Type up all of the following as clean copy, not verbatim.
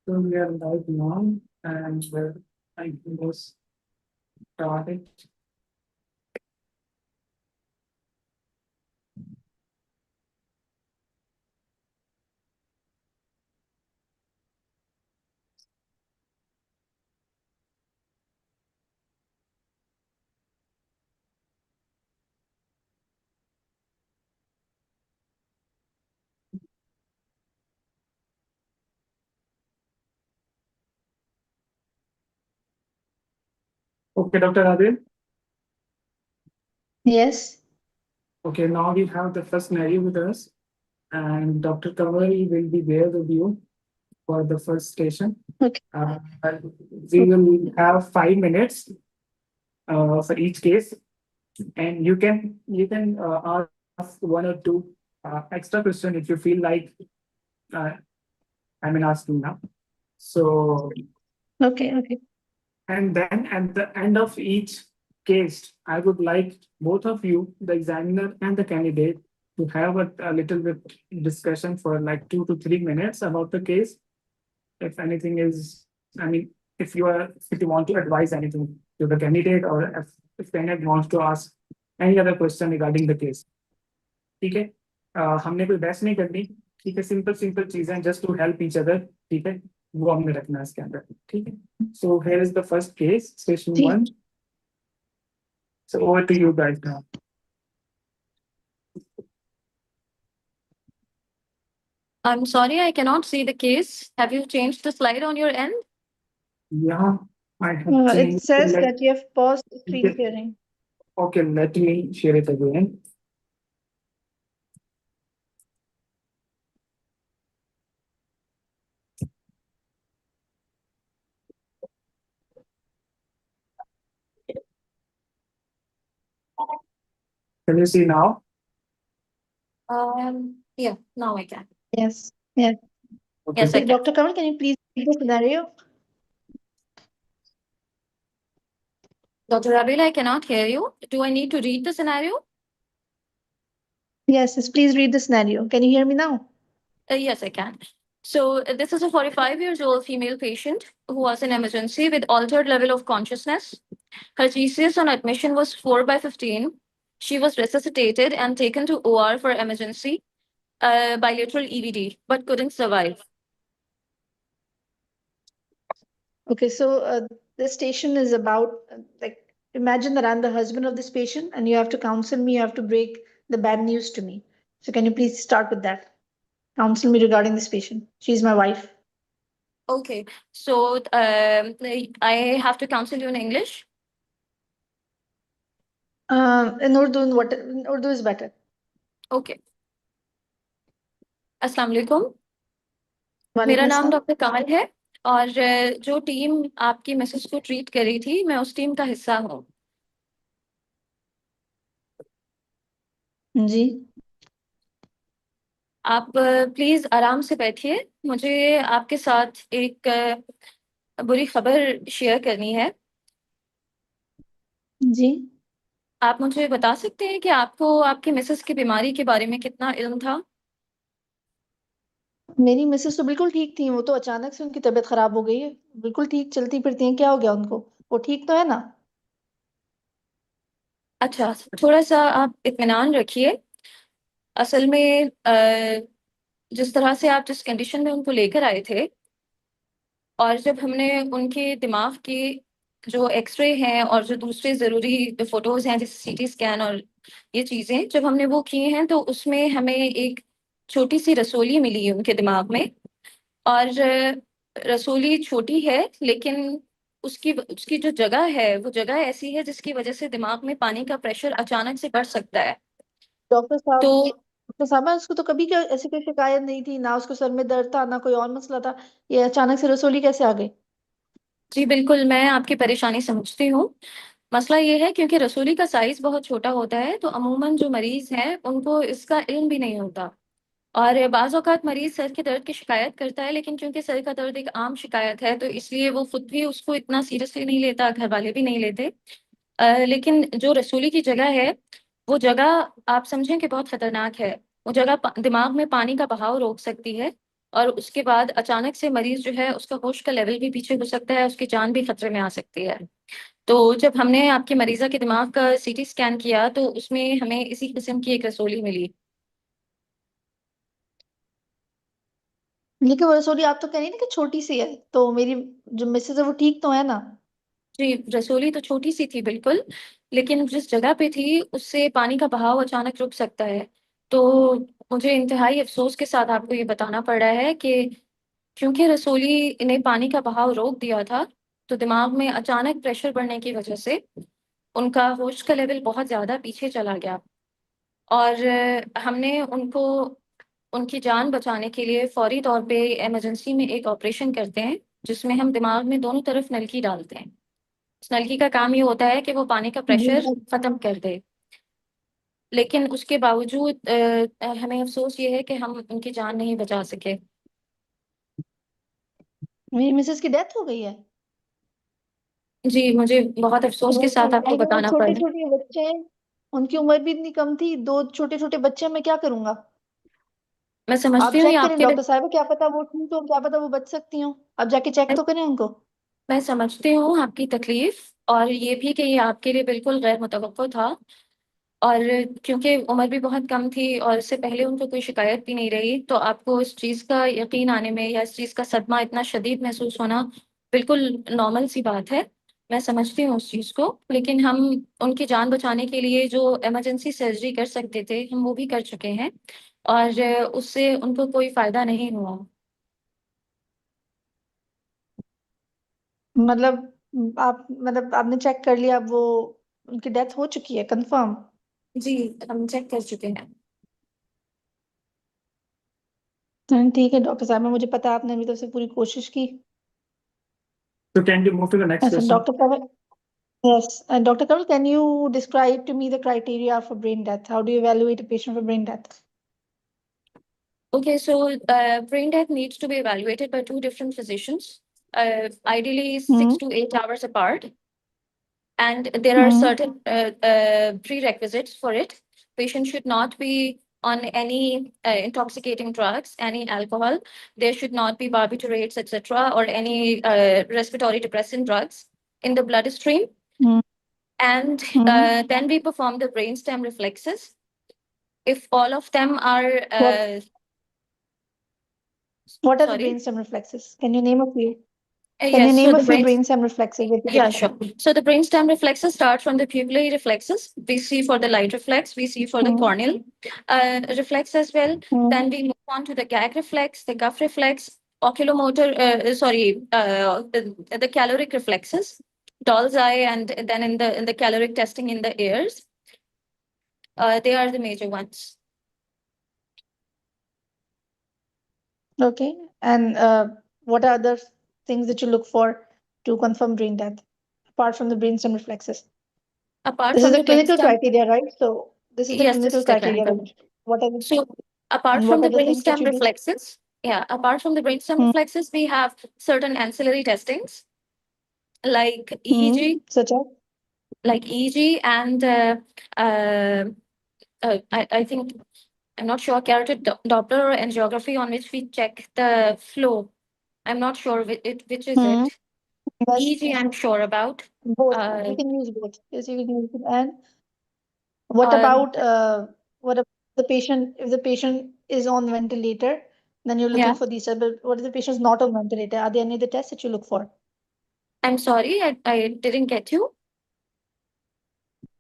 So we are live now, and I was started. Okay, Dr. Adil. Yes. Okay, now we have the first scenario with us, and Dr. Kawari will be there with you for the first station. Okay. We will have 5 minutes for each case, and you can ask one or two extra question if you feel like uh, asking now. So Okay. and then at the end of each case, I would like both of you, the examiner and the candidate, to have a little bit discussion for like 2 to 3 minutes about the case. If anything is, if you want to advise anything to the candidate, or if candidate wants to ask any other question regarding the case. ठीक है? हमने कोई बहस नहीं करनी, ठीक है? Simple चीजें just to help each other, ठीक है? वो हमने रखना है इसके अंदर, ठीक है? So here is the first case, station ठीक। 1. So over to you guys now. I'm sorry, I cannot see the case. Have you changed the slide on your end? Yeah, I have It changed. says that you have paused screen Okay. sharing. Okay, let me share it again. Can you see now? Yeah, now I can. Yes. Yes. Okay. Yes, I can. Dr. Kamal, can you please read the scenario? Dr. Rabil, I cannot hear you. Do I need to read the scenario? Yes, please read the scenario. Can you hear me now? Yes, I can. So this is a 45 years old female patient who was in emergency with altered level of consciousness. Her GCS on admission was 4/15. She was resuscitated and taken to OR for emergency bilateral EVD, but couldn't survive. Okay, so this station is about like, imagine that I'm the husband of this patient and you have to counsel me, you have to break the bad news to me. So can you please start with that? Counsel me regarding this patient. She's my wife. Okay, so I have to counsel you in English. In Urdu is better. Okay. अस्सलाम वालेकुम। मेरा वालेकुम नाम अस्सलाम। Doctor कमल है और जो team आपकी मैसेज को ट्रीट कर रही थी मैं उस टीम का हिस्सा हूँ। जी। आप प्लीज आराम से बैठिए, मुझे आपके साथ एक बुरी खबर शेयर करनी है। जी। आप मुझे बता सकते हैं कि आपको आपकी मिसेस की बीमारी के बारे में कितना इल्म था? मेरी मिसेस तो बिल्कुल ठीक थी, वो तो अचानक से उनकी तबीयत खराब हो गई है। बिल्कुल ठीक चलती फिरती हैं, क्या हो गया उनको? वो ठीक तो है ना? अच्छा, थोड़ा सा आप इत्मीनान रखिए। असल में जिस तरह से आप जिस कंडीशन में उनको लेकर आए थे और जब हमने उनके दिमाग के जो एक्सरे हैं और जो दूसरे ज़रूरी फोटोज़ हैं जैसे सीटी स्कैन और ये चीज़ें जब हमने वो किए हैं तो उसमें हमें एक छोटी सी रसोली मिली है उनके दिमाग में। और रसोली छोटी है लेकिन उसकी उसकी जो जगह है वो जगह ऐसी है जिसकी वजह से दिमाग में पानी का प्रेशर अचानक से बढ़ सकता है। डॉक्टर साहब तो डॉक्टर साहब उसको तो कभी ऐसी कोई शिकायत नहीं थी, ना उसको सर में दर्द था ना कोई और मसला था। ये अचानक से रसोली कैसे आ गई? जी बिल्कुल, मैं आपकी परेशानी समझती हूँ। मसला ये है क्योंकि रसोली का साइज बहुत छोटा होता है तो अमूमन जो मरीज हैं उनको इसका इल्म भी नहीं होता और बाज़ औक़ात मरीज सर के दर्द की शिकायत करता है, लेकिन क्योंकि सर का दर्द एक आम शिकायत है तो इसलिए वो खुद भी उसको इतना सीरियसली नहीं लेता, घर वाले भी नहीं लेते। लेकिन जो रसोली की जगह है वो जगह आप समझें कि बहुत खतरनाक है। वो जगह दिमाग में पानी का बहाव रोक सकती है और उसके बाद अचानक से मरीज जो है उसका होश का लेवल भी पीछे हो सकता है, उसकी जान भी खतरे में आ सकती है। तो जब हमने आपकी मरीजा के दिमाग का सीटी स्कैन किया तो उसमें हमें इसी किस्म की एक रसोली मिली। लेकिन वो रसोली आप तो कह रही ना कि छोटी सी है, तो मेरी जो मिसेज है वो ठीक तो है ना? जी, रसोली तो छोटी सी थी बिल्कुल, लेकिन जिस जगह पे थी उससे पानी का बहाव अचानक रुक सकता है। तो मुझे इंतहाई अफसोस के साथ आपको ये बताना पड़ रहा है कि क्योंकि रसोली ने पानी का बहाव रोक दिया था, तो दिमाग में अचानक प्रेशर बढ़ने की वजह से उनका होश का लेवल बहुत ज़्यादा पीछे चला गया। और हमने उनको उनकी जान बचाने के लिए फौरी तौर पे इमरजेंसी में एक ऑपरेशन करते हैं, जिसमें हम दिमाग में दोनों तरफ नलकी डालते हैं। इस नलकी का काम ये होता है कि वो पानी का जी। प्रेशर खत्म कर दे। लेकिन उसके बावजूद हमें अफसोस ये है कि हम उनकी जान नहीं बचा सके। मेरी मिसेज की डेथ हो गई है? जी, मुझे बहुत अफसोस के साथ आपको बताना पड़ छोटे रहा है। छोटे बच्चे हैं, उनकी उम्र भी इतनी कम थी, दो छोटे छोटे बच्चे हैं, मैं क्या करूंगा? मैं आप समझती हूँ ये चेक करें आपके लिए। डॉक्टर साहब, क्या पता वो ठीक हो, क्या पता वो बच सकती हो। आप जाके चेक तो करें उनको। मैं समझती हूँ आपकी तकलीफ, और ये भी कि ये आपके लिए बिल्कुल गैर मुतवक्को था। और क्योंकि उम्र भी बहुत कम थी और इससे पहले उनको कोई शिकायत भी नहीं रही, तो आपको इस चीज़ का यकीन आने में या इस चीज़ का सदमा इतना शदीद महसूस होना बिल्कुल नॉर्मल सी बात है। मैं समझती हूँ उस चीज़ को, लेकिन हम उनकी जान बचाने के लिए जो इमरजेंसी सर्जरी कर सकते थे हम वो भी कर चुके हैं, और उससे उनको कोई फ़ायदा नहीं हुआ। आप मतलब आपने चेक कर लिया, अब वो उनकी डेथ हो चुकी है कंफर्म? जी, हम चेक कर चुके हैं। ठीक है डॉक्टर साहब, मुझे पता है आपने अभी तरफ से पूरी कोशिश की। So can you move to the next अच्छा question? Doctor Kanwal, yes, Dr. Kanwal, can you describe to me the criteria for brain death? How do you evaluate a patient for brain death? Okay, so brain death needs to be evaluated by two different physicians, ideally 6 to 8 hours apart. And there are Hmm. certain prerequisites for it. Patient should not be on any intoxicating drugs, any alcohol. There should not be barbiturates, etc., or any respiratory depressant drugs in the bloodstream. Hmm. And then we perform the brainstem reflexes. If all of them are, What What are the sorry, brainstem reflexes? Can you name a few? Can you yes, so name a the few brain. brainstem reflexes that you Yeah, look for? sure. So the brainstem reflexes start from the pupillary reflexes. We see for the light reflex, we see for the Hmm. corneal reflex as well. Hmm. Then we move on to the gag reflex, the guff reflex, oculomotor, the caloric reflexes, doll's eye, and then in the caloric testing in the ears. They are the major ones. Okay. And what are other things that you look for to confirm brain death, apart from the brainstem reflexes? Apart This is from the the clinical brainstem, criteria, right? So this is the yes, this clinical is the criteria. clinical. What are the, So apart and from what the are the things that brainstem you do? reflexes, yeah, apart from the brainstem Hmm. reflexes, we have certain ancillary testings like Hmm. EEG, Such as? and I think I'm not sure carotid Doppler or angiography on which we check the flow. I'm not sure which is Hmm. it. Yes. EEG, I'm sure about. Both. Uh, You can use both. Yes, you can use it. And what um, about what about the patient? If the patient is on ventilator, then you're looking yeah, for these. But what if the patient is not on ventilator? Are there any other tests that you look for? I'm sorry, I didn't get you.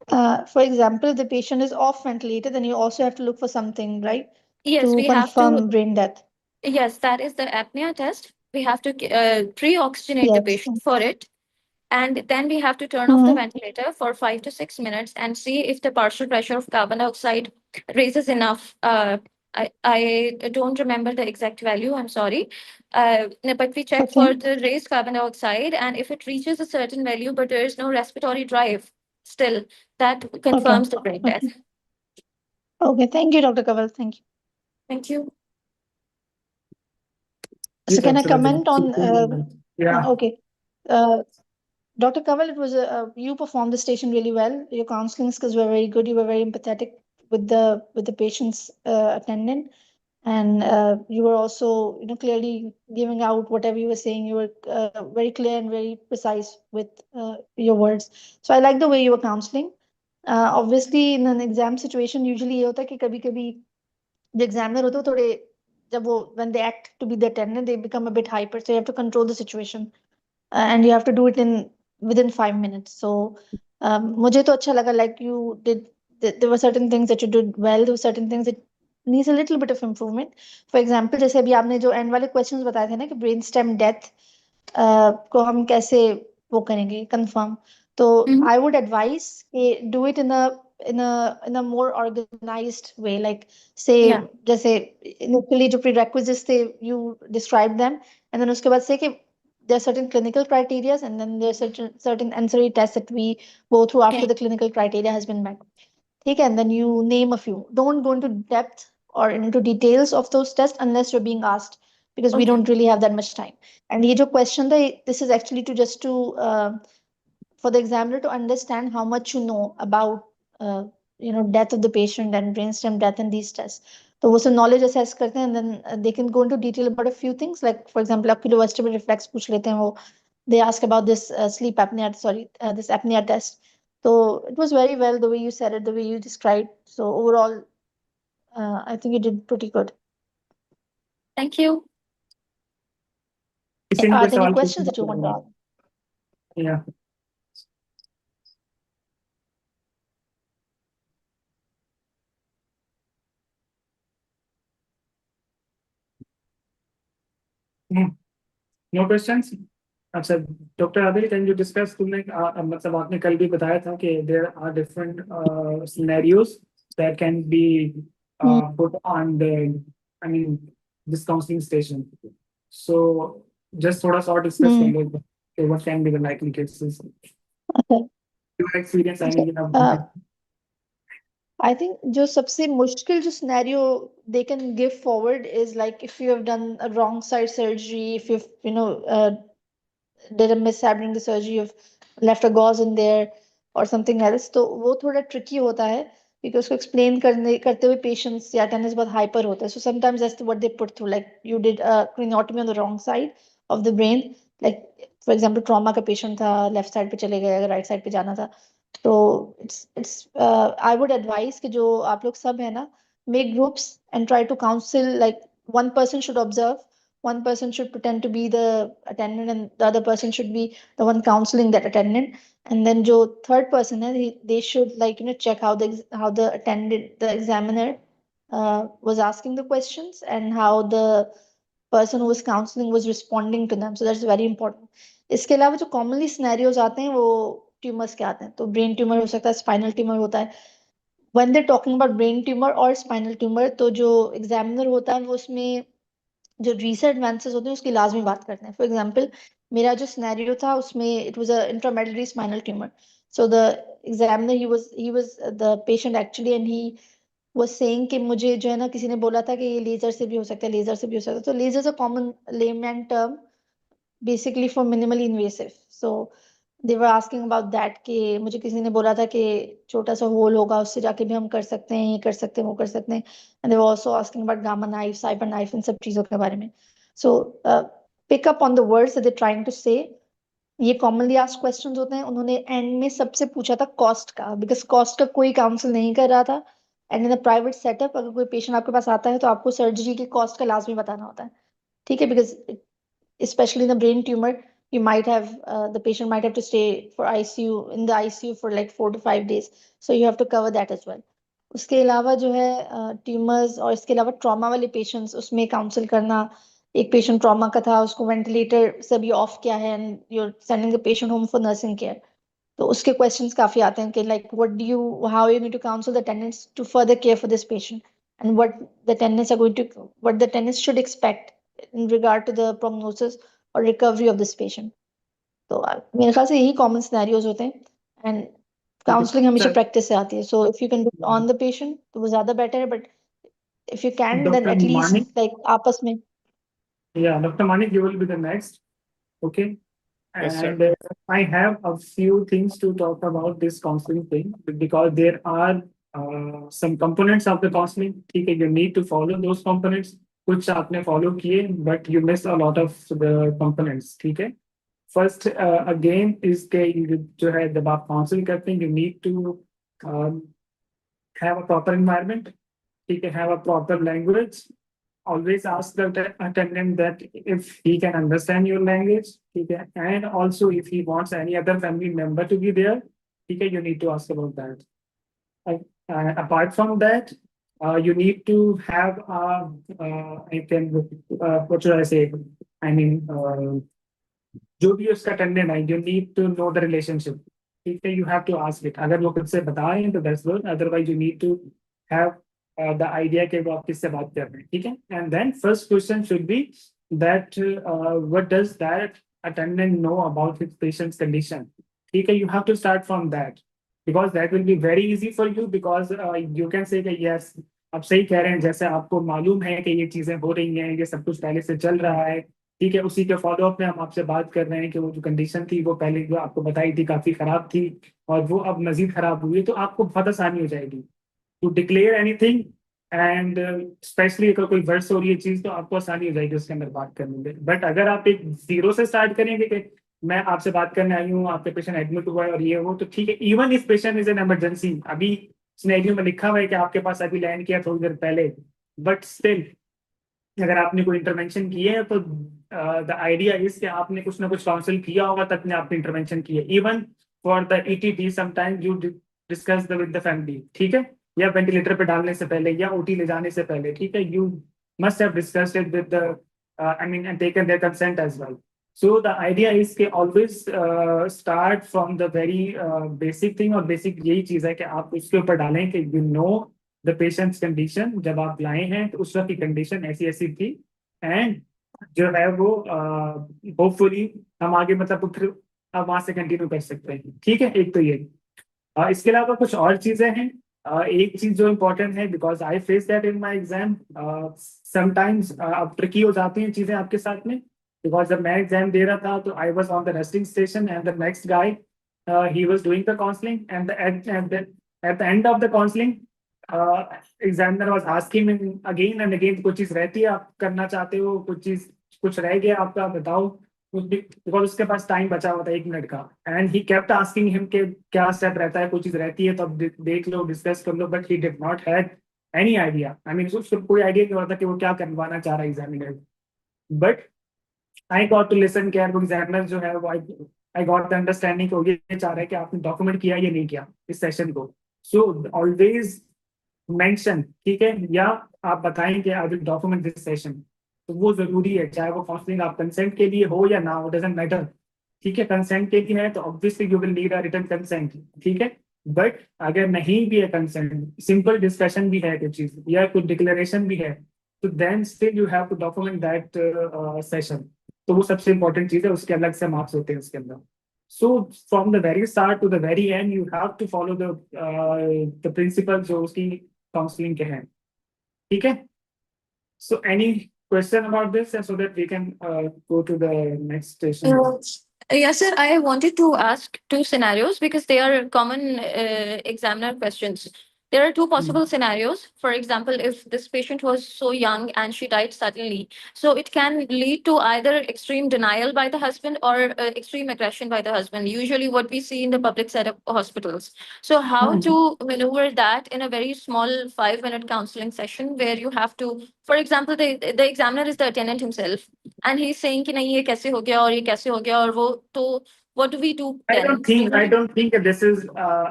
For example, if the patient is off ventilator, then you also have to look for something, right? Yes, To we have to. confirm brain death. Yes, that is the apnea test. We have to pre-oxygenate the Yes. patient for it. And then we have to turn off the Mm-hmm. ventilator for 5 to 6 minutes and see if the partial pressure of carbon dioxide raises enough. I don't remember the exact value, I'm sorry. But we check Okay. for the raised carbon dioxide, and if it reaches a certain value, but there is no respiratory drive still, that Okay. confirms the brain death. Okay. Okay. Thank you, Dr. Kaval. Thank you. Thank you. So Please can I answer the comment next on? question. Yeah. Okay. Dr. Kaval, it was you performed the station really well. Your counseling skills were very good. You were very empathetic with the patient's attendant, And you were also, clearly giving out whatever you were saying. You were very clear and very precise with your words. So I like the way you were counseling. Obviously, in an exam situation, usually ये होता है कि कभी-कभी the examiner होते हैं थोड़े जब वो when they act to be the attendant, they become a bit hyper. So you have to control the situation, and you have to do it in within 5 minutes. So मुझे तो अच्छा लगा, like you did. There were certain things that you did well. There were certain things that needs a little bit of improvement. For example, जैसे अभी आपने जो end वाले questions बताए थे ना कि brainstem death को हम कैसे वो करेंगे confirm. तो Mhm. I would advise do it in a more organized way. Like say Yeah. जैसे initially जो prerequisites थे you describe them, and then उसके बाद say कि there are certain clinical criteria, and then there are certain ancillary tests that we go through after Okay. the clinical criteria has been met. Okay, and then you name a few. Don't go into depth or into details of those tests unless you're being asked, because we Okay. don't really have that much time. And ये जो question था, this is actually to just to for the examiner to understand how much you know about death of the patient and brainstem death and these tests. तो वो सब knowledge assess करते हैं, and then they can go into detail about a few things, like for example oculovestibular reflex पूछ लेते हैं वो. They ask about this sleep apnea, sorry, this apnea test. So it was very well the way you said it, the way you described. So overall, I think you did pretty good. Thank you. किसी ने Are कोई there any सवाल questions पूछना that you want to ask? या no questions. अच्छा doctor Adil, can you discuss, तुमने मतलब आपने कल भी बताया था कि there are different scenarios that can be Hmm. Put on the, I mean, this counselling station. So just थोड़ा सा और डिस्कस कर Hmm. लो कि what can be the likely cases, Okay. Your experience, I Okay. Mean अब. I think जो सबसे मुश्किल जो scenario they can give forward is like if you have done a wrong side surgery, if you've did a mishap during the surgery, you've left a gauze in there or something else, तो वो थोड़ा tricky होता है because उसको explain करते हुए patients या attendants बहुत hyper होते हैं. So sometimes that's what they put through, like you did a craniotomy on the wrong side of the brain, like for example trauma का patient था, left side पे चले गए, right side पे जाना था. तो I would advise कि जो आप लोग सब है ना, make groups and try to counsel, like one person should observe, one person should pretend to be the attendant, and the other person should be the one counseling that attendant. And then जो third person है, they should like check how the attendant, the examiner was asking the questions, and how the person who was counseling was responding to them. So that's very important. इसके अलावा जो commonly scenarios आते हैं वो tumours के आते हैं. तो ब्रेन ट्यूमर हो सकता है, स्पाइनल ट्यूमर होता है. when they're talking about brain tumor or spinal tumor, तो जो एग्जामिनर होता है वो उसमें जो रिसेंट एडवांसेस होते हैं उसकी लाजमी बात करते हैं. फॉर एग्जांपल मेरा जो सिनेरियो था उसमें it was a intramedullary spinal tumour. So the examiner he was the patient actually, and he was saying कि मुझे जो है ना किसी ने बोला था कि ये लेजर से भी हो सकता है, लेजर से भी हो सकता है. तो laser is a common layman term basically for minimally invasive. So they were asking about that कि मुझे किसी ने बोला था कि छोटा सा होल होगा उससे जाके भी हम कर सकते हैं, ये कर सकते हैं, वो कर सकते हैं. And they were also asking about gamma knife, cyber knife, इन सब चीजों के बारे में. So pick up on the words that they're trying to say. ये commonly asked questions होते हैं. उन्होंने end में सबसे पूछा था cost का, because cost का कोई counsel नहीं कर रहा था. And in a private setup अगर कोई patient आपके पास आता है तो आपको surgery के cost का लाजमी बताना होता है. ठीक है, because especially in the brain tumor, you might have the patient might have to stay for ICU in the ICU for like 4 to 5 days. So you have to cover that as well. उसके अलावा जो है tumours और इसके अलावा trauma वाले patients उसमें council करना. एक पेशेंट ट्रॉमा का था, उसको वेंटिलेटर से भी ऑफ किया है, and you are sending the patient home for nursing care. तो उसके क्वेश्चंस काफी आते हैं कि like what do you how you going to counsel the attendants to further care for this patient, and what the attendants are going to what the attendants should expect in regard to the prognosis or recovery of this patient. तो मेरे ख्याल से यही common scenarios होते हैं, and counselling हमेशा practice से आती है. So if you can do on the patient तो वो ज्यादा बेटर है, but if you can then doctor at least Manik, like आपस में. yeah, Dr. Manik, you will be the next. Okay. Yes, sir. And I have a few things to talk about this counseling thing, because there are some components of the counseling, ठीक है, you need to follow those components. कुछ आपने follow किए but you missed a lot of the components, ठीक है. First again is के जो है जब आप काउंसिल करते हैं you need to have a proper environment, ठीक है, have a proper language. Always ask the attendant that if he can understand your language, ठीक है, and also if he wants any other family member to be there, ठीक है, you need to ask about that. Apart from that, you need to have what should I say? I mean, जो भी उसका attendant है, you need to know the relationship. ठीक है, you have to ask it. अगर वो खुद से बताएं तो that's good. Otherwise, you need to have the idea कि वो आप किससे बात कर रहे हैं, ठीक है. And then first question should be that what does that attendant know about his patient's condition? ठीक है, you have to start from that. Because that will be very easy for you because you can say that yes, आप सही कह रहे हैं, जैसे आपको मालूम है कि ये चीजें हो रही हैं, ये सब कुछ पहले से चल रहा है, ठीक है, उसी के फॉलो अप में हम आपसे बात कर रहे हैं कि वो जो कंडीशन थी वो पहले जो आपको बताई थी काफी खराब थी और वो अब मजीद खराब हुई है, तो आपको बहुत आसानी हो जाएगी to declare anything. And specially अगर कोई वर्ड्स हो रही है चीज तो आपको आसानी हो जाएगी उसके अंदर बात करने में. बट अगर आप एक जीरो से स्टार्ट करेंगे कि मैं आपसे बात करने आई हूँ, आपके पेशेंट एडमिट हुआ है और ये हो, तो ठीक है, even if patient is an emergency, अभी सिनेरियो में लिखा हुआ है कि आपके पास अभी लैंड किया थोड़ी देर पहले, बट स्टिल अगर आपने कोई इंटरवेंशन की है तो द आइडिया इज कि आपने कुछ ना कुछ काउंसिल किया होगा तब ने आपने इंटरवेंशन की है. Even for the ETT sometime you discuss with the family, ठीक है, या वेंटिलेटर पे डालने से पहले या ओटी ले जाने से पहले, ठीक है, you must have discussed it with the I mean and taken their consent as well. So the idea is कि always start from the very basic thing, और basic यही चीज है कि आप उसके ऊपर डालें कि you know the patient's condition. जब आप लाए हैं तो उस वक्त की कंडीशन ऐसी ऐसी थी एंड जो है वो होपफुली हम आगे मतलब फिर आप वहां से कंटिन्यू कर सकते हैं, ठीक है. एक तो ये इसके अलावा कुछ और चीजें हैं. एक चीज जो इम्पोर्टेंट है because I face that in my exam, sometimes अब ट्रिकी हो जाती हैं चीजें आपके साथ में. Because जब मैं एग्जाम दे रहा था तो I was on the resting station and the next guy he was doing the counseling and at the end of the counseling examiner was asking him again and again, कुछ चीज रहती है आप करना चाहते हो, कुछ रह गया आपका बताओ, बिकॉज उसके पास टाइम बचा हुआ था 1 मिनट का. And he kept asking him के क्या स्टेप रहता है, कोई चीज रहती है तो अब देख लो डिस्कस कर लो. But he did not had any idea. I mean उसको कोई आइडिया नहीं होता कि वो क्या करवाना चाह रहा है examiner. But I got to listen care वो examiner जो है वो I got the understanding कि वो ये चाह रहा है कि आपने डॉक्यूमेंट किया या नहीं किया इस सेशन को. So always mention, ठीक है, या आप बताएं कि I will document this session. तो वो जरूरी है, चाहे वो काउंसलिंग आप कंसेंट के लिए हो या ना हो, डजंट मैटर, ठीक है. कंसेंट के लिए है तो obviously you will need a written consent, ठीक है. बट अगर नहीं भी है कंसेंट, सिंपल डिस्कशन भी है कुछ चीज या कुछ डिक्लेरेशन भी है, तो then still you have to document that session. तो वो सबसे इंपॉर्टेंट चीज है, उसके अलग से मार्क्स होते हैं उसके अंदर. So from the very start to the very end you have to follow the principle जो उसकी काउंसलिंग के हैं, ठीक है. So any question about this so that we can go to the next station. Yes, sir. I wanted to ask 2 scenarios because they are common examiner questions. There are 2 possible scenarios. For example, if this patient was so young and she died suddenly, so it can lead to either extreme denial by the husband or extreme aggression by the husband, usually what we see in the public setup hospitals. So how to maneuver that in a very small 5-minute counseling session where you have to, for example, the examiner is the attendant himself and he's saying कि नहीं ये कैसे हो गया और ये कैसे हो गया और वो तो what do we do then? I don't think that this is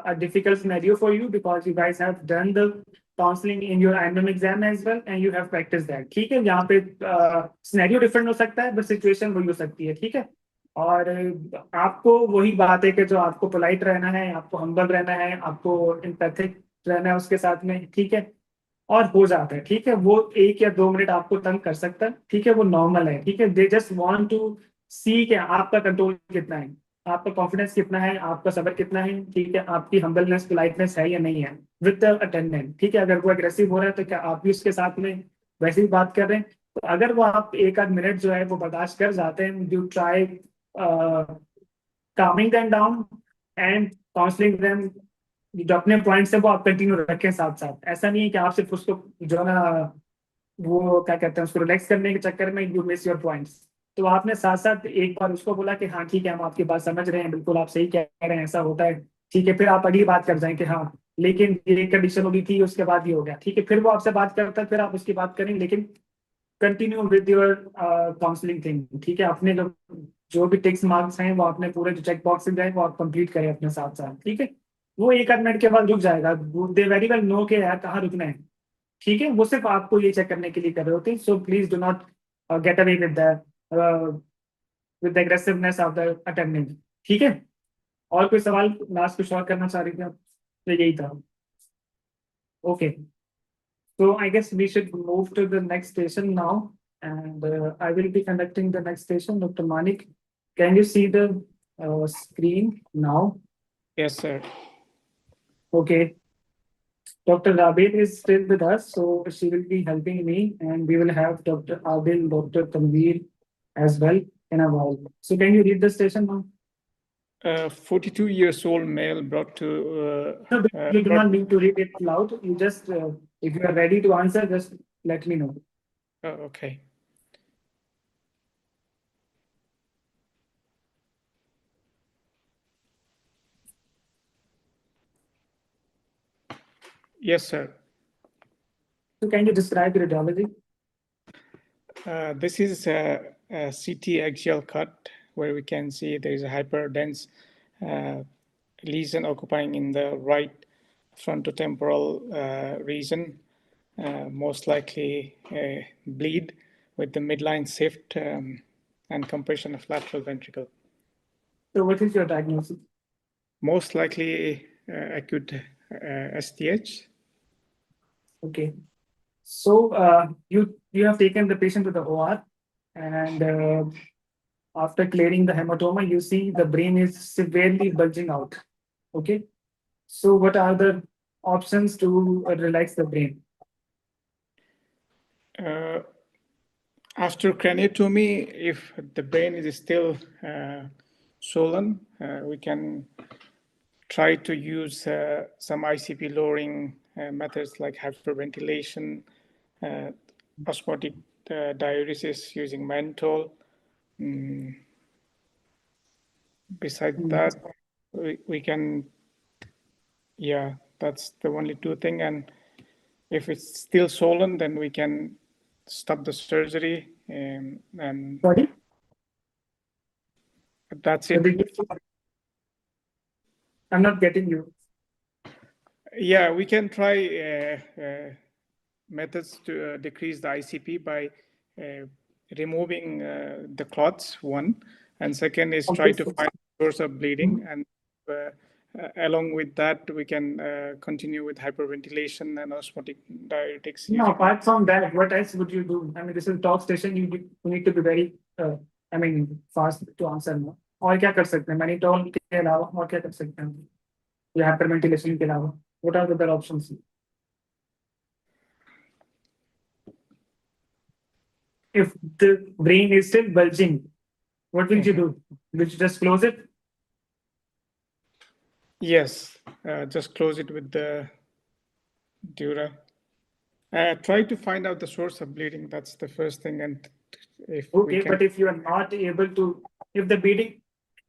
a difficult scenario for you because you guys have done the counseling in your annual exam as well and you have practiced that. ठीक है, यहाँ पे scenario different हो सकता है but situation वही हो सकती है, ठीक है. और आपको वही बात है कि जो आपको polite रहना है, आपको humble रहना है, आपको empathic रहना है उसके साथ में, ठीक है. और हो जाता है, ठीक है. वो 1 या 2 मिनट आपको तंग कर सकता है, ठीक है, वो नॉर्मल है, ठीक है. दे जस्ट वांट टू सी कि आपका कंट्रोल कितना है, आपका कॉन्फिडेंस कितना है, आपका सब्र कितना है, ठीक है, आपकी हम्बलनेस पोलाइटनेस है या नहीं है विद द अटेंडेंट, ठीक है. अगर वो अग्रेसिव हो रहा है तो क्या आप भी उसके साथ में वैसे ही बात कर रहे हैं. तो अगर वो आप 1 आध मिनट जो है वो बर्दाश्त कर जाते हैं, you try calming them down and counseling them जो अपने पॉइंट्स है वो आप कंटिन्यू रखें साथ साथ। ऐसा नहीं है कि आप सिर्फ उसको जो है ना वो क्या कहते हैं उसको रिलैक्स करने के चक्कर में यू मिस योर पॉइंट्स। तो आपने साथ साथ एक बार उसको बोला कि हाँ ठीक है हम आपकी बात समझ रहे हैं, बिल्कुल आप सही कह रहे हैं, ऐसा होता है, ठीक है। फिर आप अगली बात कर जाएं कि हाँ लेकिन ये कंडीशन होगी थी उसके बाद ये हो गया, ठीक है। फिर वो आपसे बात करता है, फिर आप उसकी बात करें, लेकिन continue with your counselling thing, ठीक है। अपने जो भी टिक्स मार्क्स हैं वो आपने पूरे जो चेक बॉक्सेस हैं वो आप कंप्लीट करें अपने साथ साथ, ठीक है। वो एक आध मिनट के बाद रुक जाएगा, दे वेरी वेल नो के यार कहाँ रुकना है, ठीक है। वो सिर्फ आपको ये चेक करने के लिए कर रहे होते हैं। So please do not get away with the aggressiveness of the attendant, ठीक है। और कोई सवाल लास्ट कुछ और करना चाह रही थे आप? तो यही था। Okay, so I guess we should move to the next station now, and I will be conducting the next station. Dr. Manik, can you see the screen now? Yes, sir. Okay. Dr. Rabin is still with us, so she will be helping me, and we will have Dr. Adil, Dr. Tanveer as well in a while. So can you read the station now? 42 years old male brought to. No, you do not need to read it loud. You just, if you are ready to answer, just let me know. Okay. Yes, sir. So can you describe the radiology? This is a CT axial cut where we can see there is a hyperdense lesion occupying in the right frontotemporal region, most likely bleed with the midline shift and compression of lateral ventricle. So what is your diagnosis? Most likely acute STH. Okay. So you have taken the patient to the OR, and after clearing the hematoma, you see the brain is severely bulging out. Okay. So what are the options to relax the brain? After craniotomy, if the brain is still swollen, we can try to use some ICP lowering methods like hyperventilation, osmotic diuresis using mannitol. Besides that, we can, yeah, that's the only two things. And if it's still swollen, then we can stop the surgery and Sorry? that's it. I'm not getting you. Yeah, we can try methods to decrease the ICP by removing the clots, one, and second is try to find source of bleeding, and along with that we can continue with hyperventilation and osmotic diuretics. No, apart from that, what else would you do? I mean, this is talk station. You need to be very, fast to answer. No? और क्या कर सकते हैं? Mannitol के अलावा और क्या कर सकते हैं? या hyperventilation के अलावा? What are the other options? If the brain is still bulging, what will you do? Will you just close it? Yes, just close it with the dura. Try to find out the source of bleeding. That's the first thing. And if okay, but if you are not able to,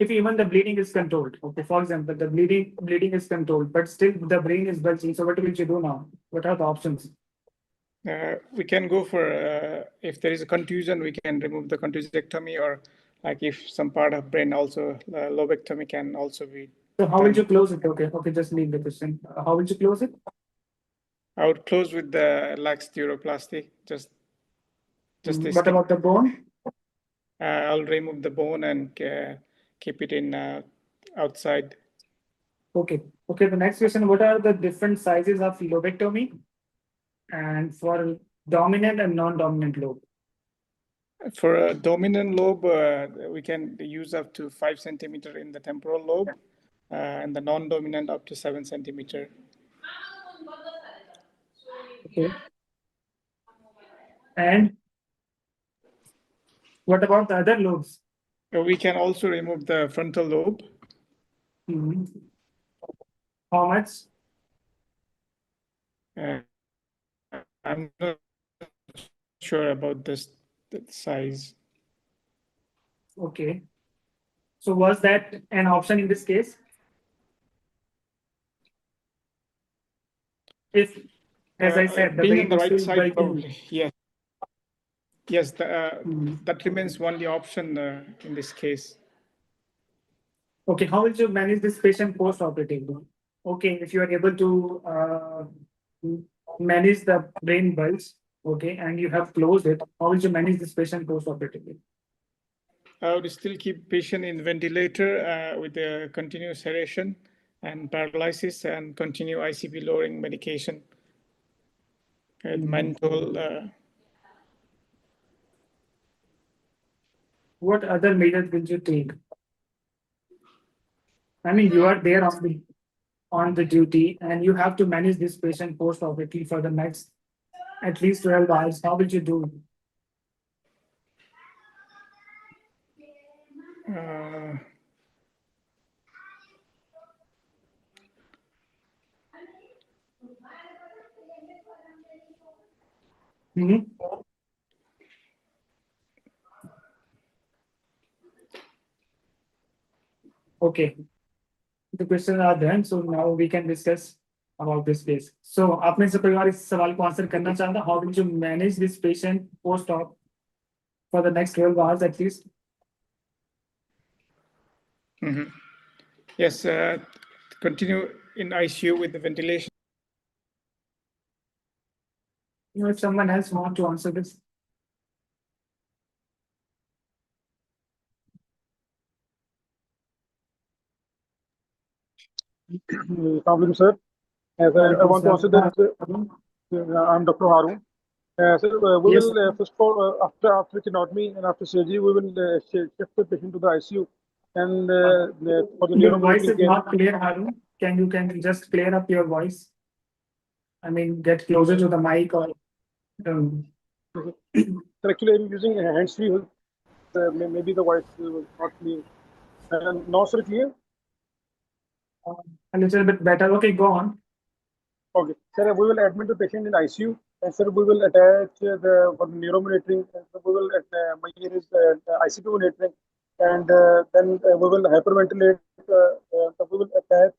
if even the bleeding is controlled, okay, for example, the bleeding is controlled, but still the brain is bulging. So what will you do now? What are the options? We can go for, if there is a contusion, we can remove the contusectomy, or like if some part of brain also, lobectomy can also be. So how will you close it? Okay, just leave the question. How will you close it? I would close with the lax neuroplasty, just What about the bone? I'll remove the bone and keep it in outside. Okay, the next question, what are the different sizes of lobectomy and for dominant and non-dominant lobe? For a dominant lobe, we can use up to 5 centimeter in the temporal lobe, and the non-dominant up to 7 centimeter. Okay. And what about the other lobes? We can also remove the frontal lobe. How much? I'm not sure about the size. Okay. So was that an option in this case? If, as I said, the being on brain the is right still side, bulging. probably, yes. Yes, that remains only option in this case. Okay, how will you manage this patient post-operatively? Okay, if you are able to manage the brain bulge, okay, and you have closed it, how will you manage this patient post-operatively? I would still keep patient in ventilator with the continuous sedation and paralysis, and continue ICP lowering medication and mental. What other measures will you take? I mean, you are there on the duty, and you have to manage this patient post-operatively for the next at least 12 hours. How will you do? Mhm. Okay, the questions are done, so now we can discuss about this case. So आप में से कोई और इस सवाल को answer करना चाहता? How will you manage this patient post-op for the next 12 hours at least? Yes, continue in ICU with the ventilation. You know, if someone else want to answer this. Assalamualaikum, sir. As I want to answer that, I'm Dr. Harun. Sir, we Yes. will first of all, after tracheotomy and after surgery, we will shift the patient to the ICU, and for the Your voice neuromonitoring is care. not clear, Harun. Can you just clear up your voice? I mean, get closer to the mic or. Sir, actually, I'm using hands-free. Maybe the voice was not clear. And now, sir, clear? A little bit better. Okay, go on. Okay, sir, we will admit the patient in ICU, and sir, we will attach for neuromonitoring. So we will my here is ICP monitoring, and then we will hyperventilate. We will attach.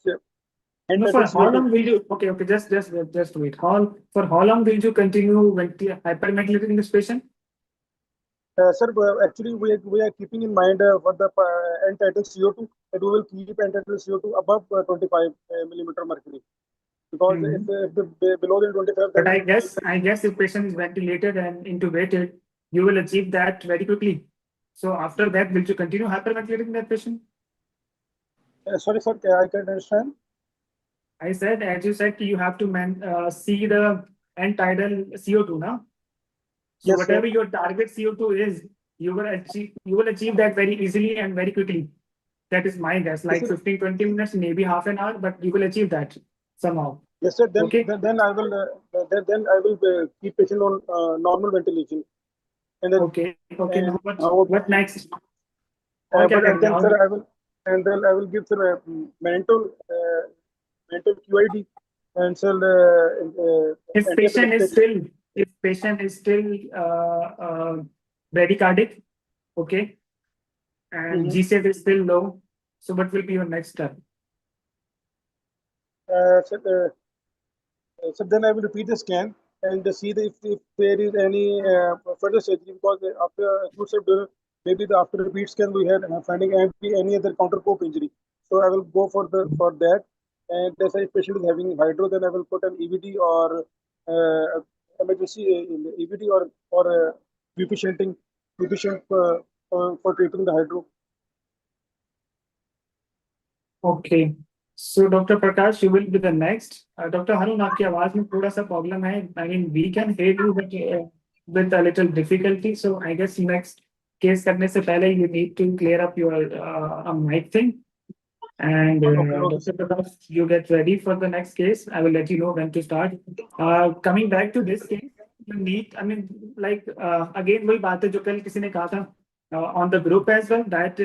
No, for how long will you? Okay, just wait. For how long will you continue hyperventilating this patient? Sir, actually, we are keeping in mind for the end-tidal CO2 that we will keep end-tidal CO2 above 25 millimeter mercury, because if below the 25, But then I guess if patient is ventilated and intubated, you will achieve that very quickly. So after that, will you continue hyperventilating that patient? sorry, sir, I can't understand. I said, as you said, you have to see the end-tidal CO2 now. So Yes, whatever sir. your target CO2 is, you will achieve that very easily and very quickly. That is my guess, like 15, 20 minutes, maybe half an hour, but you will achieve that somehow. Yes, sir. Then, Okay. then I will keep patient on normal ventilation. And then, Okay. Now and what next? और क्या and then, करना है? sir, I will give sir mental QID, and sir If patient is still bradycardic, okay, and G-set is still low, so what will be your next step? so then I will repeat the scan and see if there is any further surgery, because after acute surgery, maybe after repeat scan we had finding any other counterpop injury. So I will go for that. And if a patient is having hydro, then I will put an EVD or emergency EVD or BP shunting for treating the hydro. Okay. So Dr. Prakash, you will be the next. Dr. Harun, आपकी आवाज में थोड़ा सा problem है. I mean, we can hear you, but with a little difficulty. So I guess next case करने से पहले you need to clear up your mic thing. And Dr. Prakash, you get ready for the next case. I will let you know when to start. Coming back to this case, you need, I mean, like again वही बात है जो कल किसी ने कहा था on the group as well, that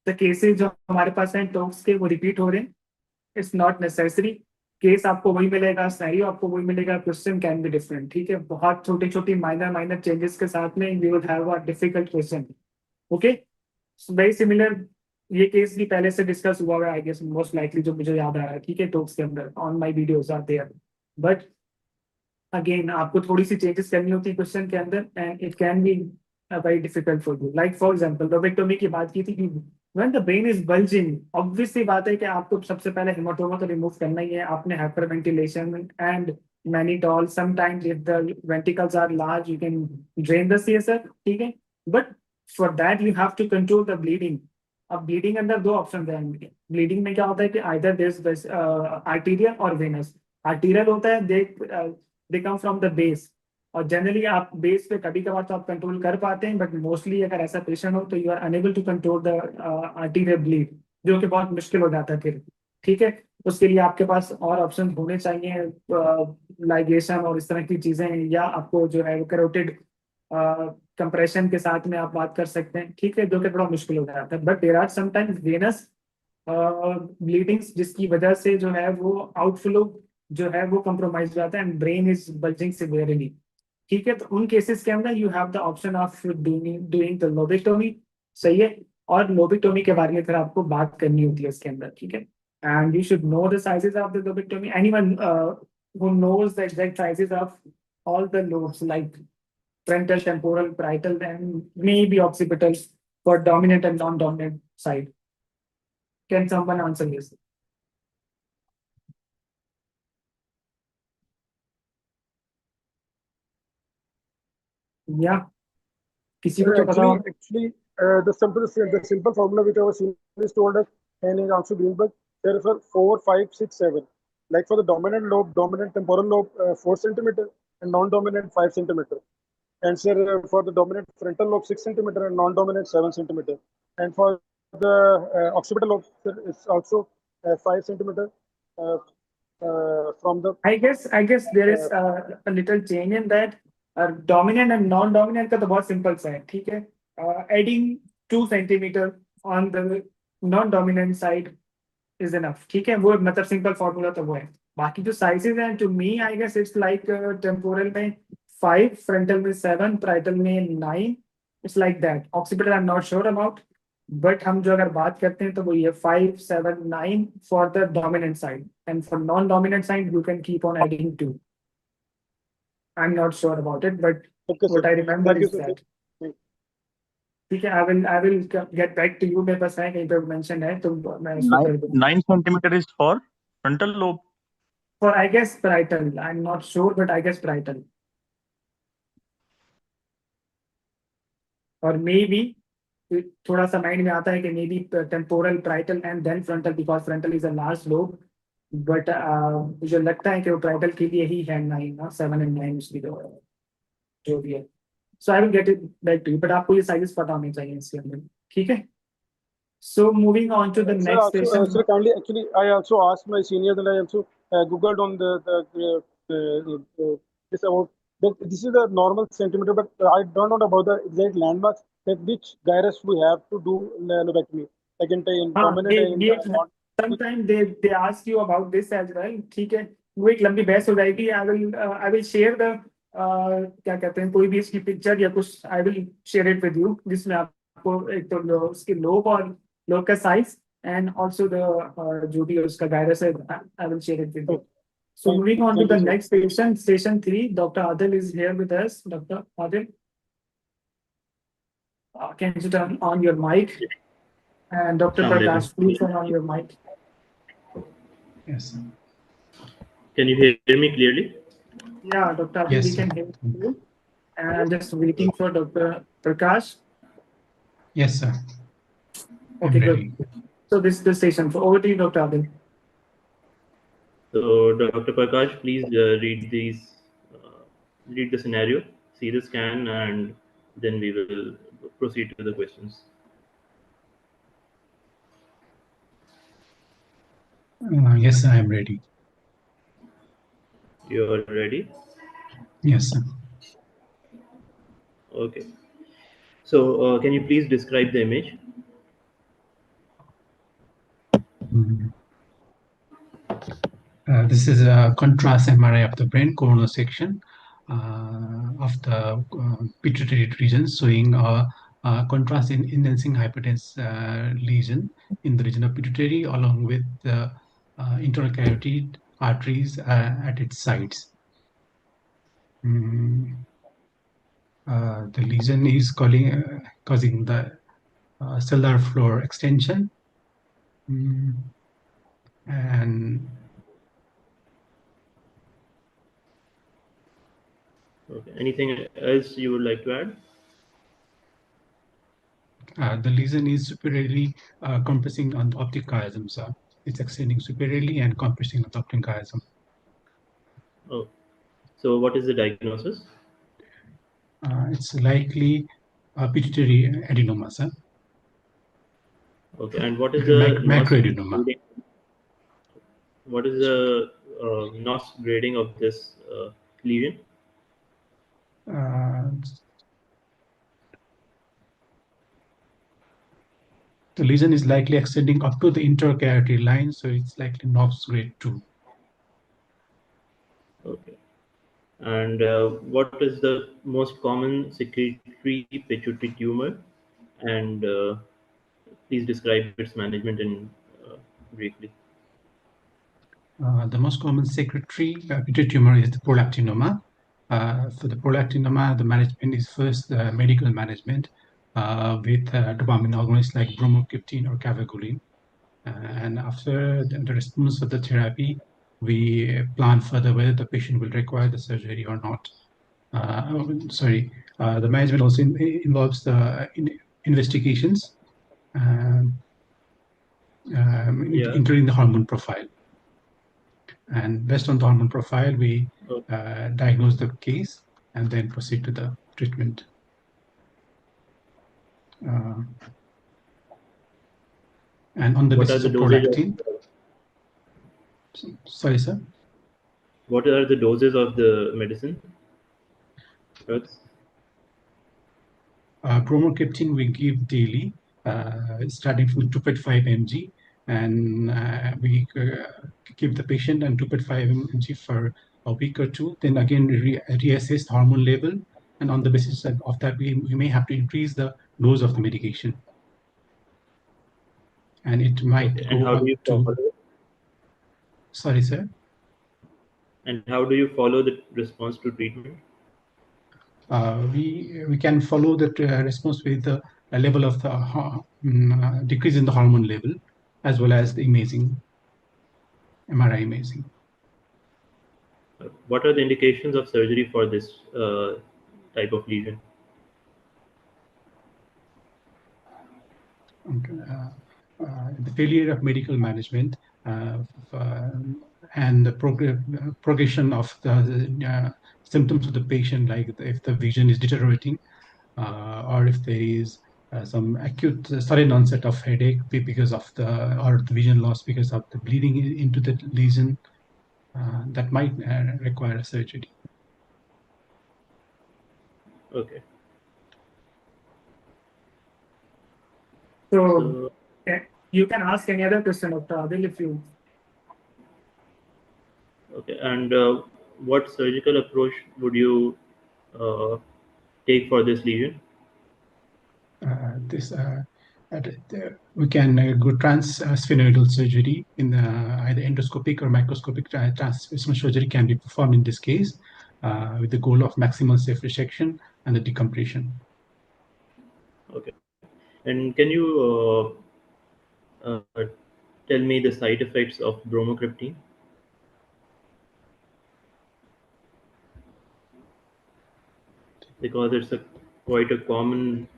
the cases जो हमारे पास हैं TOACS के वो repeat हो रहे हैं. It's not necessary. केस आपको वही मिलेगा, सिनेरियो आपको वही मिलेगा, क्वेश्चन कैन बी डिफरेंट, ठीक है। बहुत छोटी छोटी माइनर चेंजेस के साथ में we would have a difficult question. Okay, very similar, ये केस भी पहले से डिस्कस हुआ है आई गेस, मोस्ट लाइकली जो मुझे याद आ रहा है, ठीक है, टॉक्स के अंदर on my videos are there. But again आपको थोड़ी सी चेंजेस करनी होती है क्वेश्चन के अंदर, and it can be very difficult for you. Like for example lobectomy की बात की थी कि when the brain is bulging, obvious सी बात है कि आपको सबसे पहले हेमाटोमा तो रिमूव करना ही है। आपने hyperventilation and mannitol, sometimes if the ventricles are large you can drain the CSF, ठीक है। But for that you have to control the bleeding. अब ब्लीडिंग अंदर दो ऑप्शन है। ब्लीडिंग में क्या होता है कि आइदर दिस आर्टीरियल और वेनस। आर्टीरियल होता है दे कम फ्रॉम द बेस, और जनरली आप बेस पे कभी कभार तो आप कंट्रोल कर पाते हैं, बट मोस्टली अगर ऐसा पेशेंट हो तो you are unable to control the arterial bleed, जो कि बहुत मुश्किल हो जाता है फिर, ठीक है। उसके लिए आपके पास और ऑप्शन होने चाहिए, लाइगेशन और इस तरह की चीजें, या आपको जो है कैरोटिड कंप्रेशन के साथ में आप बात कर सकते हैं, ठीक है, जो कि बड़ा मुश्किल हो जाता है। But there are sometimes venous bleedings जिसकी वजह से जो है वो आउटफ्लो जो है वो कंप्रोमाइज हो जाता है and brain is bulging severely, ठीक है। तो उन केसेस के अंदर you have the option of doing the lobectomy, सही है। और लोबेक्टोमी के बारे में फिर आपको बात करनी होती है इसके अंदर, ठीक है। And you should know the sizes of the lobectomy, anyone who knows the exact sizes of all the lobes like frontal, temporal, parietal, and maybe occipital for dominant and non-dominant side. Can someone answer this? Yeah, किसी को तो पता हो? Actually, the simple formula which our seniors told us, and in also Greenberg, there is a 4, 5, 6, 7. Like for the dominant lobe, dominant temporal lobe, 4 centimeter, and non-dominant 5 centimeter. And sir, for the dominant frontal lobe 6 centimeter and non-dominant 7 centimeter. And for the occipital lobe, sir, it's also 5 centimeter from the. I guess there is a little change in that. Dominant and non-dominant का तो बहुत simple सा है, ठीक है। Adding 2 centimeter on the non-dominant side is enough, ठीक है। वो मतलब सिंपल फॉर्मूला तो वो है। बाकी जो साइजेस हैं, to me I guess it's like temporal में 5, फ्रंटल में 7, प्राइटल में 9, it's like that. Occipital I am not sure about, but हम जो अगर बात करते हैं तो वो ये 5, 7, 9 for the dominant side, and for non dominant side you can keep on adding 2। I am not sure about it, but Okay, sir. What I remember Thank you, is sir. That, ठीक है। I will get back to you. मेरे पास है कहीं पे mention है तो मैं उसको कर दूंगा। 9 centimeter is for frontal lobe. For I guess parietal, I'm not sure, but I guess parietal. और maybe थोड़ा सा माइंड में आता है कि maybe temporal, parietal and then frontal because frontal is a large lobe. But मुझे लगता है कि वो parietal के लिए ही है 9, 7 and 9 उसकी जो भी है। So I will get it back to you. But आपको ये sizes पता होने चाहिए इसके अंदर, ठीक है? So moving on to the Sir, next also, station. sir, kindly, actually, I also asked my seniors and I also googled on this about this is the normal centimeter, but I don't know about the exact landmarks that which gyrus we have to do lobectomy. Like in dominant and in sometimes they ask you about this as well, ठीक है। वो एक लंबी बहस हो जाएगी। I will share the क्या कहते हैं, कोई भी इसकी पिक्चर या कुछ I will share it with you, जिसमें आपको एक तो उसके लोब और लोब का साइज and also the जो भी उसका gyrus है, I will share it with you. So moving on to the next patient, station 3. Dr. Adil is here with us. Dr. Adil, can you turn on your mic? And Dr. Prakash, please turn on your mic. Yes, sir. Can you hear me clearly? Yeah, Dr. Adil, Yes, we can sir. hear you. And I'm just waiting for Dr. Prakash. Yes, sir. Okay, I'm ready. good. So this is the station. So over to you, Dr. Adil. So, Dr. Prakash, please read the scenario, see the scan, and then we will proceed to the questions. Yes, sir, I'm ready. You are ready? Yes, sir. Okay. So, can you please describe the image? This is a contrast MRI of the brain coronal section of the pituitary region, showing a contrast in enhancing hypertense lesion in the region of pituitary, along with the internal carotid arteries at its sides. The lesion is causing the cellular floor extension, and Okay. Anything else you would like to add? the lesion is superiorly compressing on the optic chiasm, sir. It's extending superiorly and compressing on the optic chiasm. Oh, so what is the diagnosis? It's likely pituitary adenoma, sir. Okay, and what is the macroadenoma. What is the NOS grading of this lesion? The lesion is likely extending up to the intercarotid line, so it's likely NOS grade 2. Okay. And what is the most common secretory pituitary tumor? And please describe its management in briefly. The most common secretory pituitary tumor is the prolactinoma. For the prolactinoma, the management is first medical management with dopamine agonists like bromocriptine or cavagoline. And after the response of the therapy, we plan further whether the patient will require the surgery or not. The management also involves the investigations, including the hormone profile. And based on the hormone profile, we diagnose the case and then proceed to the treatment. And on the basis of prolactin. Sorry, sir. What are the doses of the medicine? Drugs? Bromocriptine we give daily, starting from 2.5 mg, and we give the patient and 2.5 mg for a week or two. Then again reassess the hormone level, and on the basis of that, we may have to increase the dose of the medication. And it might go up to. Sorry, sir. And how do you follow the response to treatment? We can follow that response with the level of the decrease in the hormone level, as well as the imaging, MRI imaging. What are the indications of surgery for this type of lesion? The failure of medical management and the progression of the symptoms of the patient, like if the vision is deteriorating or if there is some acute sudden onset of headache because of the vision loss because of the bleeding into the lesion, that might require a surgery. Okay. So you can ask any other question, Dr. Adil, if you. Okay, and what surgical approach would you take for this lesion? We can go transsphenoidal surgery in either endoscopic or microscopic transsphenoidal surgery can be performed in this case with the goal of maximal safe resection and the decompression. Okay, and can you tell me the side effects of bromocriptine? Because it's quite a common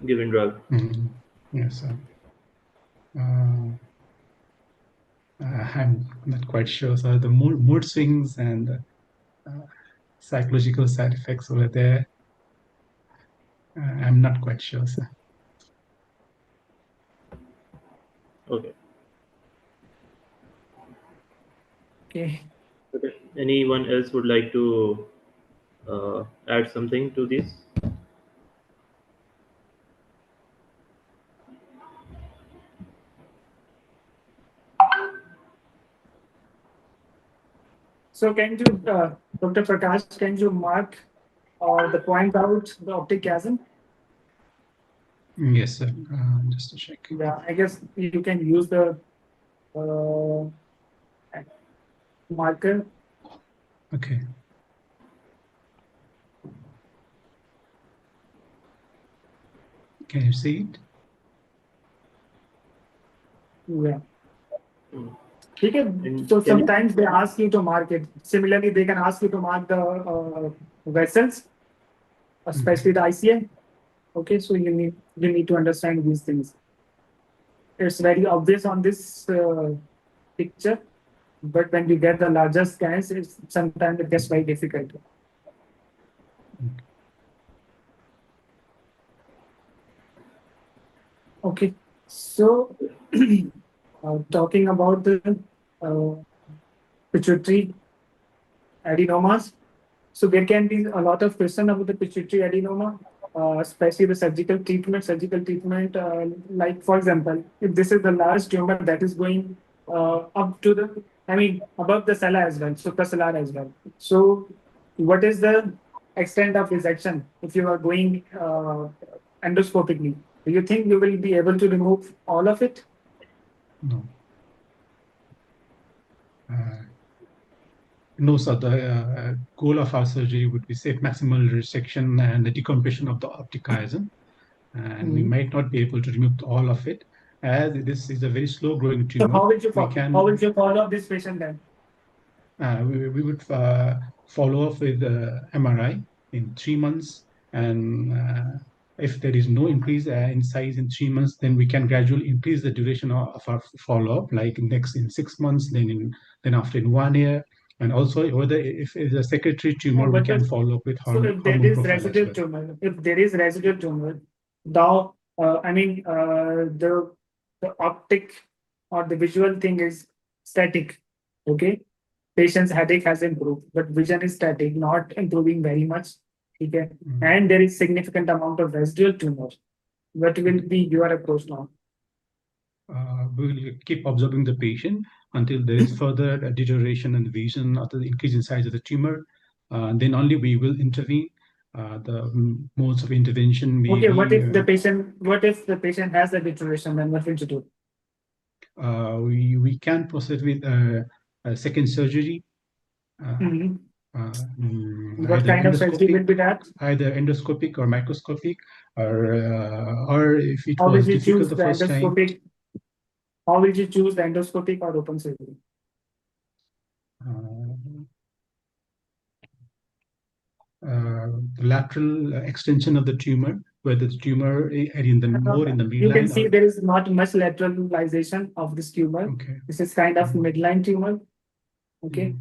given drug. Yes, sir. I'm not quite sure. So the mood swings and psychological side effects over there, I'm not quite sure, sir. Okay. Okay. Okay. Anyone else would like to add something to this? So can you, Dr. Prakash, can you mark or point out the optic chiasm? Yes, sir. Just a check. Yeah, I guess you can use the marker. Okay. Can you see it? Yeah. Mm. Okay. And So can you- sometimes they ask you to mark it. Similarly, they can ask you to mark the vessels, especially the ICA. Okay, so you need to understand these things. It's very obvious on this picture, but when you get the larger scans, sometimes it gets very difficult. Okay, so talking about the pituitary adenomas. So there can be a lot of question about the pituitary adenoma, especially the surgical treatment. Like for example, if this is the large tumor that is going up to the, above the sella as well, supracellular as well. So what is the extent of resection if you are going endoscopically? Do you think you will be able to remove all of it? No. No, sir. The goal of our surgery would be safe maximal resection and the decompression of the optic chiasm. And we might not be able to remove all of it, as this is a very slow growing So tumor. how will you follow up this patient then? We would follow up with MRI in 3 months, and if there is no increase in size in 3 months, then we can gradually increase the duration of our follow-up, like next in 6 months, then after in 1 year, and also whether if it's a secondary tumor, we can follow up with So if there hormone is profile as residual well. tumor, now the optic or the visual thing is static. Okay, patient's headache has improved, but vision is static, not improving very much. Okay, and there is significant amount of residual tumor. What will be your approach now? We will keep observing the patient until there is further deterioration in the vision or the increase in size of the tumor. Then only we will intervene. The modes of intervention may Okay, be. what if the patient has a deterioration? Then what will you do? We can proceed with a second surgery. What kind of surgery will be that? Either endoscopic or microscopic, or if it How will was you difficult choose the the first time. endoscopic? How will you choose the endoscopic or open surgery? The lateral extension of the tumor, whether the tumor in the more in the midline. You can see there is not much lateralization of this tumor. Okay. This is kind of midline tumor. Okay.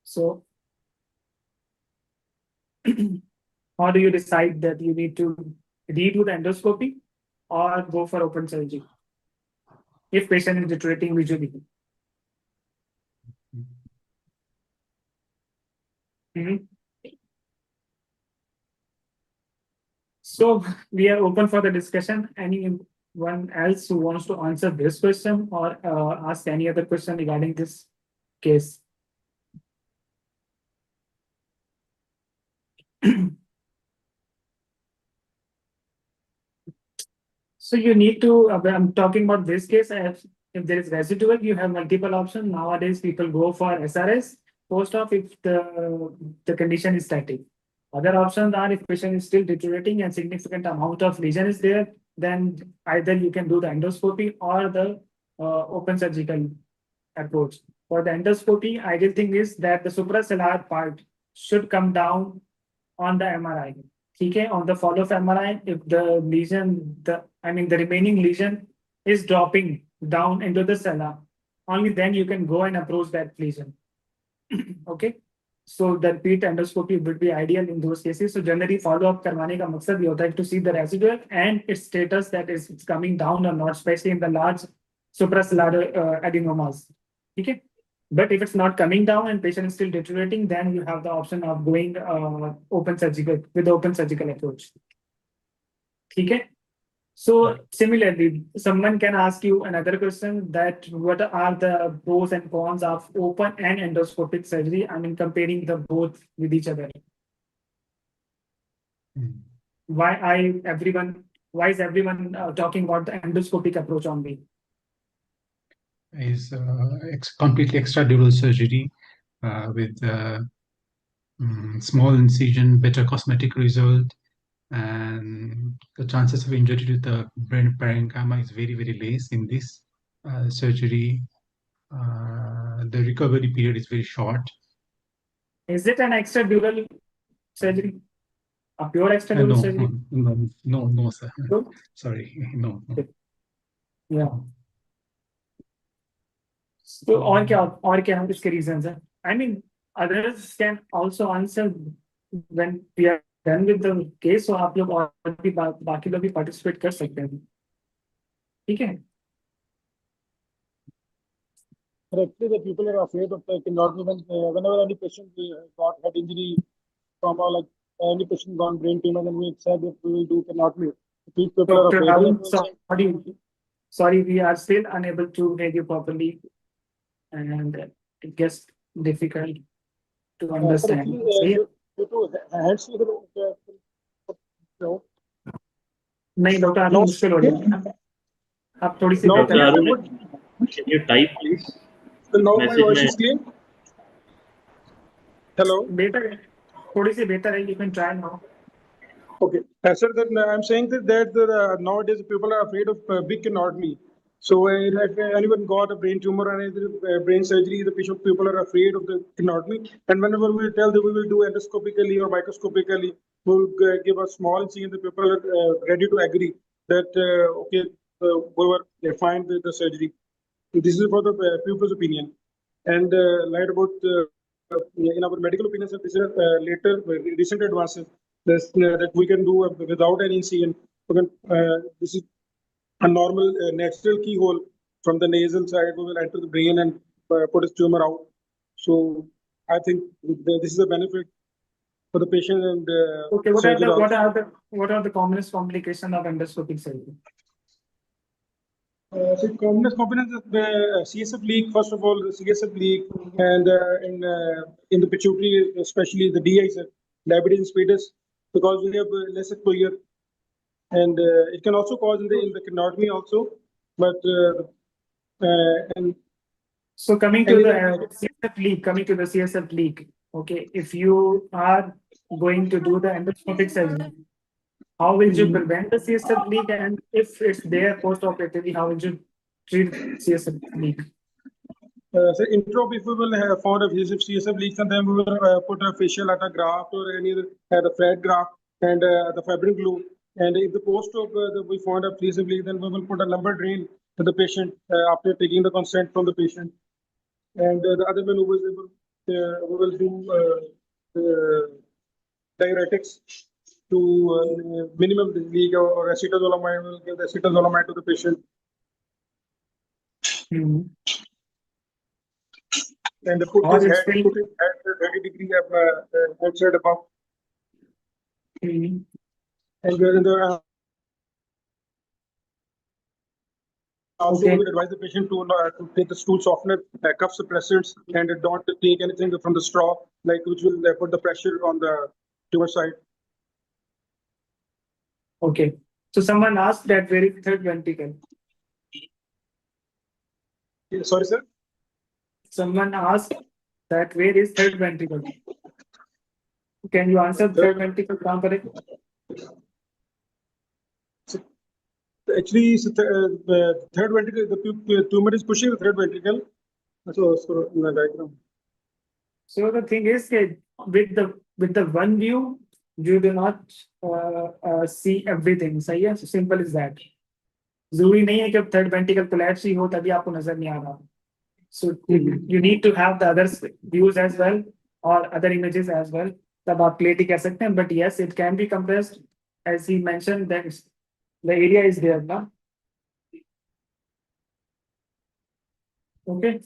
So how do you decide that you need to redo the endoscopy or go for open surgery if patient is deteriorating visually? So we are open for the discussion. Anyone else who wants to answer this question or ask any other question regarding this case? So you need to, I'm talking about this case, if there is residual, you have multiple options. Nowadays, people go for SRS, post-op if the condition is static. Other options are if patient is still deteriorating and significant amount of lesion is there, then either you can do the endoscopy or the open surgical approach. For the endoscopy, ideal thing is that the supracellular part should come down on the MRI. Okay, on the follow-up MRI, if the lesion, the remaining lesion is dropping down into the cella, only then you can go and approach that lesion. Okay, so the repeat endoscopy would be ideal in those cases. So generally follow-up करवाने का मकसद ये होता है to see the residual and its status, that is it's coming down or not, especially in the large supracellular adenomas. Okay. But if it's not coming down and patient is still deteriorating, then you have the option of going open surgical with the open surgical approach. Okay. So similarly, someone can ask you another question that what are the pros and cons of open and endoscopic surgery? I mean, comparing the both with each other. Why is everyone talking about the endoscopic approach only? Is completely extradural surgery with small incision, better cosmetic result, and the chances of injury to the brain parenchyma is very, very less in this surgery. The recovery period is very short. Is it an extradural surgery? A pure extradural surgery? No, sir. No? Sorry, no. Yeah. So और क्या हम इसके reasons हैं? I mean, others can also answer when we are done with the case. So आप लोग और भी बाकी लोग भी participate कर सकते हैं. ठीक है? Actually, the people are afraid of cannot whenever any patient got head injury from like any patient gone brain tumor, then we said that we will do cannot be. People are Dr. afraid. Sorry, we are still unable to hear you properly, and it gets difficult to understand. नहीं doctor अभी मुश्किल हो रही है आप थोड़ी सी Dr. Arun, can you type please? Now my voice is clear. Hello. Better, थोड़ी सी better है. You can try now. Okay, sir. Then I'm saying that nowadays people are afraid of big canotomy. So if anyone got a brain tumor or any brain surgery, the people are afraid of the canotomy. And whenever we tell them we will do endoscopically or microscopically, we'll give a small incision. The people are ready to agree that okay, we were fine with the surgery. This is for the people's opinion. And light about in our medical opinions, this is later recent advances that we can do without any incision. This is a normal natural keyhole from the nasal side. We will enter the brain and put his tumor out. So I think this is a benefit for the patient and okay. What are the commonest complications of endoscopic surgery? So commonest components of the CSF leak. First of all, the CSF leak, and in the pituitary, especially the DI, diabetes insipidus, because we have less exposure, and it can also cause in the canotomy also. But and so coming to the CSF leak, okay, if you are going to do the endoscopic surgery, how will you prevent the CSF leak, and if it's there post-operatively, how will you treat CSF leak? So intraop, if we will have found a CSF leaks, and then we will put a facial at a graft or any other flat graft and the fibrin glue. And if the post-op we found a CSF leak, then we will put a lumbar drain to the patient after taking the consent from the patient. And the other maneuvers we will do diuretics to minimum the leak or acetazolamide. We will give the acetazolamide to the patient. And put his head at 30 degrees outside above. And we're in the also we would advise the patient to take the stool softener, cuff suppressants, and don't take anything from the straw, like which will put the pressure on the tumor side. Okay. So someone asked that where is third ventricle? Sorry, sir. Someone asked that where is third ventricle? Can you answer third ventricle? Actually, the third ventricle, the tumor is pushing the third ventricle. So in the diagram. So the thing is that with the one view, you do not see everything. सही है? So simple is that. जरूरी नहीं है कि third ventricle collapse ही हो तभी आपको नजर नहीं आ रहा. So you need to have the other views as well or other images as well. तब आप clearly कह सकते हैं. But yes, it can be compressed, as he mentioned that the area is there now. Okay.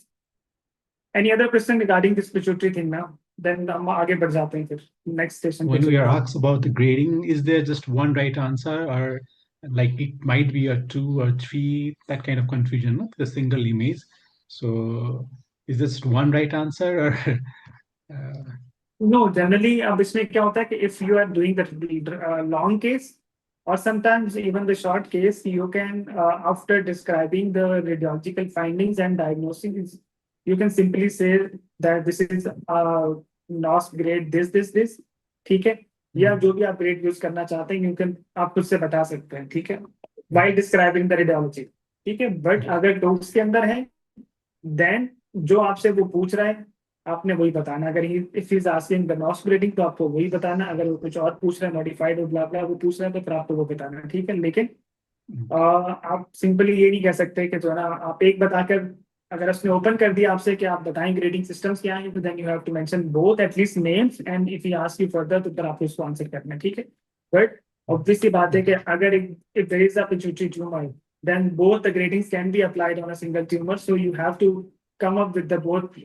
Any other question regarding this pituitary thing now? Then हम आगे बढ़ जाते हैं फिर next station. When we are asked about the grading, is there just one right answer, or like it might be a 2 or 3, that kind of confusion, no? The single image. So is this one right answer or? No, generally, अब इसमें क्या होता है कि if you are doing the long case or sometimes even the short case, you can after describing the radiological findings and diagnosis, you can simply say that this is lost grade this, ठीक है? या जो भी आप grade use करना चाहते हैं, you can आप खुद से बता सकते हैं, ठीक है? While describing the radiology, ठीक है? But अगर TOACS के अंदर है, then जो आपसे वो पूछ रहा है आपने वही बताना. अगर if is asking the most grading तो आपको वही बताना. अगर वो कुछ और पूछ रहा है मॉडिफाइड और ब्ला ब्ला वो पूछ रहा है तो फिर आपको वो बताना, ठीक है? लेकिन आप सिंपली ये नहीं कह सकते कि जो है ना आप एक बताकर अगर उसने ओपन कर दिया आपसे कि आप बताएं ग्रेडिंग सिस्टम्स क्या हैं, तो then you have to mention both at least names and if he ask you further तो फिर आपको उसको आंसर करना है, ठीक है? बट ऑब्वियसली बात है कि अगर if there is a pituitary tumour then both the gradings can be applied on a single tumor, so you have to come up with the both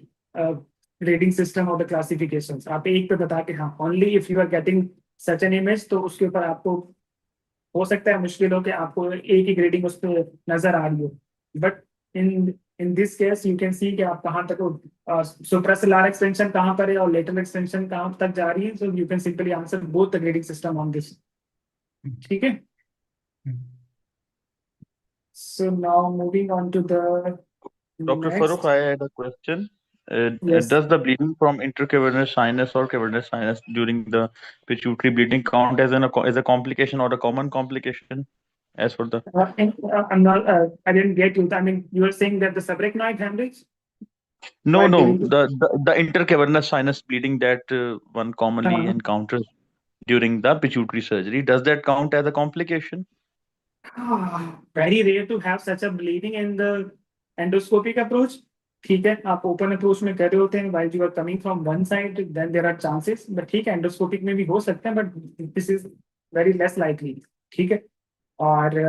grading system or the classifications. आप एक पे बता के हाँ only if you are getting such an image तो उसके ऊपर आपको हो सकता है मुश्किल हो कि आपको एक ही ग्रेडिंग उस पर नजर आ रही हो. But in this case you can सी कि आप कहाँ तक सुप्रासेलुलर एक्सटेंशन कहाँ पर है और लेटरल एक्सटेंशन कहाँ तक जा रही है. So you can simply answer both the grading system on this, ठीक है? So now moving on to the Dr. next. Farooq, I had a question. Yes. Does the bleeding from intracavernous sinus or cavernous sinus during the pituitary bleeding count as a complication or a common complication as for the? I'm not. I didn't get you. I mean, you were saying that the subarachnoid hemorrhage. No, while no, giving the intercavernous sinus bleeding that one commonly encounters during the pituitary surgery. Does that count as a complication? Very rare to have such a bleeding in the endoscopic approach. ठीक है, आप open approach में कर रहे होते हैं while you are coming from one side, then there are chances. But ठीक है, एंडोस्कोपिक में भी हो सकते हैं, but this is very less likely. ठीक है, और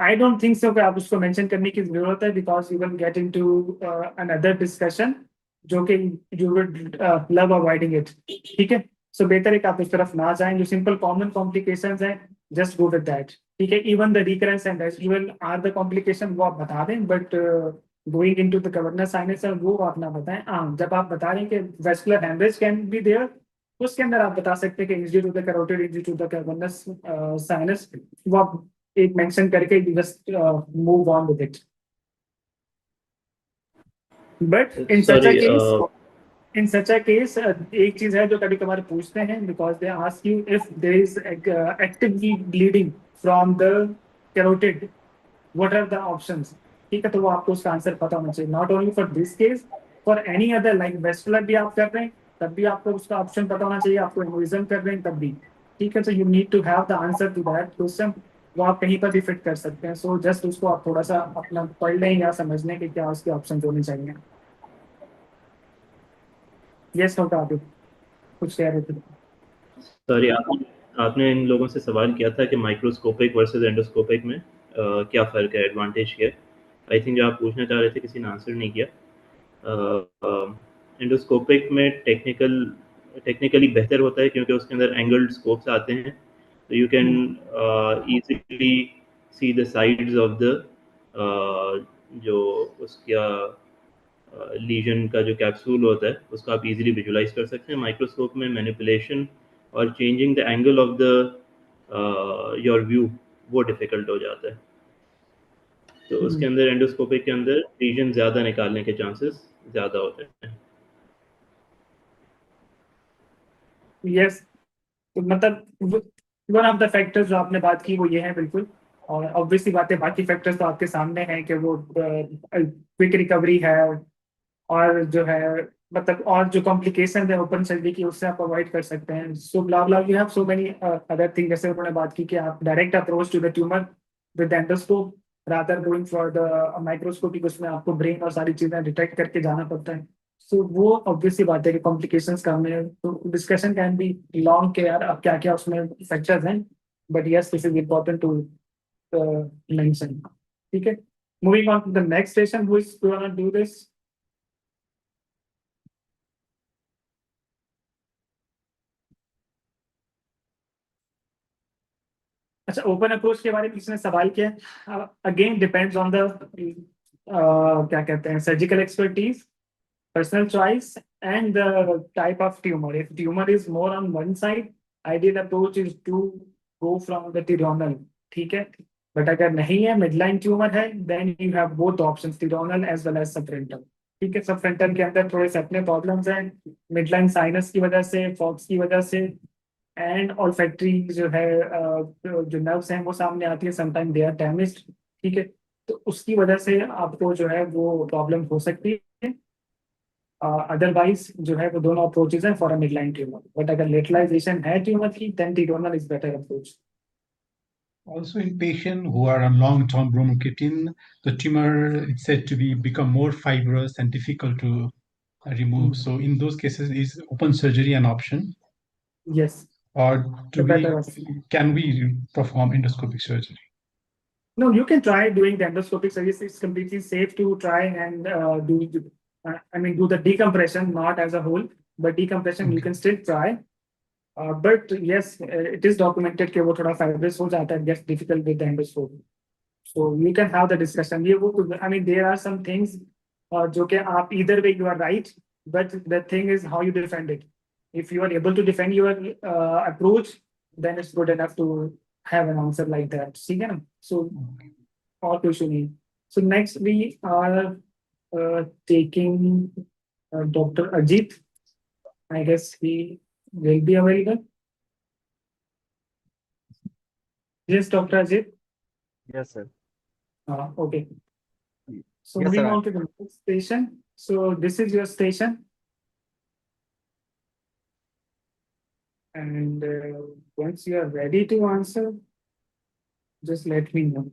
आई डोंट थिंक सो कि आप उसको मेंशन करने की जरूरत है because you will get into another discussion जो कि you would love avoiding it, ठीक है? सो बेहतर है कि आप उस तरफ ना जाएं. जो सिंपल कॉमन कॉम्प्लिकेशंस हैं जस्ट गो विद दैट, ठीक है? Even the recurrence and residual are the complication वो आप बता दें, but going into the cavernous sinus वो आप ना बताएं. जब आप बता रहे हैं कि vascular haemorrhage can be there, उसके अंदर आप बता सकते हैं कि injury to the carotid, injury to the cavernous sinus, वो आप एक मेंशन करके just move on with it. But in such a case एक चीज है जो कभी कभार पूछते हैं because they ask you if there is actively bleeding from the carotid what are the options, ठीक है? तो वो आपको उसका आंसर पता होना चाहिए. Not only for this case, for any other like vascular भी आप कर रहे हैं तब भी आपको उसका ऑप्शन पता होना चाहिए. आपको एम्बोलिज्म कर रहे हैं तब भी, ठीक है? So you need to have the answer to that question. वो आप कहीं पर भी फिट कर सकते हैं. सो जस्ट उसको आप थोड़ा सा अपना पढ़ लें या समझ लें कि क्या उसके ऑप्शन होने चाहिए. यस होता आप कुछ कह रहे थे. सॉरी, आपने इन लोगों से सवाल किया था कि माइक्रोस्कोपिक वर्सेस एंडोस्कोपिक में क्या फ़र्क है, एडवांटेज क्या है. आई थिंक जो आप पूछना चाह रहे थे किसी ने आंसर नहीं किया. एंडोस्कोपिक में टेक्निकली बेहतर होता है क्योंकि उसके अंदर एंगल्ड स्कोप्स आते हैं, तो you can easily see the sides of the जो उसका लीजन का जो कैप्सूल होता है उसको आप इजीली विजुलाइज कर सकते हैं. माइक्रोस्कोप में मैनिपुलेशन और changing the angle of the your view वो डिफिकल्ट हो जाता है. तो उसके अंदर एंडोस्कोपिक के अंदर लीजन ज़्यादा निकालने के चांसेस ज़्यादा होते हैं. यस, तो मतलब वन ऑफ द फैक्टर्स जो आपने बात की वो ये है बिल्कुल. और ऑब्वियसली बात है बाकी फैक्टर्स तो आपके सामने हैं कि वो क्विक रिकवरी है और जो है मतलब और जो कॉम्प्लिकेशन है ओपन सर्जरी की उससे आप अवॉइड कर सकते हैं. So blah blah you have so many other thing. जैसे उन्होंने बात की कि आप direct approach to the tumour with endoscope rather going for the microscopic, उसमें आपको ब्रेन और सारी चीजें डिटेक्ट करके जाना पड़ता है. सो वो ऑब्वियसली बात है कि कॉम्प्लिकेशंस कम है. तो डिस्कशन कैन बी लॉन्ग के यार अब क्या क्या उसमें फैक्टर्स हैं, but yes this is important to mention, ठीक है? Moving on to the next session, who is gonna do this? अच्छा, ओपन अप्रोच के बारे में किसने सवाल किया? अगेन डिपेंड्स ऑन द क्या कहते हैं, surgical expertise, personal choice, and the type of tumor. If tumor is more on one side, ideal approach is to go from the tironal. ठीक है, बट अगर नहीं है, मिडलाइन ट्यूमर है, then you have both options, tironal as well as subfrontal. ठीक है, सबफ्रंटल के अंदर थोड़े से अपने प्रॉब्लम्स हैं, मिडलाइन साइनस की वजह से, फॉक्स की वजह से, एंड ऑल्फैक्टरी जो है जो नर्व्स हैं वो सामने आती है, समटाइम दे आर डैमेज्ड. ठीक है, तो उसकी वजह से आपको जो है वो प्रॉब्लम हो सकती है. अदरवाइज जो है वो दोनों अप्रोचेज हैं for a midline tumour, but अगर लेटलाइजेशन है ट्यूमर की, then tironal is better approach. Also, in patients who are on long-term bromocriptine, the tumor is said to be become more fibrous and difficult to remove. So, in those cases, is open surgery an option, Yes, or the better option. can we perform endoscopic surgery? No, you can try doing the endoscopic surgery. It's completely safe to try and do the decompression, not as a whole, but decompression you can still try. But yes, it is documented कि वो थोड़ा fibrous हो जाता है, gets difficult with the endoscope. So you can have the discussion. ये वो, I mean, there are some things जो कि आप either way you are right, but the thing is how you defend it. If you are able to defend your approach, then it's good enough to have an answer like that. ठीक है ना? So all question नहीं. So next we are taking Dr. Ajit. I guess he will be available. Yes, Dr. Ajit. Yes, sir. Okay. So Yes, moving sir. on to the next station. So this is your station. And once you are ready to answer, just let me know.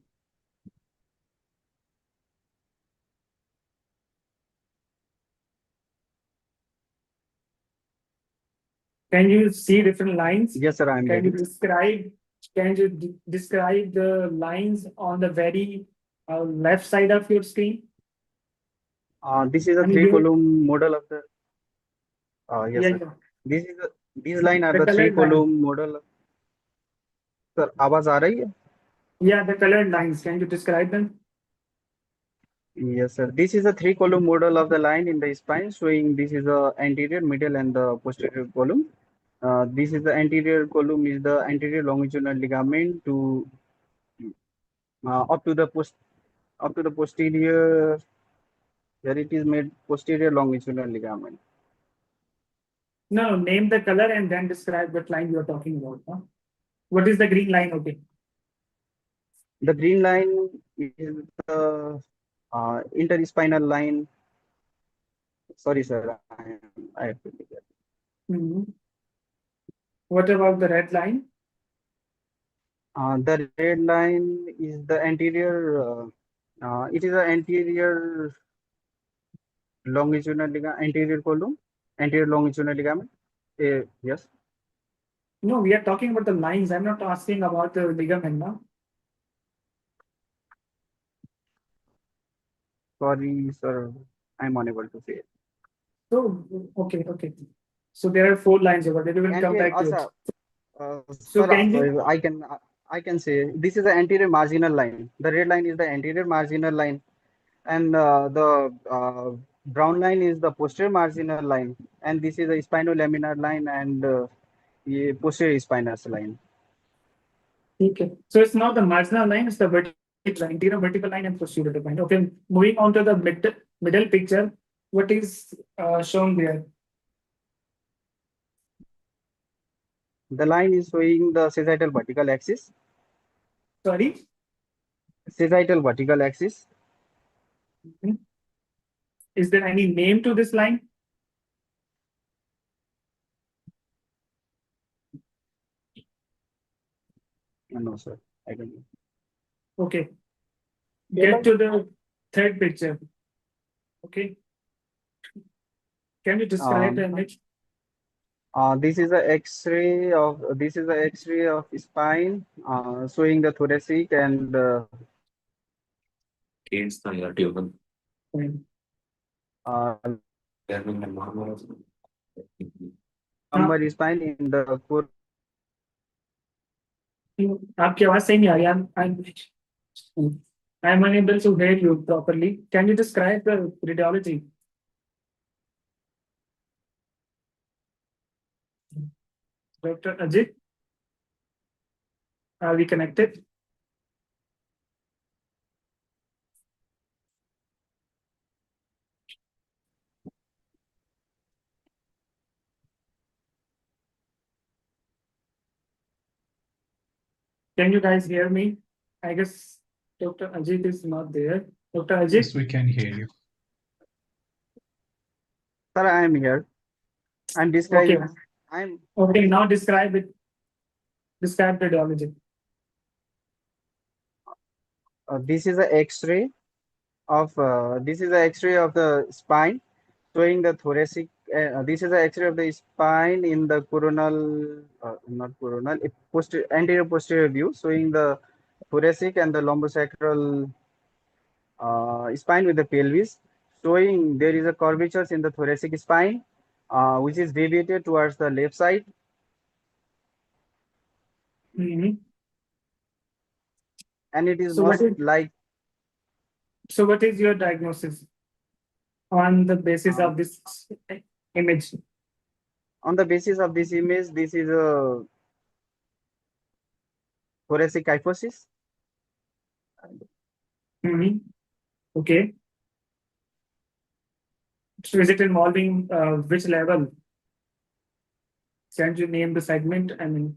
Can you see different lines? Yes, sir. I'm Can you ready. describe the lines on the very left side of your screen? This is a And three-column model of the. Yes, yeah, sir. yeah. These line are The the colored line. three-column model. Sir, आवाज आ रही है? Yeah, the colored lines. Can you describe them? Yes, sir. This is a three-column model of the line in the spine, showing this is the anterior, middle, and the posterior column. This is the anterior column is the anterior longitudinal ligament to up to the posterior. Here it is made posterior longitudinal ligament. No, name the color and then describe what line you are talking about. Huh? What is the green line? Okay. The green line is the interspinal line. Sorry, sir. I have to take that. What about the red line? The red line is the anterior. It is the anterior longitudinal ligament, anterior column, anterior longitudinal ligament. Yes. No, we are talking about the lines. I'm not asking about the ligament now. Sorry, sir. I'm unable to say it. So, okay. So there are 4 lines over there. We will come back to it. So Sir, can you? I can say this is the anterior marginal line. The red line is the anterior marginal line, and the brown line is the posterior marginal line, and this is the spinolaminar line and posterior spinous line. Okay. So it's not the marginal line, it's the vertical line, anterior vertical line and posterior vertical line. Okay. Moving on to the middle picture, what is shown there? The line is showing the sagittal vertical axis. Sorry? Sagittal vertical axis. Is there any name to this line? No, sir. I don't know. Okay. Get to the third picture. Okay. Can you describe the image? This is the X-ray of spine, showing the thoracic and lumbar spine in the core. आपकी आवाज सही नहीं आ रही. I'm unable to hear you properly. Can you describe the radiology? Dr. Ajit, are we connected? Can you guys hear me? I guess Dr. Ajit is not there. Dr. Ajit? Yes, we can hear you. Sir, I am here. I'm Okay. describing. I'm Okay, now describe it. Describe radiology. this is a X-ray of the spine showing the thoracic. This is an X-ray of the spine in the coronal, not coronal, anterior posterior view, showing the thoracic and the lumbosacral spine with the pelvis, showing there is a curvature in the thoracic spine, which is deviated towards the left side. Mhm. And it is So what most is like your diagnosis on the basis uh, of this image? on the basis of this image, this is a thoracic kyphosis. Mhm. Okay. So is it involving which level? Can you name the segment? I mean,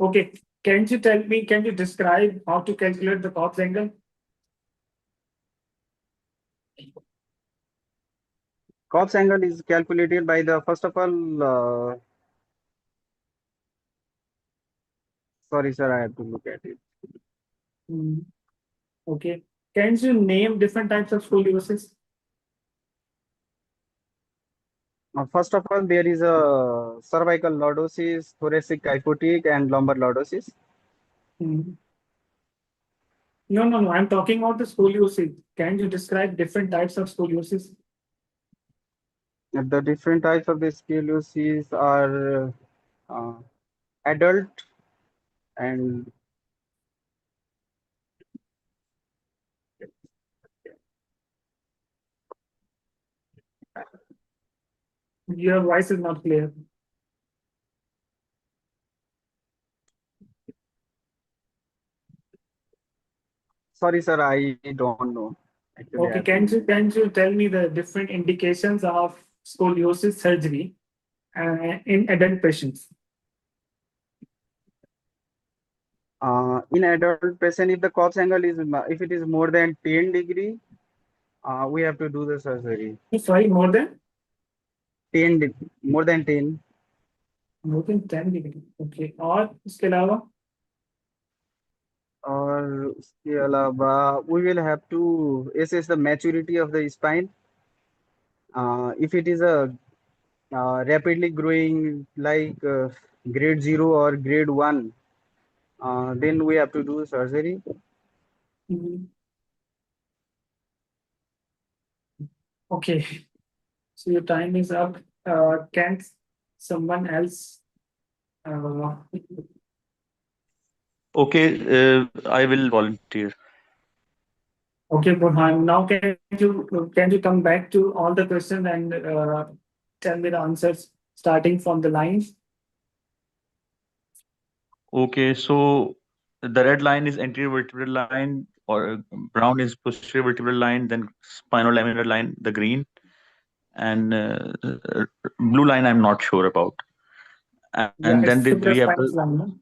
okay. Can you tell me, can you describe how to calculate the corpse angle? Corpse angle is calculated by the first of all. Sorry, sir, I have to look at it. Mm, okay. Can you name different types of scoliosis? First of all, there is a cervical lordosis, thoracic kyphotic, and lumbar lordosis. Mm. No. I'm talking about the scoliosis. Can you describe different types of scoliosis? The different types of the scoliosis are adult and Your voice is not clear. sorry, sir, I don't know. Actually, I Okay. have to look. Can you tell me the different indications of scoliosis surgery in adult patients? In adult patient, if the corpse angle is if it is more than 10 degree, we have to do the surgery. Sorry, more than 10. more than 10 degree. Okay. और इसके अलावा और उसके अलावा we will have to assess the maturity of the spine. If it is a rapidly growing like grade 0 or grade 1, then we have to do surgery. Mhm. Okay. So your time is up. Can someone else? Okay, I will volunteer. Okay, Burhan. Now can you come back to all the questions and tell me the answers starting from the lines? Okay, so the red line is anterior vertebral line, or brown is posterior vertebral line, then spinal laminar line, the green, and blue line I'm not sure about. Yeah, And then it's we have supraspinous the line. No?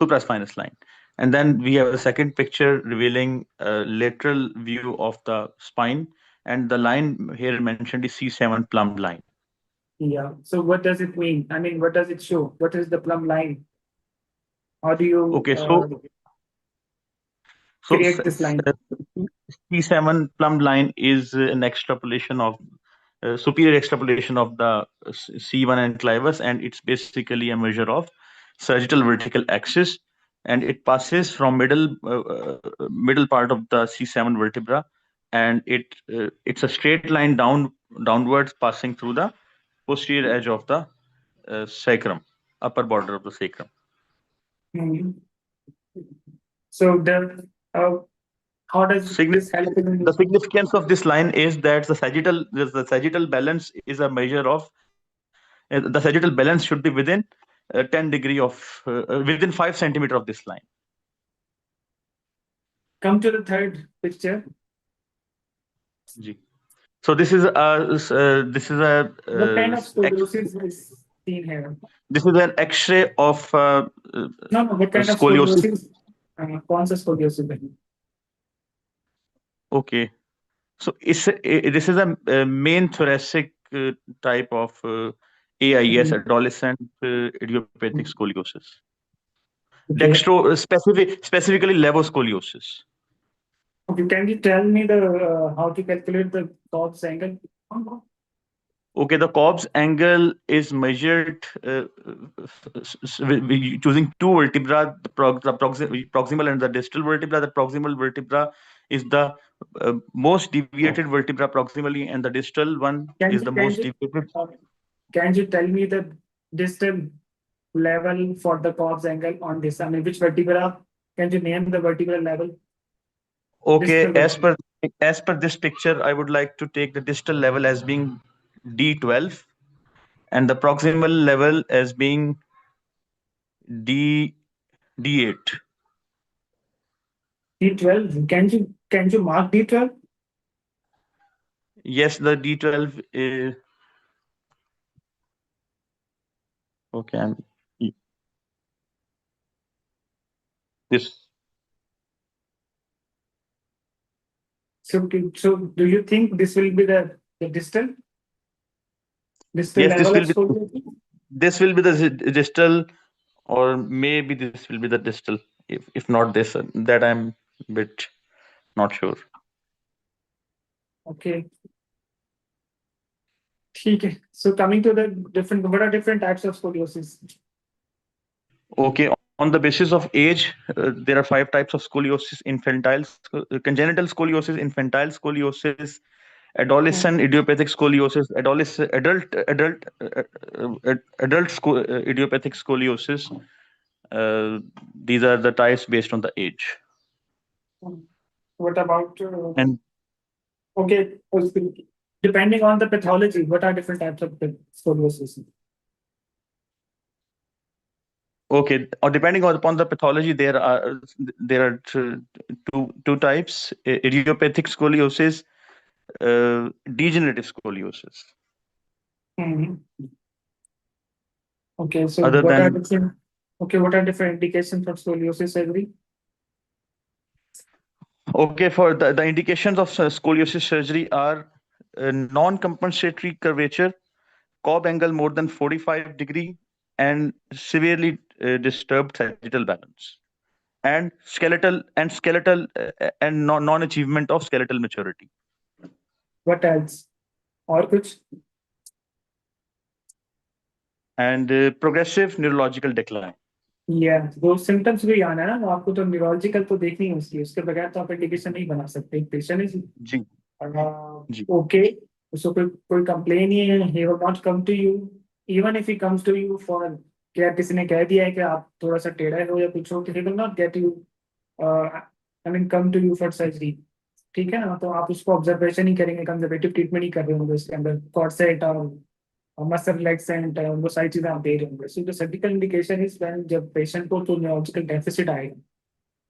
supraspinous line. And then we have a second picture revealing a lateral view of the spine. And the line here mentioned is C7 plumb line. Yeah. So what does it mean? I mean, what does it show? What is the plumb line? How do you Okay, so create this line? C7 plumb line is an extrapolation of superior extrapolation of the C1 and clivus, and it's basically a measure of sagittal vertical axis, and it passes from middle part of the C7 vertebra and it's a straight line downwards passing through the posterior edge of the sacrum, upper border of the sacrum. Mhm. So how does this help in The significance of this line is that the sagittal balance is a measure of the sagittal balance should be within 10 degree of within 5 centimeter of this line. come to the third picture? Ji. So this is a What kind of scoliosis is seen here? this is an X-ray of No, what kind of scoliosis. scoliosis? कौन सा scoliosis है? Okay, so this is a main thoracic type of AIS, adolescent idiopathic scoliosis. Okay. Specifically levoscoliosis. Okay, can you tell me the how to calculate the Cobb's angle? Okay, the Cobb's angle is measured choosing two vertebra, the proximal and the distal vertebra. The proximal vertebra is the most deviated vertebra proximally, and the distal one is the most deviated. Can you tell me the distal level for the Cobb's angle on this? I mean, which vertebra? Can you name the vertebral level? Okay, as per this picture, I would like to take the distal level as being D12 and the proximal level as being D8. D12. Can you mark D12? Yes, the D12 is okay. This. So do you think this will be the distal? Distal Yes, level this will be the distal, or maybe this will be the distal. If not this, that I'm a bit not sure. Okay. Okay. So coming to the different, what are different types of scoliosis? Okay, on the basis of age, there are 5 types of scoliosis: congenital scoliosis, infantile scoliosis, adolescent idiopathic scoliosis, adult idiopathic scoliosis. These are the types based on the age. What about and okay, depending on the pathology, what are different types of scoliosis? Okay, or depending upon the pathology, there are two types: idiopathic scoliosis, degenerative scoliosis. Okay, so Other what are than different? Okay, what are different indications for scoliosis surgery? Okay, for the indications of scoliosis surgery are non-compensatory curvature, Cobb angle more than 45 degree, and severely disturbed sagittal balance, and skeletal and non-achievement of skeletal maturity. What else? Or kuch? And progressive neurological decline. Yeah, वो symptoms भी आना है ना, आपको तो neurological तो देखनी है उसके बगैर तो आप indication नहीं बना सकते. Patient is ji. okay, so कोई complain नहीं है, he will not come to you, even if he comes to you for क्या किसी ने कह दिया है कि आप थोड़ा सा टेढ़ा हो या कुछ हो, he will not get you, I mean come to you for surgery. ठीक है ना, तो आप उसको ऑब्जर्वेशन ही करेंगे, कंजर्वेटिव ट्रीटमेंट ही कर रहे होंगे उसके अंदर, कॉर्सेट और मसल रिलैक्सेंट वो सारी चीजें आप दे रहे होंगे. So the surgical indication is when जब पेशेंट को तो न्यूरोलॉजिकल डेफिसिट आएगा.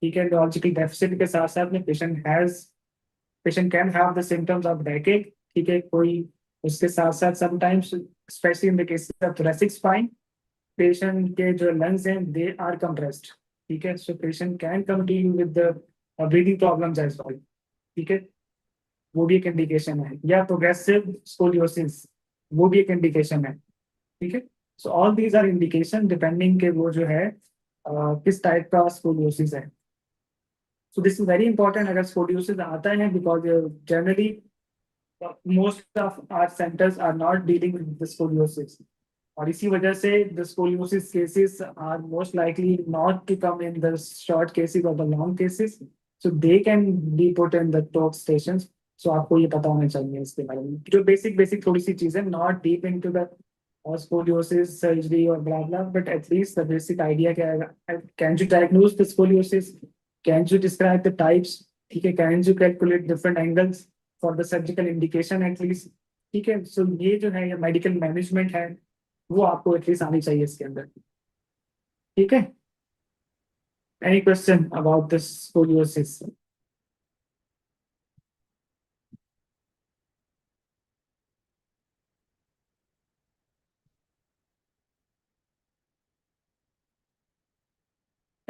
ठीक है, न्यूरोलॉजिकल डेफिसिट के साथ साथ में patient can have the symptoms of backache. ठीक है, कोई उसके साथ साथ sometimes specially in the case of thoracic spine, patient के जो लंग्स हैं दे आर कंप्रेस्ड. ठीक है, so patient can come to you with the breathing problems as well. ठीक है, वो भी एक इंडिकेशन है. या प्रोग्रेसिव स्कोलियोसिस, वो भी एक इंडिकेशन है. ठीक है, so all these are indication depending के वो जो है किस टाइप का स्कोलियोसिस है. So this is very important अगर स्कोलियोसिस आता है, because generally most of our centres are not dealing with the scoliosis, और इसी वजह से the scoliosis cases are most likely not to come in the short cases और the long cases, so they can be put in the TOACS stations. सो आपको ये पता होना चाहिए इसके बारे में, जो बेसिक थोड़ी सी चीजें, not deep into the scoliosis surgery or blah blah, but at least the basic idea can you diagnose the scoliosis, can you describe the types, ठीक है, can you calculate different angles for the surgical indication at least, ठीक है. सो ये जो है ये medical management है वो आपको एटलीस्ट आनी चाहिए इसके अंदर, ठीक है. Any question about this scoliosis?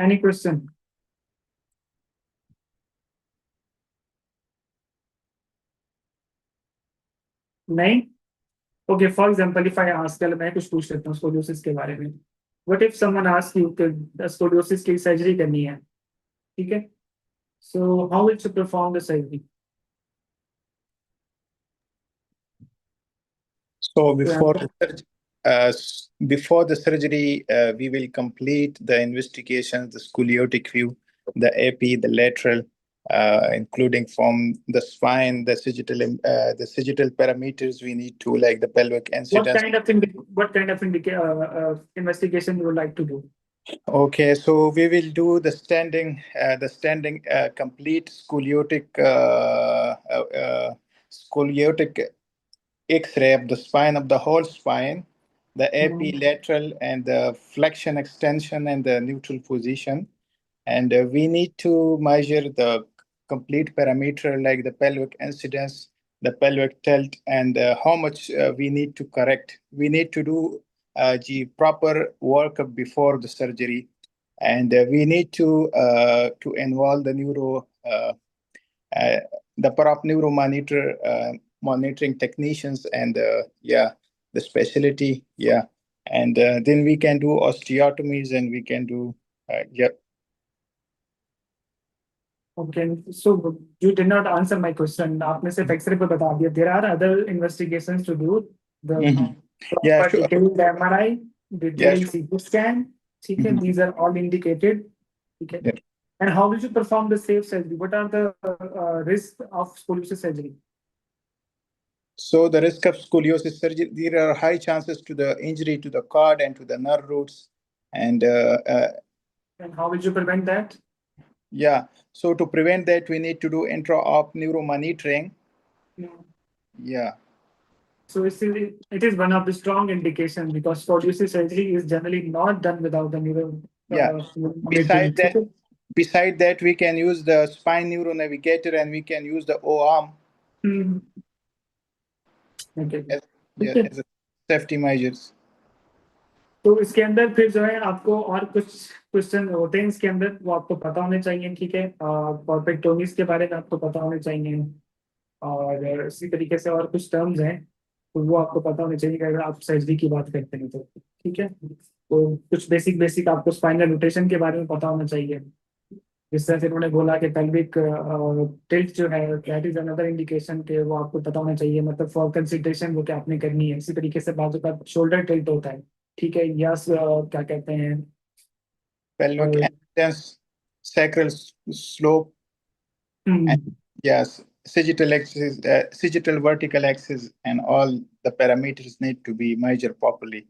Any question? नहीं? Okay, for example, if I ask, चलो मैं कुछ पूछ लेता हूँ स्कोलियोसिस के बारे में. What if someone asks you कि स्कोलियोसिस की सर्जरी करनी है, ठीक है? So how will you perform the surgery? So before the surgery, we will complete the investigations, the scoliotic view, the AP, the lateral, including from the spine, the sagittal parameters we need to, like the pelvic incidence. What kind of investigation you would like to do? Okay, so we will do the standing complete scoliotic X-ray of the spine, of the whole spine, the AP lateral and the flexion extension and the neutral position. And we need to measure the complete parameter like the pelvic incidence, the pelvic tilt, and how much we need to correct. We need to do the proper workup before the surgery. And we need to involve the prop neuro monitoring technicians and the specialty, and then we can do osteotomies and we can do Okay, so you did not answer my question. आपने सिर्फ X-ray पे बता दिया. There are other investigations to do. The proper detailed MRI, detailed CT scan. ठीक है, these are all indicated. ठीक है. And how will you perform the safe surgery? What are the risks of scoliosis surgery? So the risk of scoliosis surgery, there are high chances to the injury to the cord and to the nerve roots. And how will you prevent that? Yeah, so to prevent that, we need to do intra-op neuro monitoring. Yeah. So it is one of the strong indications because scoliosis surgery is generally not done without the neuro. Beside that, we can use the spine neuro navigator and we can use the O-arm as a safety measures. तो इसके अंदर फिर जो है आपको और कुछ question होते हैं इसके अंदर वो आपको पता होने चाहिए, ठीक है. कॉर्पेक्टोमीज के बारे में आपको पता होने चाहिए और इसी तरीके से और कुछ टर्म्स हैं तो वो आपको पता होने चाहिए अगर आप सर्जरी की बात करते हैं तो, ठीक है. तो कुछ बेसिक आपको स्पाइनल रोटेशन के बारे में पता होना चाहिए. जिस तरह से उन्होंने बोला कि पेल्विक टिल्ट जो है दैट इज अनदर इंडिकेशन के वो आपको पता होना चाहिए, मतलब फॉर कंसिडरेशन वो क्या आपने करनी है. इसी तरीके से बाजू का शोल्डर टिल्ट होता है, ठीक है, या क्या कहते हैं pelvic incidence, sacral slope, and yes, sagittal axis, sagittal vertical axis, and all the parameters need to be measured properly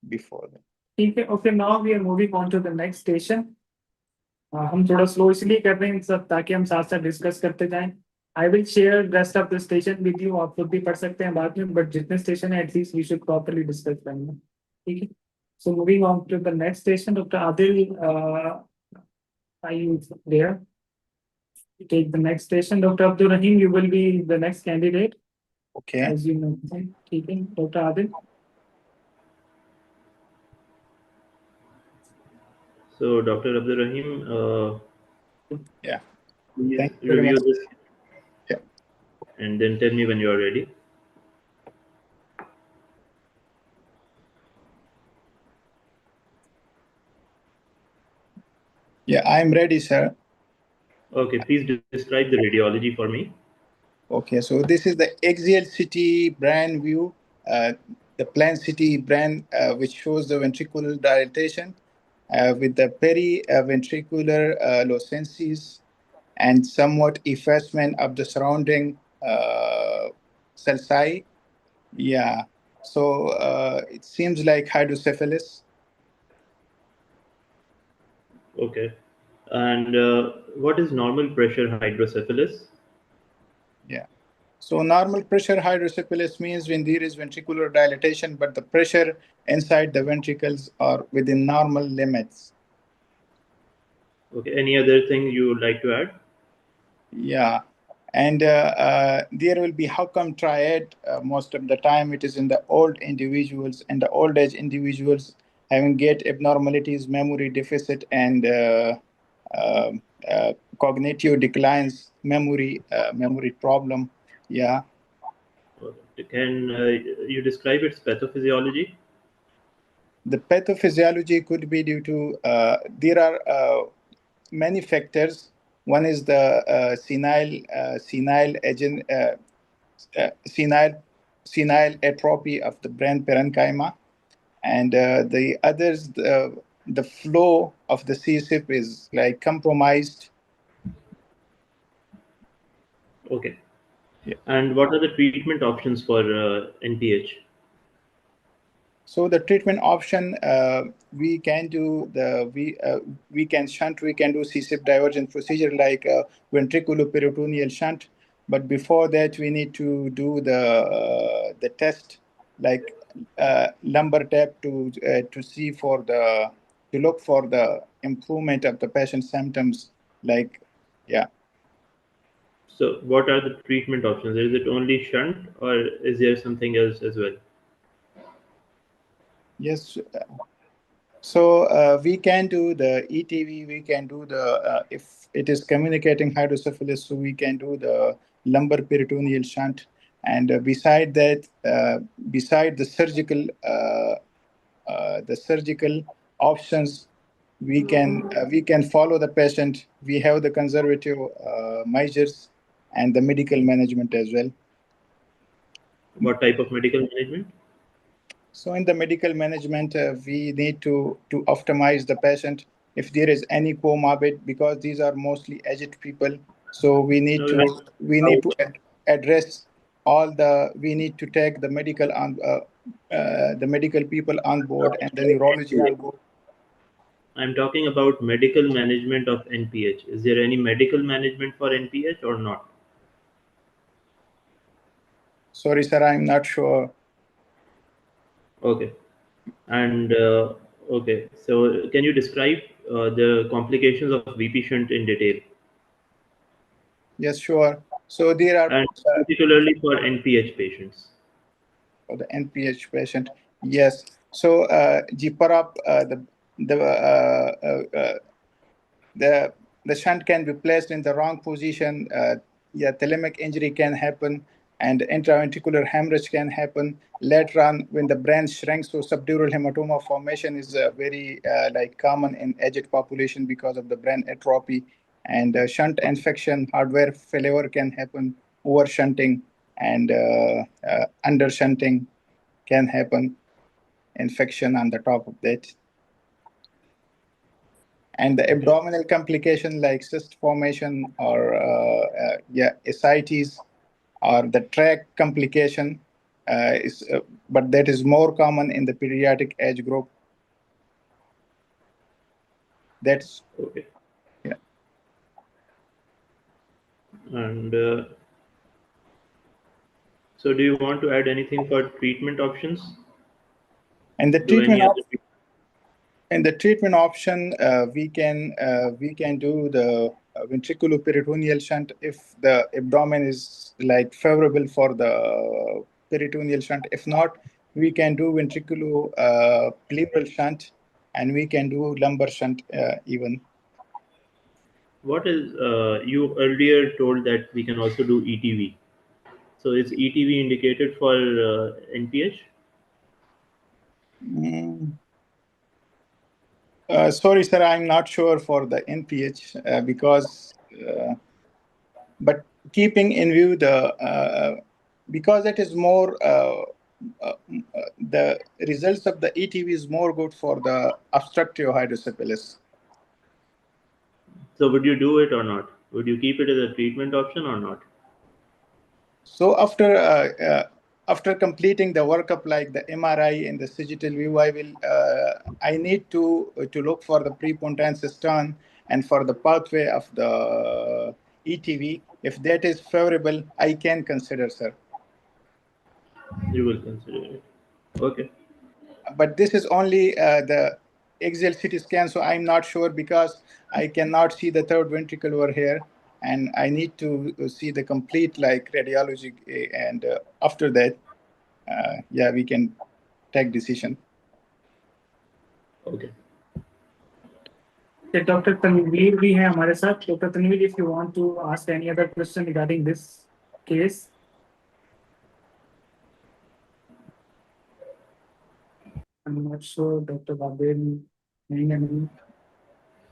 before that. ठीक है. Okay, now we are moving on to the next station. हम थोड़ा slow इसलिए कर रहे हैं सब ताकि हम साथ साथ डिस्कस करते जाएं. I will share rest of the station with you. आप खुद भी पढ़ सकते हैं बाद में, बट जितने स्टेशन है at least we should properly discuss करना, ठीक है. So moving on to the next station, Dr. Adil, are you there? Take the next station. Dr. Abdul Rahim, you will be the next candidate. Okay. As you know, ठीक है, Dr. Adil. So, Dr. Abdul Rahim, please review this and then tell me when you are ready. Yeah, I'm ready, sir. Okay, please describe the radiology for me. Okay, so this is the axial CT brand view, the plan CT brand, which shows the ventricular dilatation with the periventricular locencies and somewhat effacement of the surrounding sulci. Yeah. So it seems like hydrocephalus. Okay. And what is normal pressure hydrocephalus? Yeah. So normal pressure hydrocephalus means when there is ventricular dilatation, but the pressure inside the ventricles are within normal limits. Okay. Any other thing you would like to add? Yeah. And there will be how-come triad. Most of the time it is in the old individuals and the old age individuals having gait abnormalities, memory deficit, and uh, cognitive declines, memory problem. Yeah. Can you describe its pathophysiology? The pathophysiology could be due to there are many factors. One is the senile atrophy of the brain parenchyma, and the others, the flow of the CSF is like compromised. Okay. Yeah. And what are the treatment options for NPH? So the treatment option, we can do we can shunt, we can do CSF divergent procedure like ventriculoperitoneal shunt, but before that we need to do the test like lumbar tap to see for to look for the improvement of the patient's symptoms. Like, yeah. So what are the treatment options? Is it only shunt or is there something else as well? Yes. So we can do the ETV, we can do the, if it is communicating hydrocephalus, so we can do the lumbar peritoneal shunt. And beside that, beside the surgical options, we can follow the patient. We have the conservative measures and the medical management as well. What type of medical management? So in the medical management, we need to optimize the patient if there is any comorbid, because these are mostly aged people. So we need to address all we need to take the medical on the medical people on board and the neurology on board. I'm talking about medical management of NPH. Is there any medical management for NPH or not? Sorry, sir, I'm not sure. Okay. And okay, so can you describe the complications of VP shunt in detail? Yes, sure. So there are and particularly for NPH patients. For the NPH patient, yes. So GPRAP, the shunt can be placed in the wrong position. Yeah, thalamic injury can happen, and intraventricular hemorrhage can happen later on when the brain shrinks. So subdural hematoma formation is very like common in aged population because of the brain atrophy, and shunt infection, hardware failure can happen, over shunting, and under shunting can happen, infection on the top of that. And the abdominal complication like cyst formation or ascites or the tract complication but that is more common in the pediatric age group. That's okay. Yeah. And so do you want to add anything for treatment options? And the treatment option, we can do the ventriculoperitoneal shunt if the abdomen is like favorable for the peritoneal shunt. If not, we can do ventriculopleural shunt, and we can do lumbar shunt even. What is you earlier told that we can also do ETV. So is ETV indicated for NPH? Sorry, sir, I'm not sure for the NPH because, but keeping in view because it is more, the results of the ETV is more good for the obstructive hydrocephalus. So would you do it or not? would you keep it as a treatment option or not? So after completing the workup like the MRI and the sagittal view, I need to look for the preponderance stone and for the pathway of the ETV. If that is favorable, I can consider, sir. You will consider it. Okay. But this is only the axial CT scan, so I'm not sure because I cannot see the third ventricle over here, and I need to see the complete like radiology, and after that, yeah, we can take decision. Okay. Dr. Tanveer भी है हमारे साथ. Dr. Tanveer, if you want to ask any other question regarding this case. I'm not sure, Dr. Abel.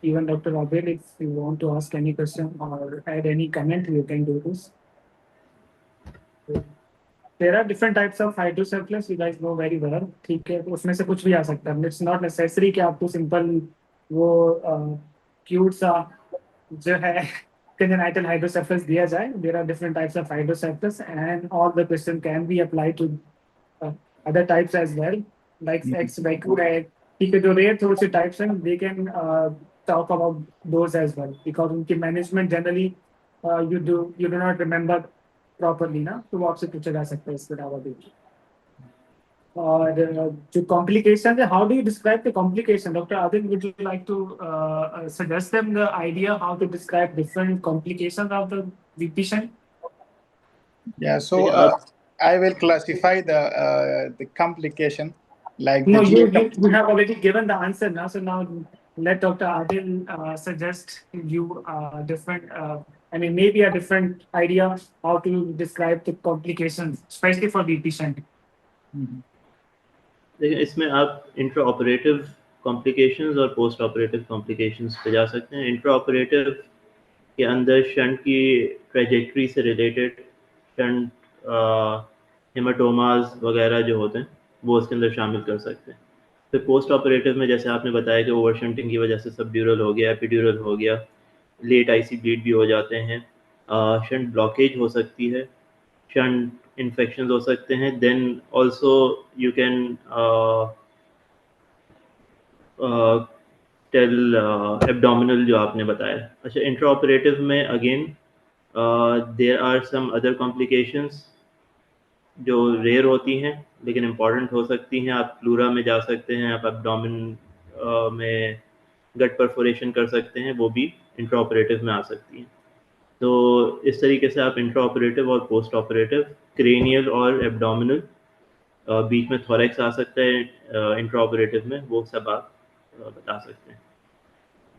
Even Dr. Abel, if you want to ask any question or add any comment, you can do this. There are different types of hydrocephalus, you guys know very well. ठीक है, उसमें से कुछ भी आ सकता है. It's not necessary कि आपको simple वो cute सा जो है congenital hydrocephalus दिया जाए. There are different types of hydrocephalus, and all the question can be applied to other types as well, like X-Vacu है. ठीक है, जो rare थोड़े से types हैं, they can talk about those as well, because उनकी management generally you do not remember properly ना, तो वो आपसे पूछा जा सकता है इसके अलावा भी. और जो complications है, how do you describe the complication? Dr. Adil, would you like to suggest them the idea how to describe different complications of the VP shunt? Yeah, so I will classify the complication like No, the you have already given the answer now, so now let Dr. Adil suggest you different, I mean maybe a different idea how to describe the complications, especially for VP shunt. देखिए इसमें आप intra operative complications और post operative complications पे जा सकते हैं. Intra operative के अंदर शंट की ट्रेजेक्ट्री से रिलेटेड शंट हेमाटोमास वगैरह जो होते हैं वो उसके अंदर शामिल कर सकते हैं. फिर पोस्ट ऑपरेटिव में जैसे आपने बताया कि ओवर शंटिंग की वजह से सबड्यूरल हो गया, एपिड्यूरल हो गया, लेट आईसी ब्लीड भी हो जाते हैं, शंट ब्लॉकेज हो सकती है, शंट infections हो सकते हैं. Then also you can tell abdominal जो आपने बताया. अच्छा, intraoperative में again there are some other complications जो rare होती हैं लेकिन important हो सकती हैं. आप प्लूरा में जा सकते हैं, आप abdomen में gut perforation कर सकते हैं, वो भी intraoperative में आ सकती हैं. तो इस तरीके से आप इंट्रा ऑपरेटिव और पोस्ट ऑपरेटिव, क्रेनियल और एब्डोमिनल, बीच में थोरैक्स आ सकता है इंट्रा ऑपरेटिव में, वो सब आप बता सकते हैं.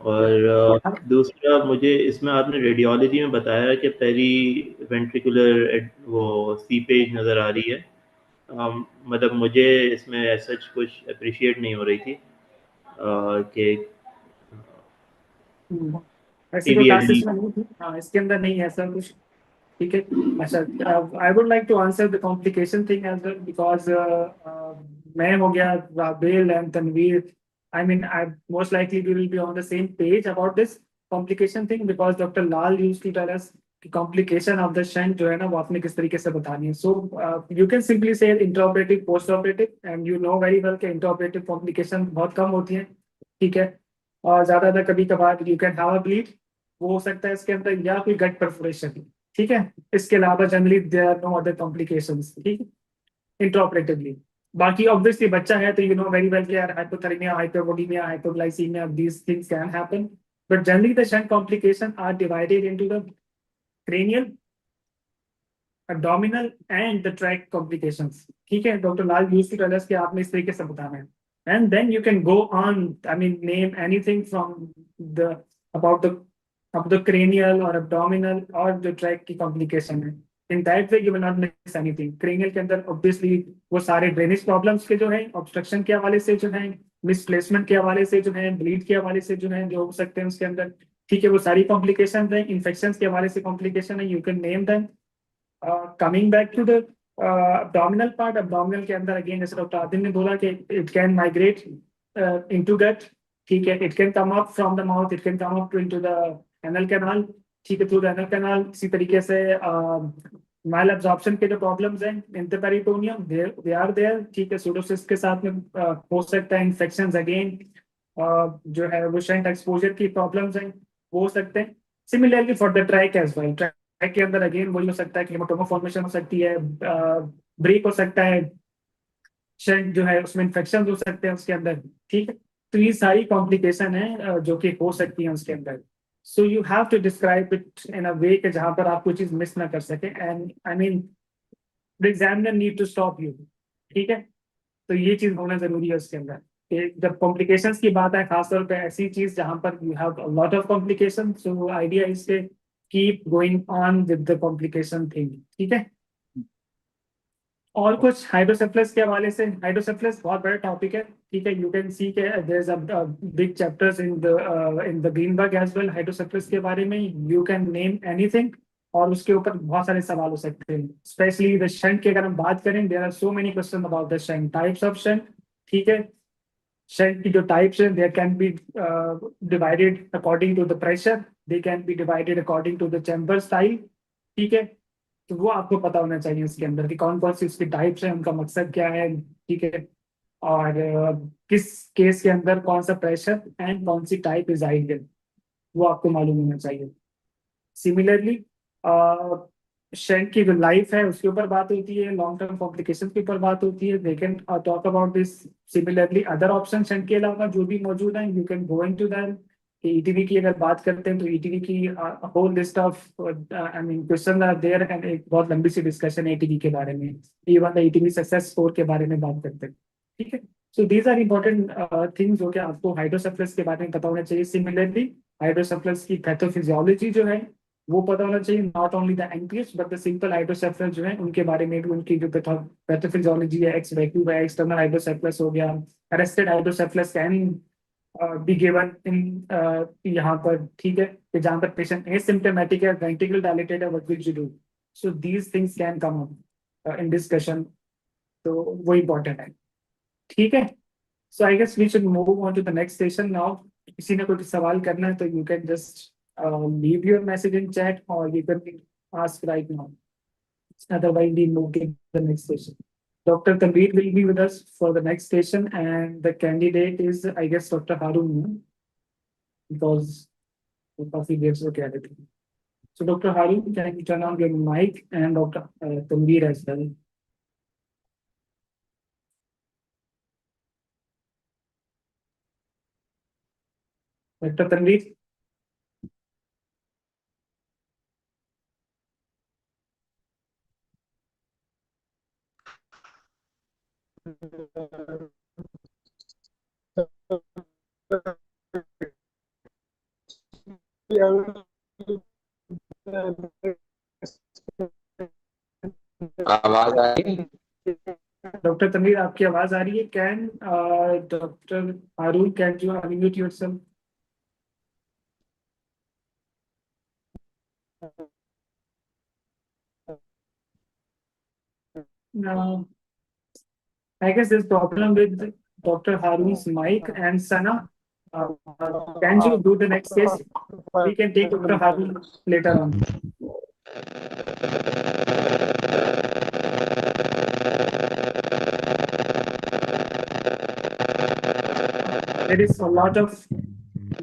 और दूसरा मुझे इसमें आपने रेडियोलॉजी में बताया कि पेरी वेंट्रिकुलर वो सीपेज नज़र आ रही है. मतलब मुझे इसमें ऐसा कुछ अप्रिशिएट नहीं हो रही थी कि ऐसे कोई क्लासेस में नहीं थी. हाँ, इसके अंदर नहीं है ऐसा कुछ. ठीक है. अच्छा, I would like to answer the complication thing as well, because मैं हो गया, Rabil and Tanveer, I mean I most likely we will be on the same page about this complication thing, because Dr. Lal used to tell us कि complication of the shunt जो है ना वो आपने किस तरीके से बतानी है. So you can simply say intraoperative, postoperative, and you know very well कि intraoperative complication बहुत कम होती हैं. ठीक है. और ज्यादातर कभी कभार you can have a bleed, वो हो सकता है इसके अंदर, या कोई गट परफोरेशन. ठीक है. इसके अलावा generally there are no other complications. ठीक है, इंट्राऑपरेटिवली. बाकी ऑब्वियसली बच्चा है तो यू नो वेरी वेल कि यार hypothermia, hypovolaemia, hypoglycaemia, these things can happen, but generally the shunt complication are divided into the cranial, abdominal and the tract complications. ठीक है. Dr. Lal used to tell us कि आपने इस तरीके से बताना है, and then you can go on, I mean name anything from the about the cranial or abdominal or the tract की complication है. In that way you will not miss anything. Cranial के अंदर obviously वो सारे drainage problems के जो हैं, obstruction के हवाले से जो हैं, misplacement के हवाले से जो हैं, bleed के हवाले से जो हैं, जो हो सकते हैं उसके अंदर. ठीक है, वो सारी complications हैं. Infections के हवाले से complication है, you can name them. Coming back to the abdominal part, abdominal के अंदर again जैसे डॉक्टर आदिल ने बोला कि it can migrate into gut. ठीक है, it can come up from the mouth, it can come up into the anal canal. ठीक है, थ्रू द एनल कैनाल। इसी तरीके से माइल एब्जॉर्प्शन के जो प्रॉब्लम्स हैं इंटरपेरिटोनियम, दे आर देयर, ठीक है। सूडोसिस के साथ में हो सकता है इन्फेक्शंस अगेन, जो है वो शंट एक्सपोजर की प्रॉब्लम्स हैं, वो हो सकते हैं। Similarly for the track as well, track के अंदर अगेन वही हो सकता है कि हेमाटोमा फॉर्मेशन हो सकती है, ब्रेक हो सकता है, शंट जो है उसमें इन्फेक्शन हो सकते हैं उसके अंदर, ठीक है। तो ये सारी कॉम्प्लिकेशन है जो कि हो सकती है उसके अंदर। So you have to describe it in a way कि जहां पर आप कोई चीज मिस ना कर सके, and I mean the examiner need to stop you, ठीक है। तो ये चीज होना जरूरी है उसके अंदर कि जब कॉम्प्लिकेशंस की बात है, खासतौर पे ऐसी चीज जहां पर you have a lot of complication, so idea is के keep going on with the complication thing, ठीक है। और कुछ हाइड्रोसेफलस के हवाले से, हाइड्रोसेफलस बहुत बड़ा टॉपिक है, ठीक है। यू कैन सी के there is a big chapters in the green book as well hydrocephalus के बारे में। यू कैन नेम एनीथिंग और उसके ऊपर बहुत सारे सवाल हो सकते हैं, स्पेशली द शंट की अगर हम बात करें, there are so many question about the shunt, types of shunt, ठीक है। शंट की जो टाइप्स हैं, there can be divided according to the pressure, they can be divided according to the chamber style, ठीक है। तो वो आपको पता होना चाहिए इसके अंदर कि कौन कौन सी उसकी टाइप्स हैं, उनका मकसद क्या है, ठीक है। और किस केस के अंदर कौन सा प्रेशर एंड कौन सी टाइप रिजाइड है, वो आपको मालूम होना चाहिए। सिमिलरली शंट की जो लाइफ है उसके ऊपर बात होती है, लॉन्ग टर्म कॉम्प्लिकेशन के ऊपर बात होती है। They can talk about this. Similarly other option shunt के अलावा जो भी मौजूद हैं, you can go into that. कि ईटीवी की अगर बात करते हैं तो ईटीवी की whole list of I mean question are there, and एक बहुत लंबी सी डिस्कशन है ईटीवी के बारे में, even the ETV success score के बारे में बात करते हैं, ठीक है। So these are important things जो कि आपको हाइड्रोसेफलस के बारे में पता होना चाहिए। सिमिलरली हाइड्रोसेफलस की पैथोफिजियोलॉजी जो है वो पता होना चाहिए, नॉट ओनली द एंक्रियस बट द सिंपल हाइड्रोसेफलस जो है उनके बारे में भी, उनकी जो पैथोफिजियोलॉजी है, एक्स वैक्यू है, एक्सटर्नल हाइड्रोसेफलस हो गया, arrested hydrocephalus can be given in यहाँ पर, ठीक है। कि जहाँ पर पेशेंट एसिम्प्टोमेटिक है, वेंट्रिकल डायलेटेड है, what will you do. So these things can come up in discussion, तो वो इम्पोर्टेंट है, ठीक है। So I guess we should move on to the next session now. किसी ने कोई सवाल करना है तो you can just leave your message in chat or you can ask right now. Otherwise, we move to the next session. Dr. Tanveer will be with us for the next session, and the candidate is, I guess, Dr. Harun, because coffee gives the clarity. So, Dr. Harun, can you turn on your mic, and Dr. Tanveer as well. Dr. Tanveer. आवाज आ रही है? Doctor Tanveer, आपकी आवाज आ रही है? Can doctor Haroon, can you unmute yourself? No, I guess there's problem with Dr. Harun's mic and Sana. Can you do the next case? We can take Dr. Harun later on. There is a lot of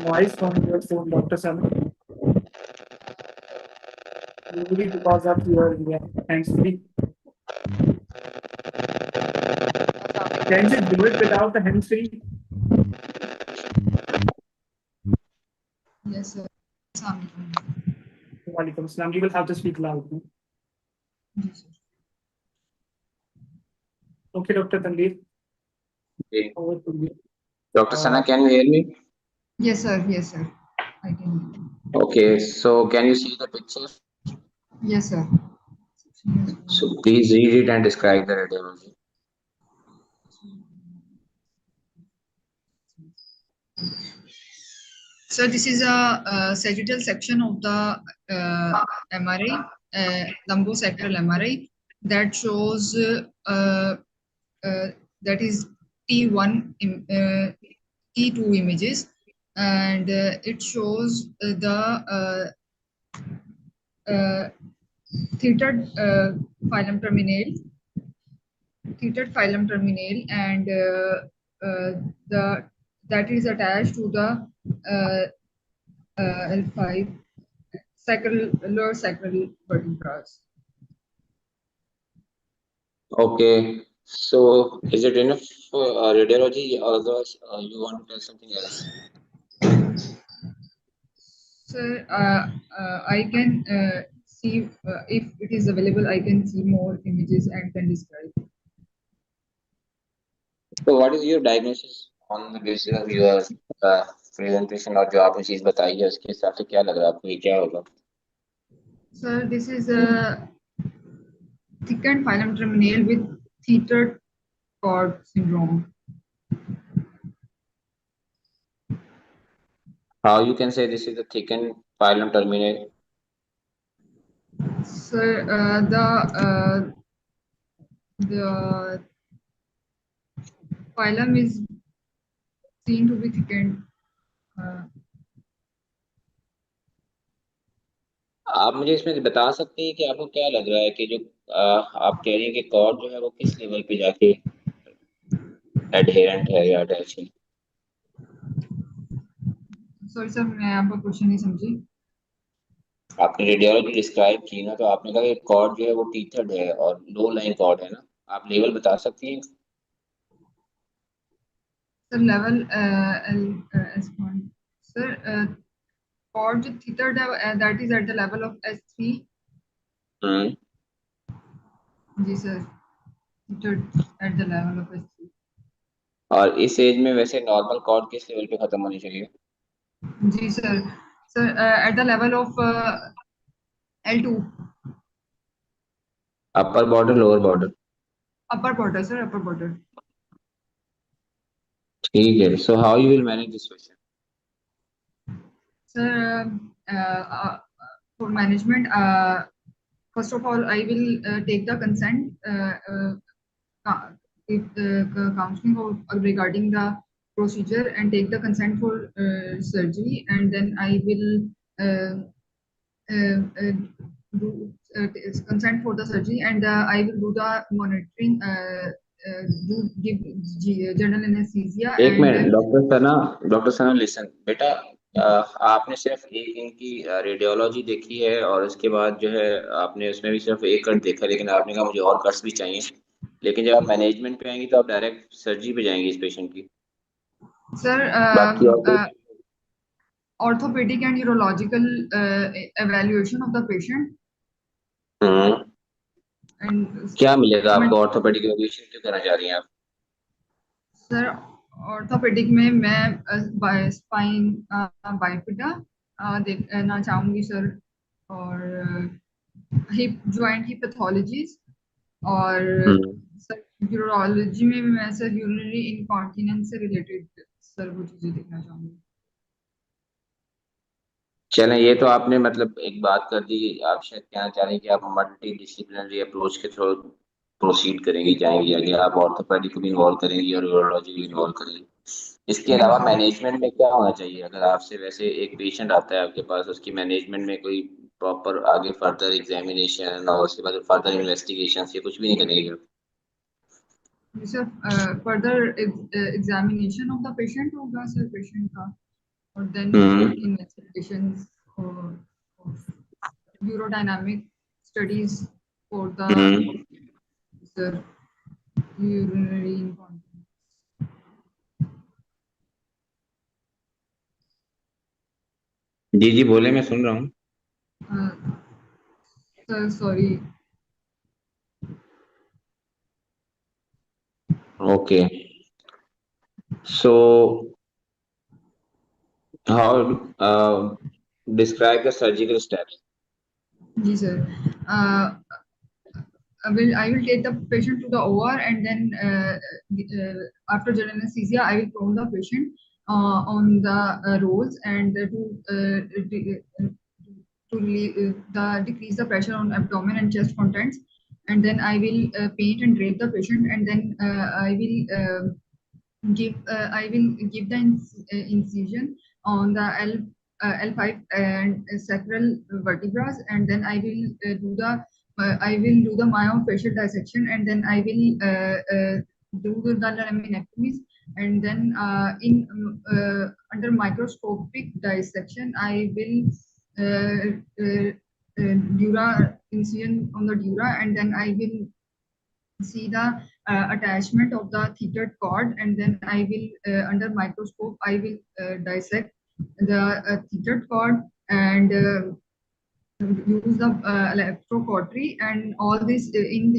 noise from your phone, Dr. Sana. Maybe because of your hands-free. Can you do it without the hands-free? Yes, sir. Walaikum Assalam. You will have to speak loud. Yes, sir. Okay, Dr. Tanveer. Okay. Over to you. Dr. Sana, can you hear me? Yes, sir. Yes, sir. I can. Okay, so can you see the picture? Yes, sir. So please read it and describe the radiology. So this is a sagittal section of the MRI, lumbosacral MRI, that shows that is T1, T2 images, and it shows the tethered phylum terminale, and that is attached to the L5 lower sacral vertebrae. Okay. So is it enough for radiology, or otherwise you want to tell something else? Sir, I can see if it is available. I can see more images and can describe. So what is your diagnosis on the basis of your presentation, और जो आपने चीज बताई है उसके हिसाब से क्या लग रहा है आपको, ये क्या होगा? Sir, this is a thickened phylum terminale with tethered cord syndrome. How you can say this is a thickened phylum terminale? Sir, the phylum is seen to be thickened. आप मुझे इसमें बता सकते हैं कि आपको क्या लग रहा है कि जो आप कह रही हैं कि कॉर्ड जो है वो किस लेवल पे जाके एडहेरेंट है या अटैच है? सॉरी सर, मैं आपका क्वेश्चन नहीं समझी। आपने रेडियोलॉजी डिस्क्राइब की ना, तो आपने कहा कि कॉर्ड जो है वो टीथर्ड है और लो लाइन कॉर्ड है ना, आप लेवल बता सकती हैं? सर लेवल सर कॉर्ड जो tethered है that is at the level of S3. जी sir, tethered at the level of S3. और इस एज में वैसे नॉर्मल कॉर्ड किस लेवल पे खत्म होनी चाहिए? जी sir, at the level of L2. Upper border, lower border? Upper border, sir, upper border. ठीक है. So how you will manage this patient? Sir, for management, first of all, I will take the consent counseling regarding the procedure and take the consent for surgery, and then I will do consent for the surgery, and I will do the monitoring, give general anesthesia. एक minute doctor सना listen बेटा, आपने सिर्फ एक इनकी radiology देखी है और उसके बाद जो है आपने उसमें भी सिर्फ एक कट देखा, लेकिन आपने कहा मुझे और कट्स भी चाहिए, लेकिन जब आप मैनेजमेंट पे आएंगी तो आप डायरेक्ट सर्जरी पे जाएंगी इस पेशेंट की? Sir, orthopedic and urological evaluation of the patient. And क्या मिलेगा आपको? ऑर्थोपेडिक एवोल्यूशन क्यों करना चाह रही हैं आप? सर ऑर्थोपेडिक में मैं स्पाइन बाइपिटा देखना चाहूंगी सर, और हिप जॉइंट की पैथोलॉजीज, और सर यूरोलॉजी में मैं सर यूरिनरी इनकॉन्टिनेंस से रिलेटेड सर वो चीजें देखना चाहूंगी। चलें, ये तो आपने मतलब एक बात कर दी, आप शायद कहना चाह रहे हैं कि आप मल्टी डिसिप्लिनरी अप्रोच के थ्रू प्रोसीड करेंगी, जाएंगी आगे, आप ऑर्थोपेडिक को भी इन्वॉल्व करेंगी और यूरोलॉजी को भी इन्वॉल्व करेंगी। इसके अलावा मैनेजमेंट में क्या होना चाहिए? अगर आपसे वैसे एक पेशेंट आता है आपके पास, उसकी मैनेजमेंट में कोई प्रॉपर आगे फर्दर एग्जामिनेशन और उसके बाद फर्दर इन्वेस्टिगेशन ये कुछ भी नहीं करेंगे? Sir further examination of the patient होगा सर, पेशेंट का, और देन इन्वेस्टिगेशंस और urodynamic studies for the sir urinary incontinence. जी जी बोले, मैं सुन रहा हूँ सर। Sorry. Okay, so how describe the surgical steps? जी सर, I will take the patient to the OR, and then after general anesthesia I will prone the patient on the rolls and to decrease the pressure on abdomen and chest contents, and then I will paint and drape the patient, and then I will give the incision on the L5 and sacral vertebrae, and then I will do the myofascial dissection, and then I will do the laminectomies, and then under microscopic dissection I will dura incision on the dura, and then I will see the attachment of the tethered cord, and then I will under microscope I will dissect the tethered cord and use the electrocautery, and all this during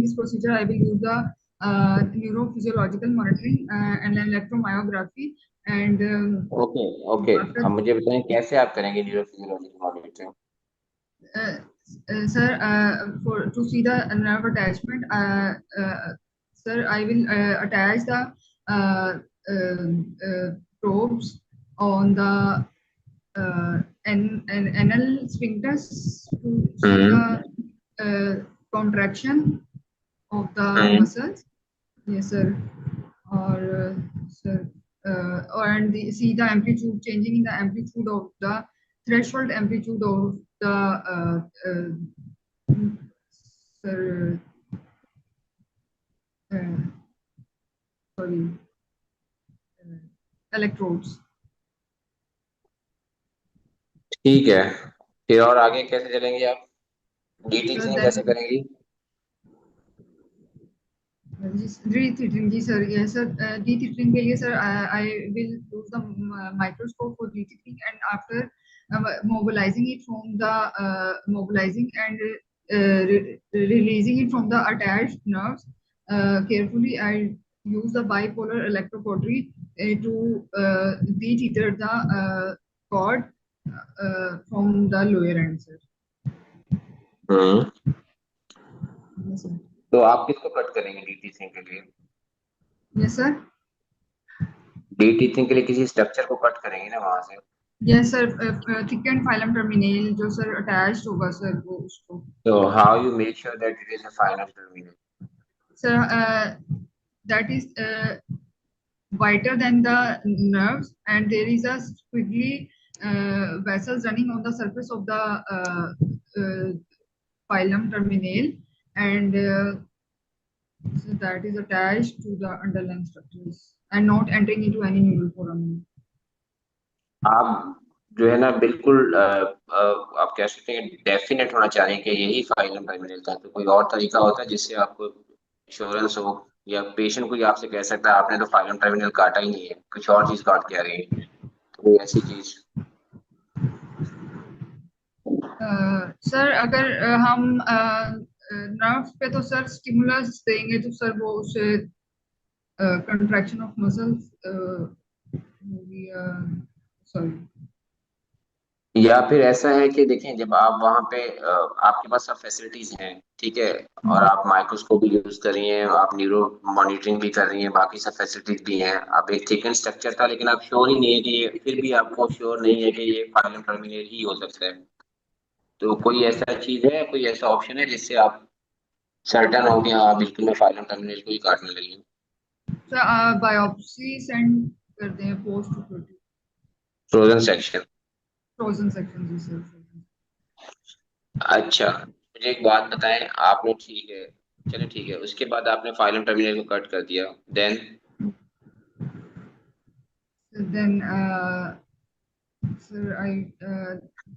this procedure I will use the neurophysiological monitoring and electromyography, and okay अब मुझे बताएं कैसे आप करेंगे neurophysiological monitoring sir, to see the nerve attachment, sir, I will attach the probes on the anal sphincters to see the contraction of the muscles. Yes, sir. Or sir, and see the amplitude, changing in the amplitude of the threshold amplitude of the sir, sorry, electrodes. ठीक है फिर और आगे कैसे चलेंगे आप डीटीचिंग कैसे करेंगी Detethering जी sir, yes sir, detethering के लिए sir I will use the microscope for detethering, and after mobilizing it from the mobilizing and releasing it from the attached nerves, carefully I use the bipolar electrocautery to detether the cord from the lower end, sir. Yes, sir. तो आप किसको cut करेंगे डीटीचिंग के लिए Yes, sir. डीटीचिंग के लिए किसी structure को कट करेंगे ना वहां से Yes, sir. Thickened phylum terminal जो sir attached होगा sir वो उसको. So how you make sure that it is a final terminal? Sir, that is wider than the nerves, and there is a squiggly vessels running on the surface of the phylum terminal, and so that is attached to the underlying structures and not entering into any neural foramen. आप जो है ना बिल्कुल आप कह सकते हैं definite होना चाह रहे हैं कि यही फाइलम टर्मिनल था तो कोई और तरीका होता है जिससे आपको इंश्योरेंस हो या पेशेंट कोई आपसे कह सकता है आपने तो फाइलम टर्मिनल काटा ही नहीं है कुछ और चीज काट के आ गई तो कोई ऐसी चीज सर अगर हम नर्व पे तो सर स्टिमुलस देंगे तो सर वो उसे कंट्रैक्शन ऑफ मसल्स सॉरी या फिर ऐसा है कि देखें जब आप वहां पे आपके पास सब फैसिलिटीज हैं ठीक है और आप माइक्रोस्कोप भी यूज कर रही हैं आप न्यूरो मॉनिटरिंग भी कर रही हैं बाकी सब फैसिलिटीज भी हैं आप एक थिकन स्ट्रक्चर था लेकिन आप श्योर ही नहीं है कि ये फिर भी आपको श्योर नहीं है कि ये फाइलम टर्मिनल ही हो सकता है तो कोई ऐसा चीज है कोई ऐसा ऑप्शन है जिससे आप सर्टन हो कि हाँ बिल्कुल मैं फाइलम टर्मिनल को ही काटने लगी हूँ सर बायोप्सी सेंड कर दें post frozen section frozen section जी सर अच्छा मुझे एक बात बताएं आपने ठीक है चलो ठीक है उसके बाद आपने फाइलम टर्मिनल को कट कर दिया then sir I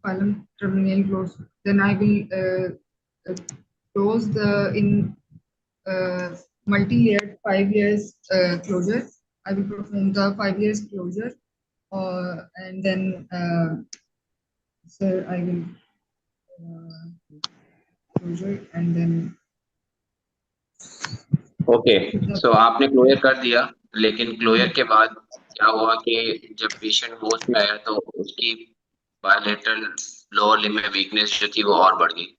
phylum terminal close, then I will close the in multi-layered 5 layers closure. I will perform the 5 layers closure, and then sir I will closure and then okay so आपने closure कर दिया लेकिन closure के बाद क्या हुआ कि जब पेशेंट होश में आया तो उसकी बायलेटरल लोअर लिम्ब में वीकनेस जो थी वो और बढ़ गई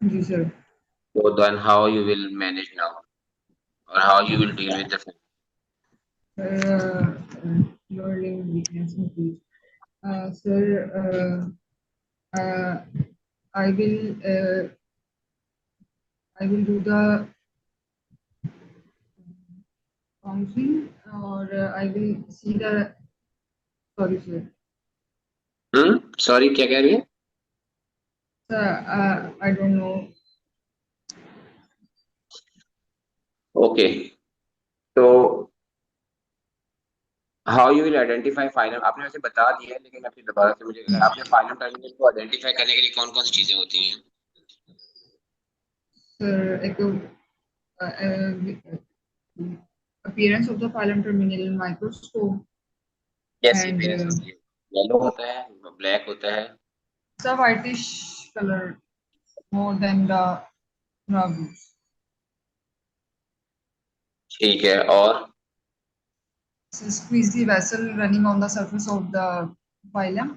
जी sir so then how you will manage now or how you will deal with the lower limb weakness increase. Sir, I will do the counseling, or I will see the sorry sir sorry क्या कह रही है? I don't know. Okay, तो how you will identify phylum, आपने वैसे बता दिया है, लेकिन मैं फिर दोबारा से मुझे आपने फाइलम टर्मिनल को आइडेंटिफाई करने के लिए कौन कौन सी चीजें होती हैं? एक appearance of the phylum terminal in microscope कैसी and अपीयरेंस होती है? येलो होता है, ब्लैक होता है? the whitish color more than the nerves. ठीक है, और? So squeeze the vessel running on the surface of the phylum.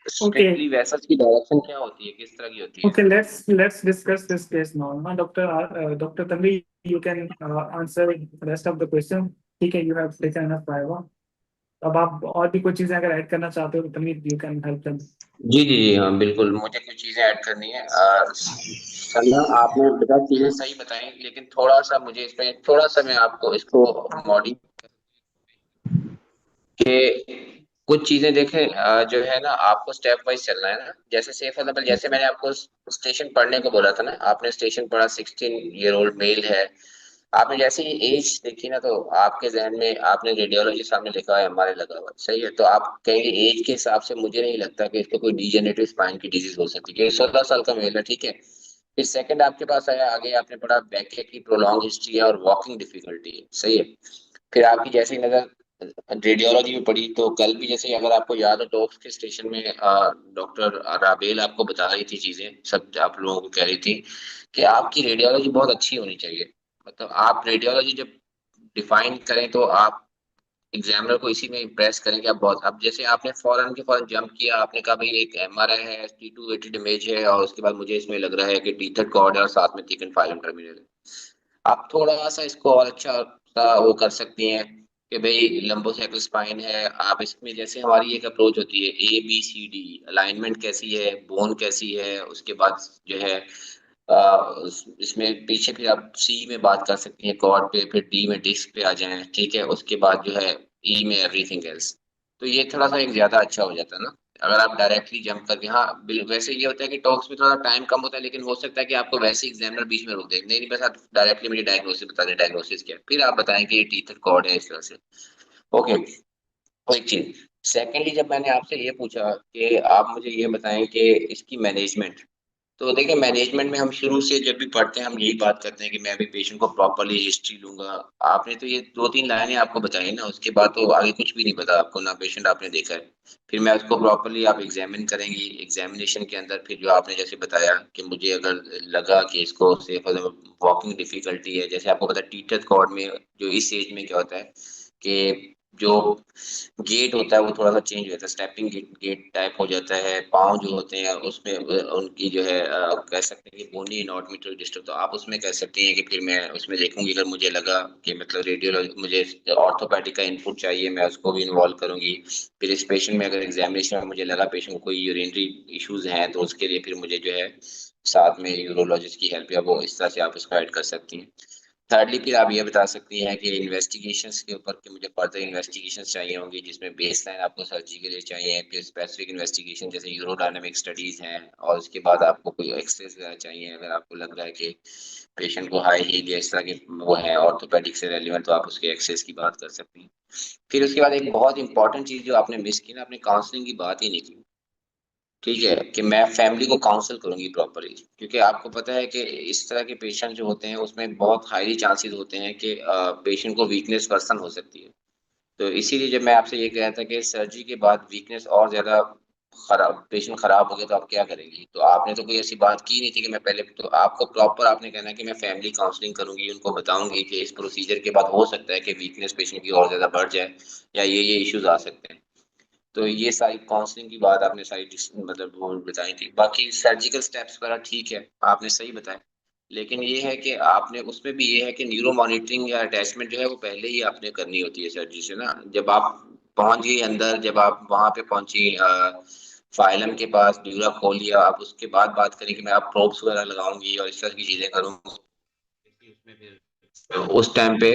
Strictly vessels की डायरेक्शन क्या होती है, किस तरह की होती है? Okay, let's discuss this case now. Dr. Tanvi, you can answer the rest of the question. ठीक है, you have taken enough fiber. अब आप और भी कुछ चीजें अगर ऐड करना चाहते हो तो Tanvi, you can help them. जी जी जी हाँ बिल्कुल, मुझे कुछ चीजें ऐड करनी है। सलमान, आपने बता चीजें सही बताई, लेकिन थोड़ा सा मुझे इसमें थोड़ा सा मैं आपको इसको मॉडिफाई के कुछ चीजें देखें। जो है ना, आपको स्टेप वाइज चलना है ना। जैसे से फॉर एग्जाम्पल, जैसे मैंने आपको स्टेशन पढ़ने को बोला था ना, आपने स्टेशन पढ़ा, 16 ईयर ओल्ड मेल है। आपने जैसे ही एज देखी ना, तो आपके जहन में आपने रेडियोलॉजी सामने लिखा है, हमारे लगा हुआ है, सही है, तो आप कहेंगे एज के हिसाब से मुझे नहीं लगता कि इसको कोई डीजेनरेटिव स्पाइन की डिजीज हो सकती है, 16 साल का मेल है, ठीक है। फिर सेकंड आपके पास आया, आगे आपने पढ़ा बैक की प्रोलॉन्ग हिस्ट्री है और वॉकिंग डिफिकल्टी है, सही है। फिर आपकी जैसी नजर रेडियोलॉजी में पड़ी, तो कल भी जैसे अगर आपको याद हो, टॉक्स के स्टेशन में डॉक्टर राबेल आपको बता रही थी चीजें, सब आप लोगों को कह रही थी कि आपकी रेडियोलॉजी बहुत अच्छी होनी चाहिए। मतलब आप रेडियोलॉजी जब डिफाइन करें तो आप एग्जामिनर को इसी में इम्प्रेस करें कि आप बहुत, अब जैसे आपने फौरन के फौरन जंप किया, आपने कहा भाई एक एमआरआई है, T280 इमेज है, और उसके बाद मुझे इसमें लग रहा है कि टीथर कॉर्ड है और साथ में थिकन फाइलम टर्मिनल है। आप थोड़ा सा इसको और अच्छा सा वो कर सकती हैं कि भाई लंबोसेकल स्पाइन है, आप इसमें जैसे हमारी एक अप्रोच होती है ABCD, अलाइनमेंट कैसी है, बोन कैसी है, उसके बाद जो है इसमें पीछे फिर आप सी में बात कर सकती हैं कॉर्ड पे, फिर डी में डिस्क पे आ जाएं, ठीक है, उसके बाद जो है ई में एवरीथिंग एल्स। तो ये थोड़ा सा एक ज्यादा अच्छा हो जाता है ना, अगर आप डायरेक्टली जंप करके। हाँ वैसे ये होता है कि टॉक्स में थोड़ा टाइम कम होता है, लेकिन हो सकता है कि आपको वैसे एग्जामिनर बीच में रोक दे, नहीं नहीं बस आप डायरेक्टली मुझे डायग्नोसिस बता दें, डायग्नोसिस क्या है, फिर आप बताएं कि ये टीथर कॉर्ड है, इस तरह से। ओके, कोई चीज। सेकेंडली जब मैंने आपसे ये पूछा कि आप मुझे ये बताएं कि इसकी मैनेजमेंट, तो देखिए मैनेजमेंट में हम शुरू से जब भी पढ़ते हैं हम यही बात करते हैं कि मैं भी पेशेंट को प्रॉपरली हिस्ट्री लूंगा। आपने तो ये 2-3 लाइनें आपको बताई ना, उसके बाद तो आगे कुछ भी नहीं पता आपको, ना पेशेंट आपने देखा है। फिर मैं उसको प्रॉपरली आप एग्जामिन करेंगी, एग्जामिनेशन के अंदर फिर जो आपने जैसे बताया कि मुझे अगर लगा कि इसको से वॉकिंग डिफिकल्टी है, जैसे आपको पता टीथर कॉर्ड में जो इस एज में क्या होता है कि जो गेट होता है वो थोड़ा सा चेंज हो जाता है, स्टेपिंग गेट टाइप हो जाता है, पाँव जो होते हैं उसमें उनकी जो है कह सकते हैं कि बोनी इनॉर्मेटल डिस्टर्ब, तो आप उसमें कह सकती हैं कि फिर मैं उसमें देखूंगी, अगर मुझे लगा कि मतलब रेडियोलॉजी मुझे ऑर्थोपेडिक का इनपुट चाहिए, मैं उसको भी इन्वॉल्व करूंगी। फिर इस पेशेंट में अगर एग्जामिनेशन में मुझे लगा पेशेंट को कोई यूरिनरी इश्यूज हैं, तो उसके लिए फिर मुझे जो है साथ में यूरोलॉजिस्ट की हेल्प, या वो इस तरह से आप इसको ऐड कर सकती हैं। थर्डली फिर आप ये बता सकती हैं कि इन्वेस्टिगेशंस के ऊपर कि मुझे फर्दर इन्वेस्टिगेशंस चाहिए होंगी, जिसमें बेसलाइन आपको सर्जरी के लिए चाहिए, फिर स्पेसिफिक इन्वेस्टिगेशन जैसे यूरोडायनामिक स्टडीज हैं, और उसके बाद आपको कोई एक्सरेज वगैरह चाहिए, अगर आपको लग रहा है कि पेशेंट को हाई हील या इस तरह के वो है ऑर्थोपेडिक से रेलिवेंट, तो आप उसके एक्सेस की बात कर सकती हैं। फिर उसके बाद एक बहुत इंपॉर्टेंट चीज जो आपने मिस की ना, आपने काउंसलिंग की बात ही नहीं की, ठीक है, कि मैं फैमिली को काउंसल करूंगी प्रॉपरली, क्योंकि आपको पता है कि इस तरह के पेशेंट जो होते हैं उसमें बहुत हाईली चांसेस होते हैं कि पेशेंट को वीकनेस पर्सन हो सकती है। तो इसीलिए जब मैं आपसे ये कह रहा था कि सर्जरी के बाद वीकनेस और ज्यादा खराब, पेशेंट खराब हो गया तो आप क्या करेंगी, तो आपने तो कोई ऐसी बात की नहीं थी कि मैं पहले, तो आपको प्रॉपर आपने कहना है कि मैं फैमिली काउंसलिंग करूंगी, उनको बताऊंगी कि इस प्रोसीजर के बाद हो सकता है कि वीकनेस पेशेंट की और ज्यादा बढ़ जाए, या ये इश्यूज आ सकते हैं। तो ये सारी काउंसलिंग की बात आपने सारी मतलब वो बताई थी। बाकी सर्जिकल स्टेप्स वगैरह ठीक है, आपने सही बताया, लेकिन ये है कि आपने उसमें भी ये है कि न्यूरो मॉनिटरिंग या अटैचमेंट जो है वो पहले ही आपने करनी होती है सर्जरी से ना। जब आप पहुंच गई अंदर, जब आप वहां पे पहुंची फाइलम के पास, ड्यूरा खोल लिया, आप उसके बाद बात करें कि मैं आप प्रोब्स वगैरह लगाऊंगी और इस तरह की चीजें करूंगी, उसमें फिर उस टाइम पे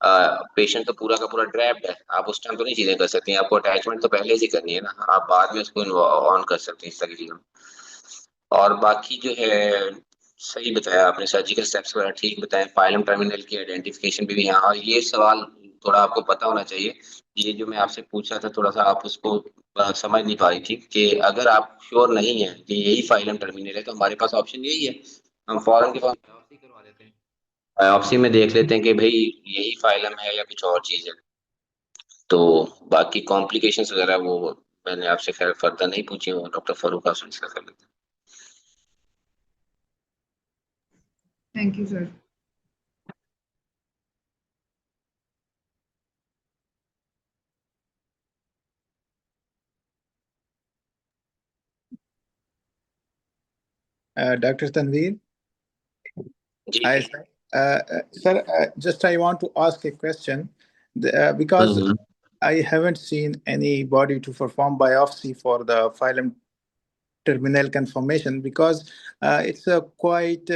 पेशेंट तो पूरा का पूरा ट्रैप्ड है, आप उस टाइम तो नहीं चीजें कर सकती हैं, आपको अटैचमेंट तो पहले से करनी है ना, आप बाद में उसको ऑन कर सकते हैं इस तरह की चीजों। और बाकी जो है सही बताया आपने, सर्जिकल स्टेप्स वगैरह ठीक बताए, फाइलम टर्मिनल की आइडेंटिफिकेशन भी यहाँ। और ये सवाल थोड़ा आपको पता होना चाहिए, ये जो मैं आपसे पूछा था थोड़ा सा आप उसको समझ नहीं पा रही थी, कि अगर आप श्योर नहीं है कि यही फाइलम टर्मिनल है तो हमारे पास ऑप्शन यही है, हम फौरन के फौरन बायोप्सी करवा लेते हैं, बायोप्सी में देख लेते हैं कि भाई यही फाइलम है या कुछ और चीज है। तो बाकी कॉम्प्लिकेशंस वगैरह वो मैंने आपसे खैर फर्दर नहीं पूछी, वो डॉक्टर फारूक आपसे डिस्कस कर लेते हैं। Thank you, sir. Dr. Tanveer? Ji Hi, ji. sir. Sir, just I want to ask a question. Because I haven't seen anybody to perform biopsy for the phylum terminal conformation, because it's a quite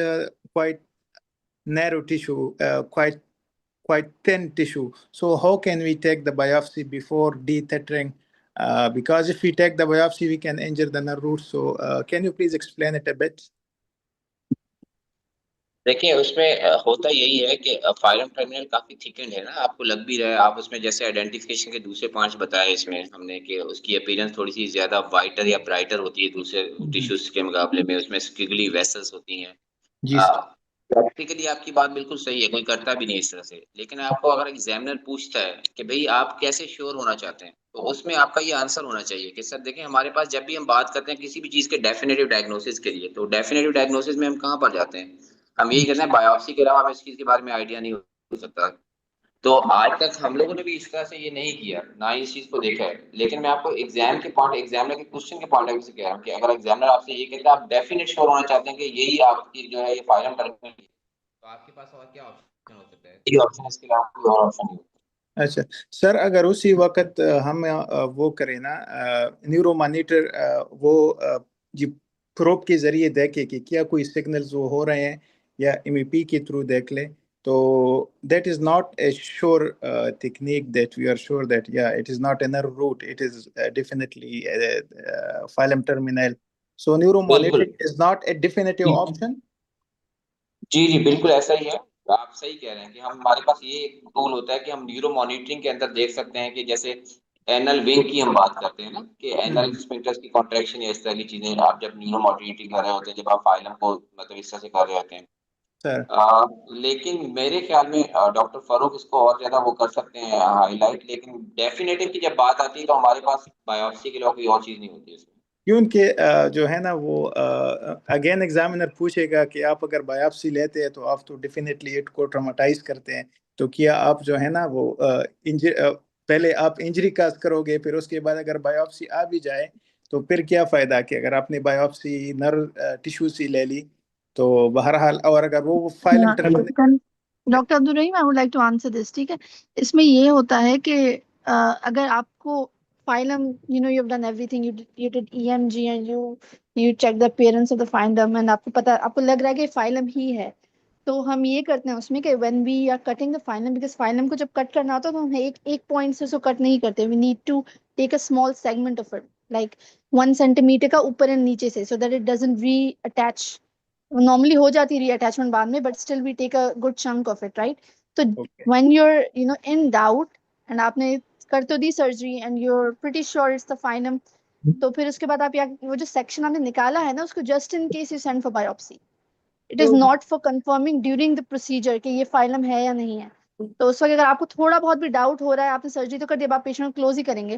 narrow tissue, quite thin tissue. So how can we take the biopsy before detethering? Because if we take the biopsy, we can injure the nerve root. So can you please explain it a bit? देखिए उसमें होता यही है कि phylum terminal काफी thicken है ना, आपको लग भी रहा है, आप उसमें जैसे आइडेंटिफिकेशन के दूसरे पॉइंट्स बताए इसमें हमने कि उसकी अपीयरेंस थोड़ी सी ज्यादा वाइटर या ब्राइटर होती है दूसरे टिश्यूज के मुकाबले में, उसमें स्क्विगली वेसल्स होती हैं। जी सर। प्रैक्टिकली आपकी बात बिल्कुल सही है, कोई करता भी नहीं इस तरह से, लेकिन आपको अगर एग्जामिनर पूछता है कि भाई आप कैसे श्योर होना चाहते हैं, तो उसमें आपका ये आंसर होना चाहिए कि सर देखिए हमारे पास जब भी हम बात करते हैं किसी भी चीज के डेफिनेटिव डायग्नोसिस के लिए, तो डेफिनेटिव डायग्नोसिस में हम कहाँ पर जाते हैं, हम यही कहते हैं बायोप्सी के अलावा हमें इस चीज के बारे में आइडिया नहीं हो सकता। तो आज तक हम लोगों ने भी इस तरह से ये नहीं किया, ना ही इस चीज को देखा है, लेकिन मैं आपको एग्जामिनर के क्वेश्चन के पॉइंट ऑफ व्यू से कह रहा हूँ कि अगर एग्जामिनर आपसे ये कहते हैं आप डेफिनेट श्योर होना चाहते हैं कि यही आपकी जो है ये फाइलम टर्मिनल है, तो आपके पास और क्या ऑप्शन हो सकता है, ये ऑप्शन, इसके अलावा कोई और ऑप्शन नहीं। अच्छा सर, अगर उसी वक्त हम वो करें ना, न्यूरो मॉनिटर, वो जी प्रोब के जरिए देखे कि क्या कोई सिग्नल्स वो हो रहे हैं, या एमईपी के थ्रू देख ले, तो that is not a sure technique that we are sure that yeah it is not a nerve root, it is definitely a phylum terminal. So neuro बिल्कुल monitoring is not a definitive option. जी जी बिल्कुल ऐसा ही है, आप सही कह रहे हैं कि हम हमारे पास ये एक टूल होता है कि हम न्यूरो मॉनिटरिंग के अंदर देख सकते हैं कि जैसे एनल विंग की हम बात करते हैं ना, कि एनल स्फिंक्टर्स की कॉन्ट्रैक्शन या इस तरह की चीजें आप जब न्यूरो मॉनिटरिंग कर रहे होते हैं, जब आप फाइलम को मतलब इस तरह से कर रहे होते हैं। सर लेकिन मेरे ख्याल में डॉक्टर फारूक इसको और ज्यादा वो कर सकते हैं हाईलाइट, लेकिन डेफिनेटिव की जब बात आती है तो हमारे पास बायोप्सी के अलावा कोई और चीज नहीं होती है इसमें। क्योंकि जो है ना वो अगेन एग्जामिनर पूछेगा कि आप अगर बायोप्सी लेते हैं तो आप तो डेफिनेटली इट को ट्रॉमेटाइज करते हैं, तो क्या आप जो है ना वो पहले आप इंजरी काज करोगे, फिर उसके बाद अगर बायोप्सी आ भी जाए तो फिर क्या फायदा कि अगर आपने बायोप्सी नर्व टिश्यू से ले ली, तो बहरहाल, और अगर वो filum terminal. Doctor Abdul Rahim, I would like to answer this, ठीक है। इसमें ये होता है कि अगर आपको filum, you know, you have done everything, you did EMG and you check the appearance of the filum, and आपको पता, आपको लग रहा है कि फाइलम ही है, तो हम ये करते हैं उसमें कि when we are cutting the filum, because filum को जब कट करना होता है तो हम एक पॉइंट से उसको कट नहीं करते, we need to take a small segment of it, like 1 centimetre का ऊपर एंड नीचे से, so that it doesn't reattach. Normally हो जाती है रीअटैचमेंट बाद में, but still we take a good chunk of it, right. तो when you are, you know, in doubt and आपने कर तो दी surgery and you are pretty sure it's the filum, तो फिर उसके बाद आप वो जो सेक्शन आपने निकाला है ना, उसको just in case you send for biopsy, it is not for confirming during the procedure कि ये फाइलम है या नहीं है। तो उस वक्त अगर आपको थोड़ा बहुत भी डाउट हो रहा है, आपने सर्जरी तो कर दी, अब आप पेशेंट को क्लोज ही करेंगे,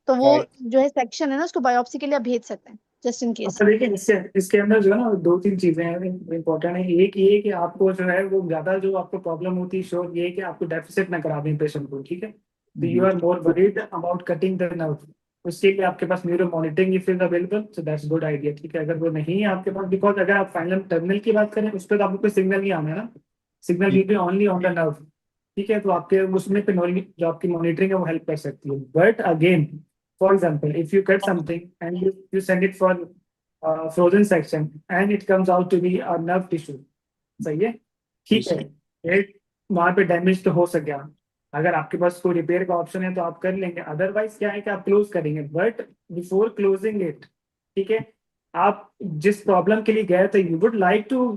तो वो जो है सेक्शन है ना, उसको बायोप्सी के लिए आप भेज सकते हैं, जस्ट इन केस। अच्छा देखिए, इसके अंदर जो है ना 2-3 चीजें हैं इंपॉर्टेंट है। एक ये कि आपको जो है वो ज्यादा जो आपको प्रॉब्लम होती है श्योर ये है कि आपको डेफिसिट ना करा दें पेशेंट को, ठीक है। तो you are more worried about cutting the nerve, उसके लिए आपके पास neuro monitoring if is available, so that's good idea, ठीक है। अगर वो नहीं है आपके पास, बिकॉज अगर आप फाइनल टर्मिनल की बात करें उस पर तो आपको कोई सिग्नल नहीं आना है ना, signal will be only on the nerve, ठीक है। तो आपके उसमें पे जो आपकी मॉनिटरिंग है वो हेल्प कर सकती है। But again, for example, if you cut something and you send it for frozen section and it comes out to be a nerve tissue, सही है, ठीक है, वहां पे डैमेज तो हो सकेगा, अगर आपके पास कोई रिपेयर का ऑप्शन है तो आप कर लेंगे, अदरवाइज क्या है कि आप क्लोज करेंगे, बट बिफोर क्लोजिंग इट, ठीक है, आप जिस प्रॉब्लम के लिए गए थे you would like to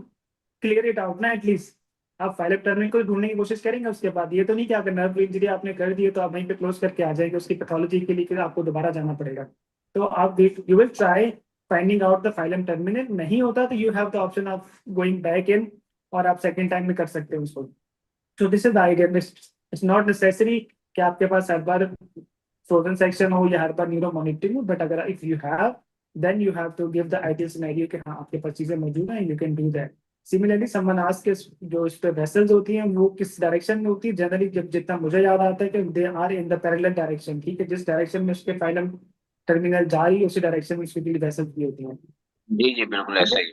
clear it out ना एटलीस्ट। आप फाइलर टर्मिनल को ढूंढने की कोशिश करेंगे उसके बाद, ये तो नहीं कि अगर नर्व इंजरी आपने कर दी है तो आप वहीं पे क्लोज करके आ जाएंगे, उसकी पैथोलॉजी के लिए फिर आपको दोबारा जाना पड़ेगा। तो आप you will try finding out the phylum terminal, नहीं होता तो you have the option of going back in, और आप सेकेंड टाइम में कर सकते हैं उसको। तो this is the idea, it's not necessary कि आपके पास हर बार फ्रोजन सेक्शन हो या हर बार न्यूरो मॉनिटरिंग हो, बट अगर if you have then you have to give the ideal scenario कि हाँ आपके पास चीजें मौजूद हैं, you can do that. Similarly someone asked के जो इस पे वेसल्स होती हैं वो किस डायरेक्शन में होती है, जनरली जब जितना मुझे याद आता है कि they are in the parallel direction, ठीक है, जिस डायरेक्शन में उसके फाइलम टर्मिनल जा रही है उसी डायरेक्शन में उसकी वेसल्स भी होती हैं। जी बिल्कुल ऐसा ही।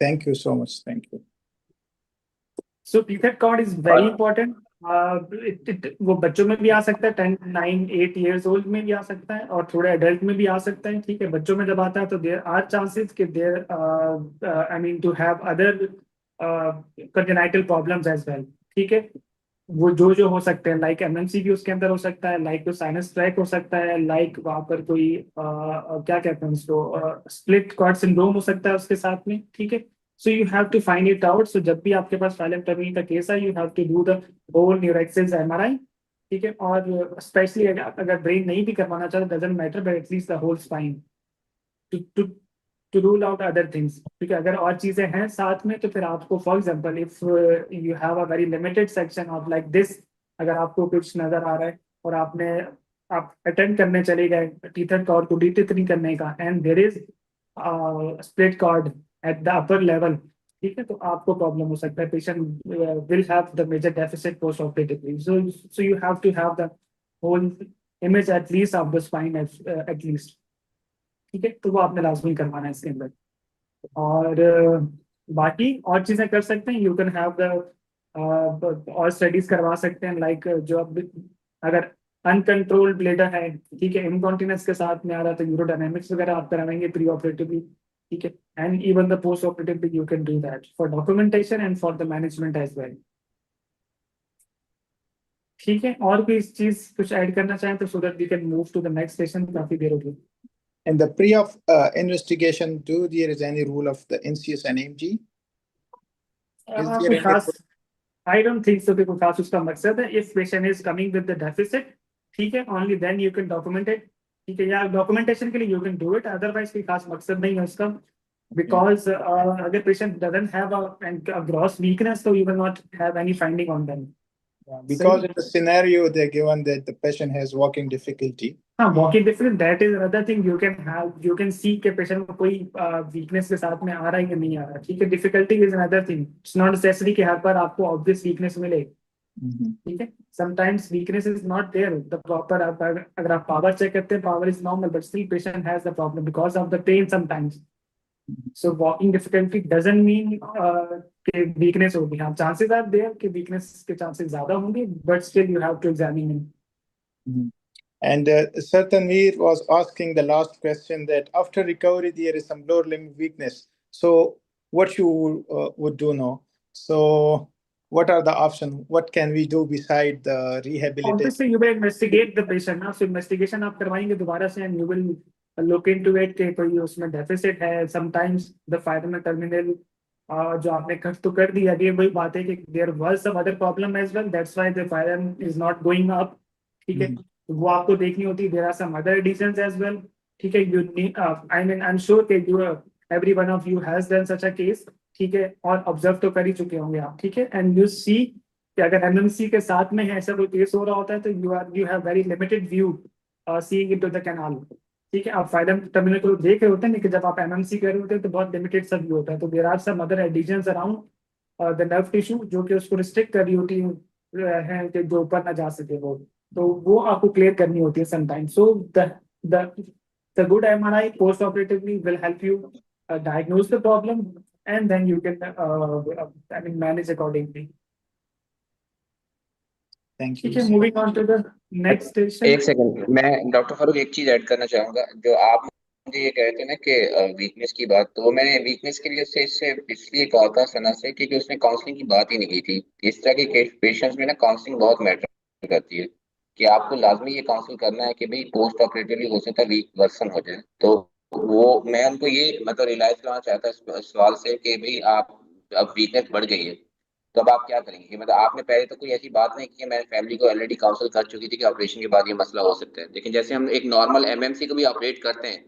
Thank you so much. Thank you. So tether cord is very important. वो बच्चों में भी आ सकता है, 10, 9, 8 ईयर्स ओल्ड में भी आ सकता है और थोड़े एडल्ट में भी आ सकता है, ठीक है। बच्चों में जब आता है तो देयर आर चांसेस कि there I mean to have other congenital problems as well, ठीक है। वो जो हो सकते हैं, लाइक एमएमसी भी उसके अंदर हो सकता है, लाइक कोई साइनस ट्रैक हो सकता है, लाइक वहाँ पर कोई क्या कहते हैं उसको, स्प्लिट कॉर्ड सिंड्रोम हो सकता है उसके साथ में, ठीक है। So you have to find it out. So जब भी आपके पास फाइलम टर्मिनल का केस है you have to do the whole neuroaxis MRI, ठीक है। और स्पेशली अगर ब्रेन नहीं भी करवाना चाहते doesn't matter, but at least the whole spine to to to rule out other things, ठीक है। अगर और चीजें हैं साथ में तो फिर आपको, for example if you have a very limited section of like this, अगर आपको कुछ नजर आ रहा है और आप अटेंड करने चले गए टीथर कॉर्ड को डिटिथरिंग करने का and there is split cord at the upper level, ठीक है, तो आपको प्रॉब्लम हो सकता है, patient will have the major deficit post operatively. So you have to have the whole image at least of the spine at least, ठीक है। तो वो आपने लाजमी करवाना है इसके अंदर। और बाकी और चीजें कर सकते हैं, यू कैन हैव द और स्टडीज करवा सकते हैं, लाइक जो अब अगर अनकंट्रोल्ड ब्लेडर है, ठीक है, इनकॉन्टिनेंस के साथ में आ रहा है तो यूरोडायनेमिक्स वगैरह आप कराएंगे प्री ऑपरेटिवली, ठीक है। And even the post operatively you can do that for documentation and for the management as well, ठीक है। और भी इस चीज कुछ ऐड करना चाहें तो so that we can move to the next session, काफी देर होगी। In the pre of investigation, do there is any rule of the NCS and MG? Is there कोई any खास, I don't think so कि कोई खास उसका मकसद है। If patient is coming with the deficit, ठीक है, only then you can document it, ठीक है, या documentation के लिए you can do it, otherwise कोई खास मकसद नहीं है उसका, because अगर patient doesn't have a gross weakness so you will not have any finding on them. because in the scenario they're given that the patient has walking difficulty. हाँ, walking difference, that is another thing you can have, you can see कि patient को कोई weakness के साथ में आ रहा है कि नहीं आ रहा, ठीक है। difficulty is another thing, it's not necessary कि हर बार आपको obvious weakness मिले, ठीक है। sometimes weakness is not there, the proper अगर आप power check करते हैं power is normal but still patient has the problem because of the pain sometimes. So walking difficulty doesn't mean कि weakness होगी, हाँ chances are there कि weakness के chances ज़्यादा होंगे, but still you have to examine him. And Sir Tanveer was asking the last question that after recovery there is some lower limb weakness. So what you would do now? So what are the options? What can we do beside the rehabilitation? Obviously, you will investigate the patient. ना, so investigation आप करवाएंगे दोबारा से, and you will look into it कि कोई उसमें deficit है. Sometimes the final terminal जो आपने कट तो कर दी, अभी वही बात है कि there was some other problem as well. That's why the firen is not going up. ठीक है, वो आपको देखनी होती है. There are some other additions as well. ठीक है, you need, I mean, I'm sure कि you every one of you has done such a case. ठीक है, और ऑब्जर्व तो कर ही चुके होंगे आप, ठीक है। एंड यू सी कि अगर एमएमसी के साथ में है ऐसा कोई केस हो रहा होता है तो you have very limited view seeing into the canal, ठीक है। आप फाइलम टर्मिनल को देख रहे होते हैं लेकिन जब आप एमएमसी कर रहे होते हैं तो बहुत लिमिटेड सा व्यू होता है। तो there are some other adhesions around the nerve tissue जो कि उसको रिस्ट्रिक्ट कर रही होती है कि जो ऊपर ना जा सके वो आपको क्लियर करनी होती है sometimes. So the good MRI post operatively will help you diagnose the problem and then you can I mean manage accordingly. Thank you. Okay, moving on to the next station. एक second, मैं doctor Farooq एक चीज add करना चाहूंगा। जो आप मुझे ये कह रहे थे ना कि वीकनेस की बात, तो मैंने वीकनेस के लिए उससे इससे इसलिए कहा था सना से क्योंकि उसने काउंसलिंग की बात ही नहीं की थी। इस तरह के पेशेंट्स में ना काउंसलिंग बहुत मैटर करती है कि आपको लाजमी ये काउंसिल करना है कि भाई पोस्ट ऑपरेटिवली हो सकता है वीक वर्सन हो जाए। तो वो मैं उनको ये मतलब रियलाइज कराना चाहता इस सवाल से कि भाई आप अब वीकनेस बढ़ गई है तो अब आप क्या करेंगे। मतलब आपने पहले तो कोई ऐसी बात नहीं की है, मैंने फैमिली को ऑलरेडी काउंसिल कर चुकी थी कि ऑपरेशन के बाद ये मसला हो सकता है। लेकिन जैसे हम एक नॉर्मल एमएमसी को भी ऑपरेट करते हैं,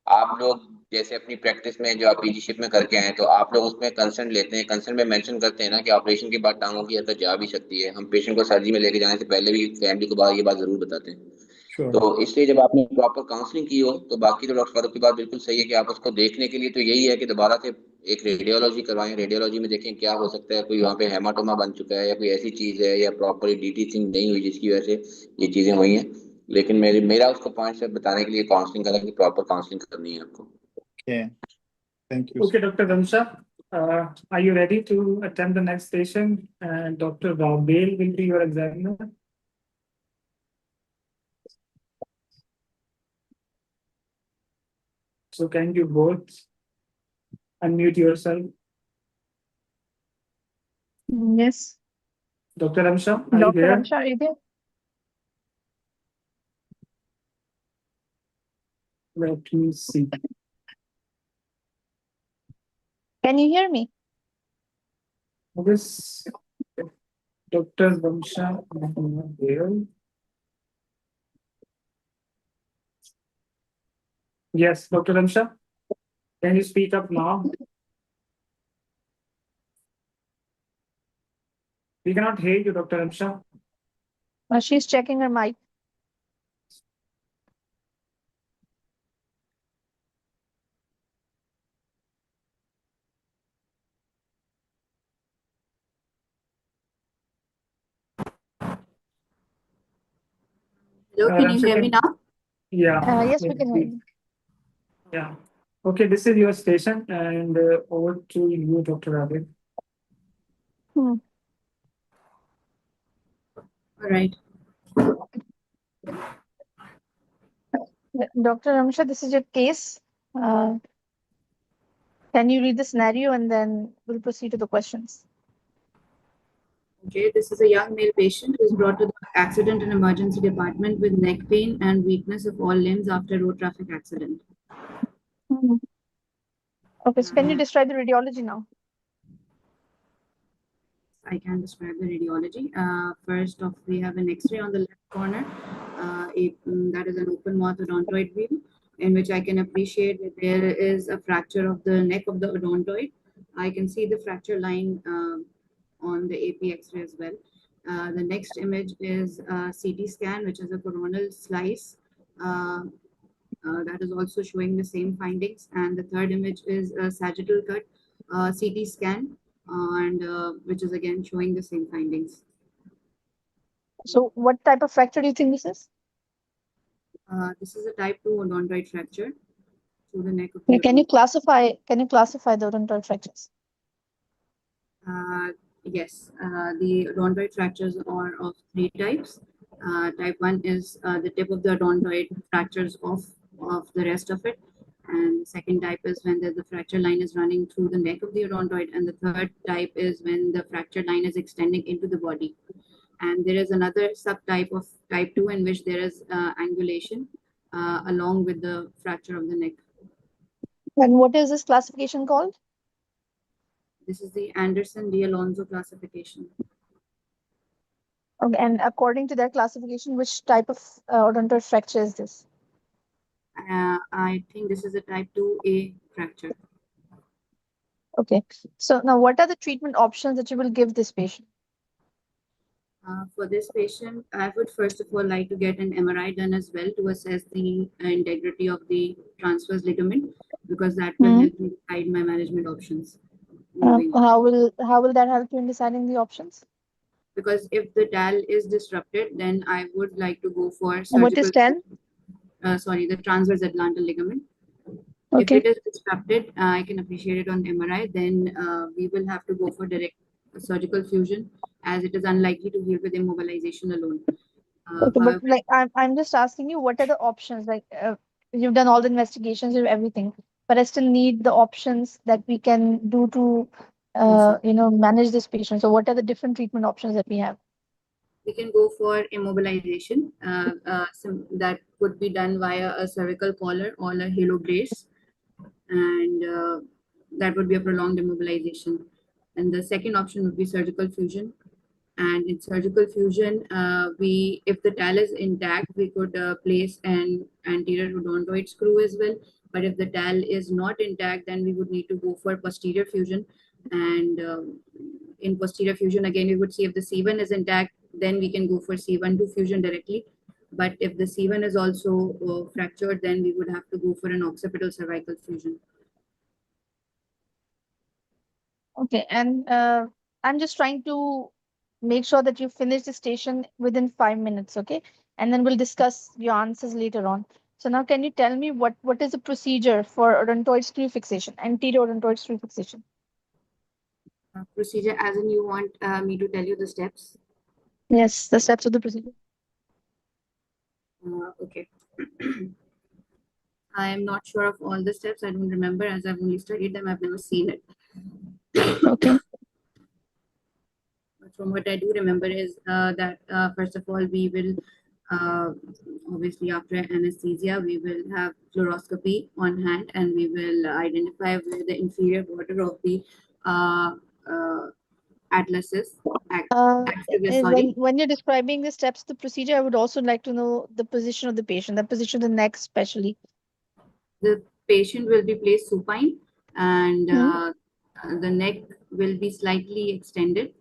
आप लोग जैसे अपनी प्रैक्टिस में जो आप पीजीशिप में करके आए तो आप लोग उसमें कंसर्न लेते हैं, कंसर्न में मेंशन करते हैं ना कि ऑपरेशन के बाद टांगों की हरकत जा भी सकती है। हम पेशेंट को सर्जरी में लेके जाने से पहले भी फैमिली को ये बात जरूर बताते हैं। तो इसलिए जब आपने प्रॉपर काउंसलिंग की हो तो बाकी तो डॉक्टर फारूक की बात बिल्कुल सही है कि आप उसको देखने के लिए तो यही है कि दोबारा से एक रेडियोलॉजी करवाएं, रेडियोलॉजी में देखें क्या हो सकता है, कोई वहाँ पे हेमाटोमा बन चुका है या कोई ऐसी चीज है या प्रॉपरली डीटीचिंग नहीं हुई जिसकी वजह से ये चीजें हुई हैं। लेकिन मेरा उसको पॉइंट से बताने के लिए काउंसलिंग करा कि प्रॉपर काउंसलिंग करनी है आपको। Okay, thank you. Okay, Dr. Ramsha, are you ready to attend the next session? And Dr. Raubel will be your examiner. So can you both unmute yourself? Yes. Dr. Ramsha, are you Dr. there? Ramsha, are you there? Let me see. Can you hear me? This Dr. Ramsha is not there. Yes, Dr. Ramsha, can you speak up now? We cannot hear you, Dr. Ramsha. She's checking her mic. Hello, can you Ramsha, hear me now? Yeah. Yes, we can hear you. Yeah. Okay, this is your station, and over to you, Dr. Ravi. All right. Dr. Ramsha, this is your case. Can you read the scenario and then we'll proceed to the questions? Okay, this is a young male patient who is brought to the accident and emergency department with neck pain and weakness of all limbs after road traffic accident. Okay, so can you describe the radiology now? I can describe the radiology. First off, we have an X-ray on the left corner. That is an open mouth odontoid view, in which I can appreciate that there is a fracture of the neck of the odontoid. I can see the fracture line on the AP X-ray as well. The next image is a CT scan, which is a coronal slice. That is also showing the same findings. And the third image is a sagittal cut CT scan, and which is again showing the same findings. So what type of fracture do you think this is? This is a type 2 odontoid fracture to the neck of Yeah, the can you classify the odontoid fractures? Yes, the odontoid fractures are of 3 types. Type 1 is the tip of the odontoid fractures off of the rest of it. And the second type is when the fracture line is running through the neck of the odontoid. And the third type is when the fracture line is extending into the body. And there is another subtype of type 2 in which there is angulation along with the fracture of the neck. And what is this classification called? This is the Anderson D'Alonso classification. Okay, and according to that classification, which type of odontoid fracture is this? I think this is a type 2A fracture. Okay, so now what are the treatment options that you will give this patient? For this patient, I would first of all like to get an MRI done as well to assess the integrity of the transverse ligament, because that will help me decide my management options. How will that help you in deciding the options? Because if the TAL is disrupted, then I would like to go for surgical. What is TAL? Sorry, the transverse atlantal ligament. Okay. If it is disrupted, I can appreciate it on MRI. Then we will have to go for direct surgical fusion, as it is unlikely to heal with immobilization alone. Okay, but like I'm just asking you, what are the options? Like you've done all the investigations, you've everything, but I still need the options that we can do to manage this patient. So what are the different treatment options that we have? we can go for immobilization. That could be done via a cervical collar or a halo brace, and that would be a prolonged immobilization. And the second option would be surgical fusion. And in surgical fusion, if the TAL is intact, we could place an anterior odontoid screw as well. But if the TAL is not intact, then we would need to go for posterior fusion. And in posterior fusion, again, we would see if the C1 is intact, then we can go for C1-2 fusion directly. But if the C1 is also fractured, then we would have to go for an occipital cervical fusion. Okay, and I'm just trying to make sure that you finish the station within 5 minutes, okay? And then we'll discuss your answers later on. So now can you tell me what is the procedure for odontoid screw fixation, anterior odontoid screw fixation? Procedure as in you want me to tell you the steps? Yes, the steps of the procedure. Okay. I am not sure of all the steps. I don't remember as I've only studied them. I've never seen it. Okay. But from what I do remember is that first of all, we will obviously after anesthesia, we will have fluoroscopy on hand and we will identify where the inferior border of the atlas is. When you're describing the steps of the procedure, I would also like to know the position of the patient, the position of the neck especially. The patient will be placed supine and the neck will be slightly extended.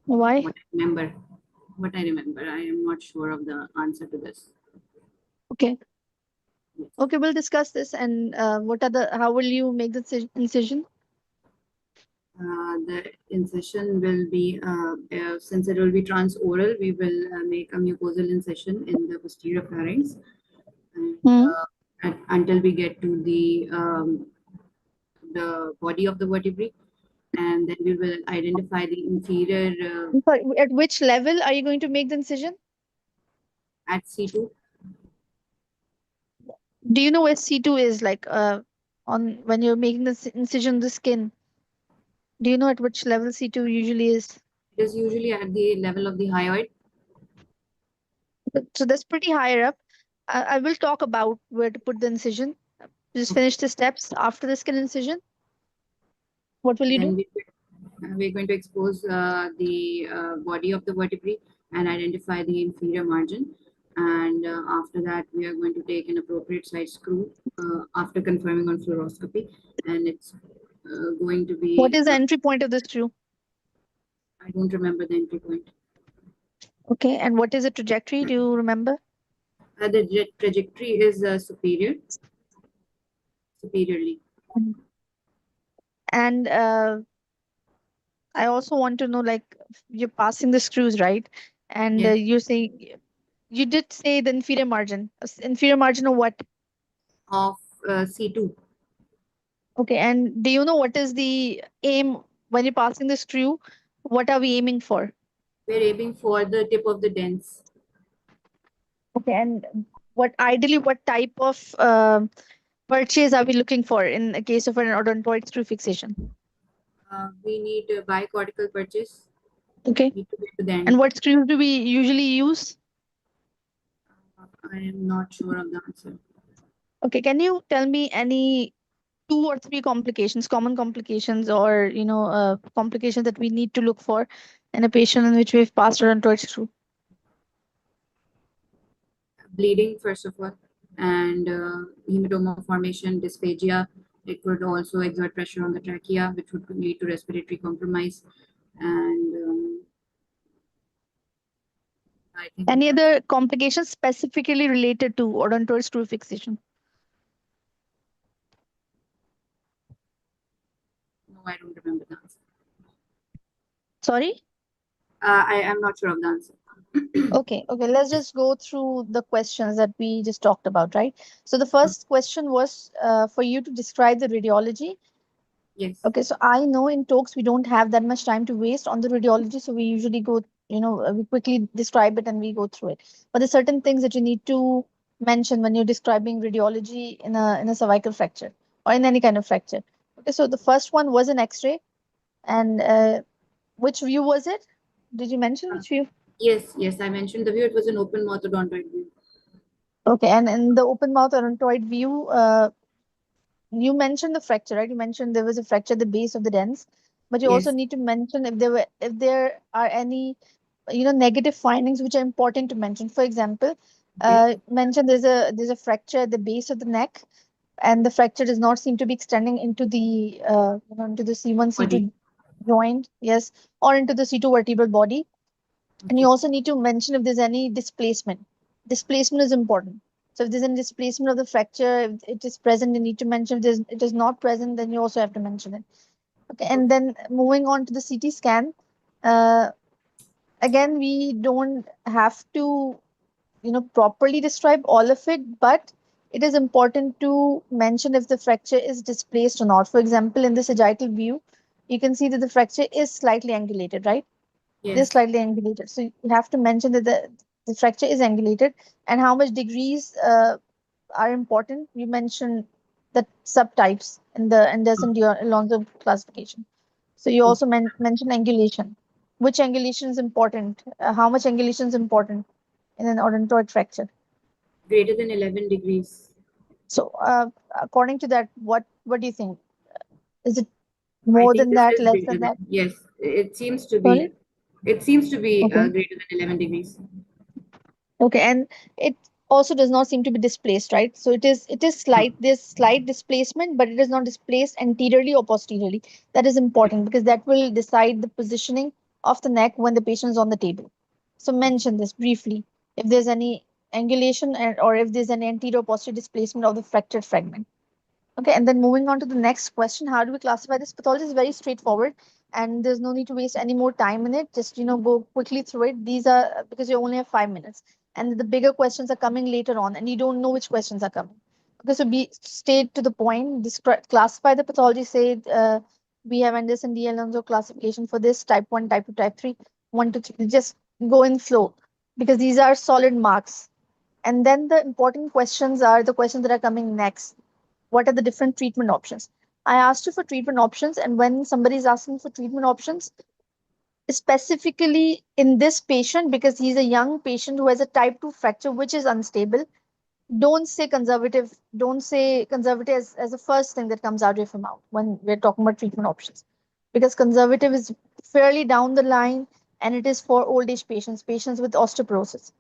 Why? What I remember. I am not sure of the answer to this. Okay. Okay, we'll discuss this. And how will you make the incision? The incision will be, since it will be transoral, we will make a mucosal incision in the posterior pharynx. And, until we get to the body of the vertebrae, and then we will identify the inferior. At which level are you going to make the incision? At C2. Do you know where C2 is, like when you're making the incision of the skin? Do you know at which level C2 usually is? It is usually at the level of the hyoid. So that's pretty higher up. I will talk about where to put the incision. Just finish the steps after the skin incision. What will you do? We're going to expose the body of the vertebrae and identify the inferior margin. And after that, we are going to take an appropriate size screw after confirming on fluoroscopy. And it's going to be... What is the entry point of the screw? I don't remember the entry point. Okay, and what is the trajectory? Do you remember? The trajectory is superiorly. And I also want to know, like, you're passing the screws, right? And yes. You're saying, you did say the inferior margin. Inferior margin of what? Of C2. Okay, and do you know what is the aim when you're passing the screw? What are we aiming for? We're aiming for the tip of the dents. Okay, and ideally what type of purchase are we looking for in the case of an odontoid screw fixation? We need a bicortical purchase. Okay. And what screws do we usually use? I am not sure of the answer. Okay, can you tell me any 2 or 3 complications, common complications, or complications that we need to look for in a patient in which we've passed odontoid screw? Bleeding, first of all, and hematoma formation, dysphagia. It could also exert pressure on the trachea, which would lead to respiratory compromise. And I think any other complications specifically related to odontoid screw fixation? No, I don't remember the answer. Sorry? I am not sure of the answer. Okay, let's just go through the questions that we just talked about, right? So the first question was for you to describe the radiology. Yes. Okay, so I know in TOACS we don't have that much time to waste on the radiology, so we usually go, we quickly describe it and we go through it. But there's certain things that you need to mention when you're describing radiology in a cervical fracture or in any kind of fracture. Okay, so the first one was an X-ray, and which view was it? Did you mention which view? Yes, yes, I mentioned the view. It was an open mouth odontoid view. Okay, and in the open mouth odontoid view, you mentioned the fracture, right? You mentioned there was a fracture at the base of the dens, but you also Yes. need to mention if there are any, negative findings which are important to mention. For example, mention there's a fracture at the base of the neck, and the fracture does not seem to be extending into the into the C1 C2 Body. joint, yes, or into the C2 vertebral body. And you Okay. also need to mention if there's any displacement. Displacement is important. So if there's any displacement of the fracture, if it is present, you need to mention. If it is not present, then you also have to mention it. Okay, and then moving on to the CT scan, uh, again, we don't have to, properly describe all of it, but it is important to mention if the fracture is displaced or not. For example, in the sagittal view, you can see that the fracture is slightly angulated, right? It is Yes. slightly angulated. So you have to mention that the fracture is angulated and how much degrees are important. You mentioned the subtypes in the Anderson Alonso classification. So you also mentioned angulation. Which angulation is important? How much angulation is important in an odontoid fracture? Greater than 11 degrees. So according to that, what do you think? Is it I more think than this that, is less greater than than, that? yes, it seems to Sorry? be. It seems to be Okay. greater than 11 degrees. Okay, and it also does not seem to be displaced, right? So it is slight, there's slight displacement, but it is not displaced anteriorly or posteriorly. That is important because that will decide the positioning of the neck when the patient is on the table. So mention this briefly. If there's any angulation or if there's an anterior or posterior displacement of the fractured fragment. Okay, and then moving on to the next question, how do we classify this? Pathology is very straightforward, and there's no need to waste any more time in it. Just go quickly through it. These are because you only have 5 minutes, and the bigger questions are coming later on, and you don't know which questions are coming. Okay, so be straight to the point. Classify the pathology. Say we have Anderson D. Alonso classification for this type 1, type 2, type 3, 1 to 3. Just go in flow because these are solid marks. And then the important questions are the questions that are coming next. What are the different treatment options? I asked you for treatment options, and when somebody is asking for treatment options, specifically in this patient, because he's a young patient who has a type 2 fracture which is unstable, don't say conservative. Don't say conservative as the first thing that comes out of your mouth when we're talking about treatment options, because conservative is fairly down the line and it is for old age patients, patients with osteoporosis.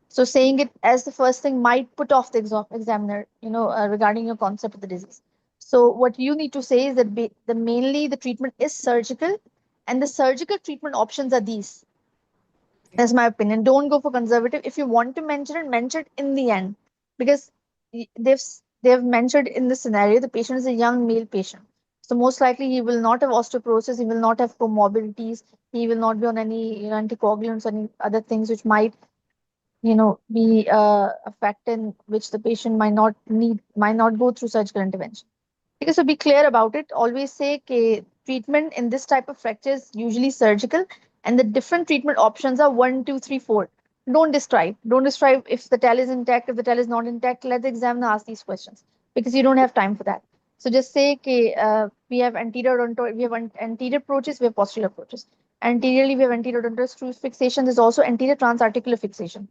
So saying it as the first thing might put off the examiner, regarding your concept of the disease. So what you need to say is that mainly the treatment is surgical, and the surgical treatment options are these. That's my opinion. Don't go for conservative. If you want to mention it in the end, because they've mentioned in the scenario the patient is a young male patient. So most likely he will not have osteoporosis, he will not have comorbidities, he will not be on any anticoagulants or any other things which might be a factor in which the patient might not go through surgical intervention. Okay, so be clear about it. Always say okay, treatment in this type of fracture is usually surgical, and the different treatment options are 1, 2, 3, 4. Don't describe. Don't describe if the tail is intact, if the tail is not intact. Let the examiner ask these questions because you don't have time for that. So just say okay, we have anterior approaches, we have posterior approaches. Anteriorly, we have anterior odontoid screw fixation. There's also anterior transarticular fixation,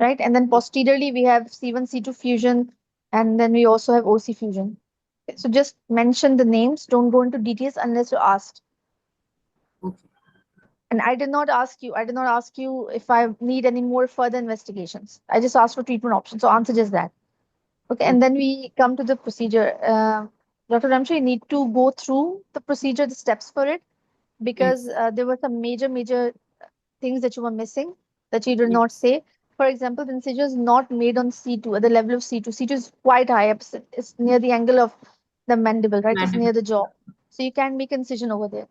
right? And then posteriorly, we have C1, C2 fusion, and then we also have OC fusion. So just mention the names. Don't go into details unless you're asked. Okay. And I did not ask you. I did not ask you if I need any more further investigations. I just asked for treatment options. So answer just that. Okay. And then we come to the procedure. Dr. Ramsha, you need to go through the procedure, the steps for it, because there were some major things that you were missing that you did Yes. not say. For example, the incision is not made on C2 at the level of C2. C2 is quite high up. It's near the angle of the mandible, right? It's near the jaw. So you can make incision over there.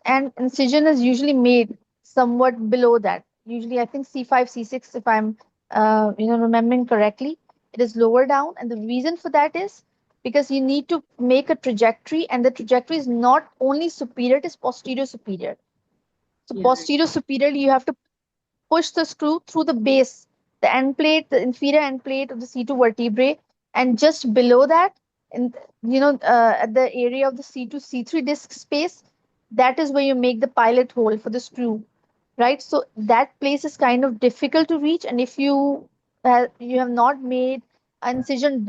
And incision is usually made somewhat below that. Usually, I think C5, C6, if I'm remembering correctly, it is lower down. And the reason for that is because you need to make a trajectory, and the trajectory is not only superior, it is posterior superior. So posterior superiorly, you have to push the screw through the base, the end plate, the inferior end plate of the C2 vertebrae, and just below that, in at the area of the C2, C3 disc space, that is where you make the pilot hole for the screw. right? So that place is kind of difficult to reach, and if you have not made an incision,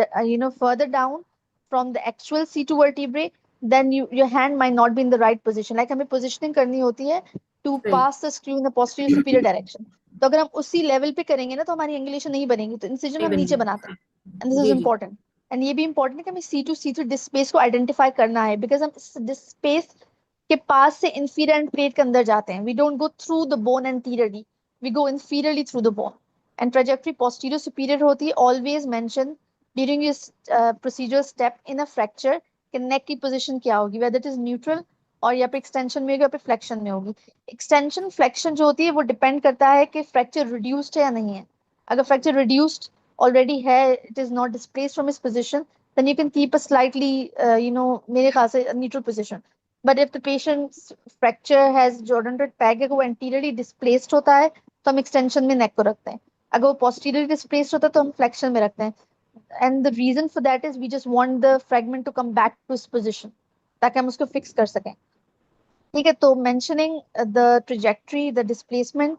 further down from the actual C2 vertebrae, then your hand might not be in the right position. Like हमें positioning करनी होती है to pass the screw in the posterior superior direction. तो अगर हम उसी level पे करेंगे ना तो हमारी एंगुलेशन नहीं बनेगी, तो इncision हम नीचे बनाते हैं, and this is important. And ये भी important है कि हमें C2 C3 डिस्क स्पेस को आइडेंटिफाई करना है, बिकॉज हम इस डिस्क स्पेस के पास से inferior end plate के अंदर जाते हैं. We don't go through the bone anteriorly, we go inferiorly through the bone. And trajectory posterior superior होती है. Always mention during this procedural step in a fracture कि neck की position क्या होगी, whether it is neutral और या पे extension में होगी या पे flexion में होगी. Extension flexion जो होती है वो depend करता है कि fracture reduced है या नहीं है. अगर fracture reduced already है, it is not displaced from its position, then you can keep a slightly मेरे ख्याल से neutral position. But if the patient's fracture has जो odontoid peg है वो anteriorly displaced होता है तो हम extension में neck को रखते हैं. अगर वो posteriorly displaced होता है तो हम flexion में रखते हैं. And the reason for that is we just want the fragment to come back to its position ताकि हम उसको fix कर सकें. ठीक है, तो mentioning the trajectory, the displacement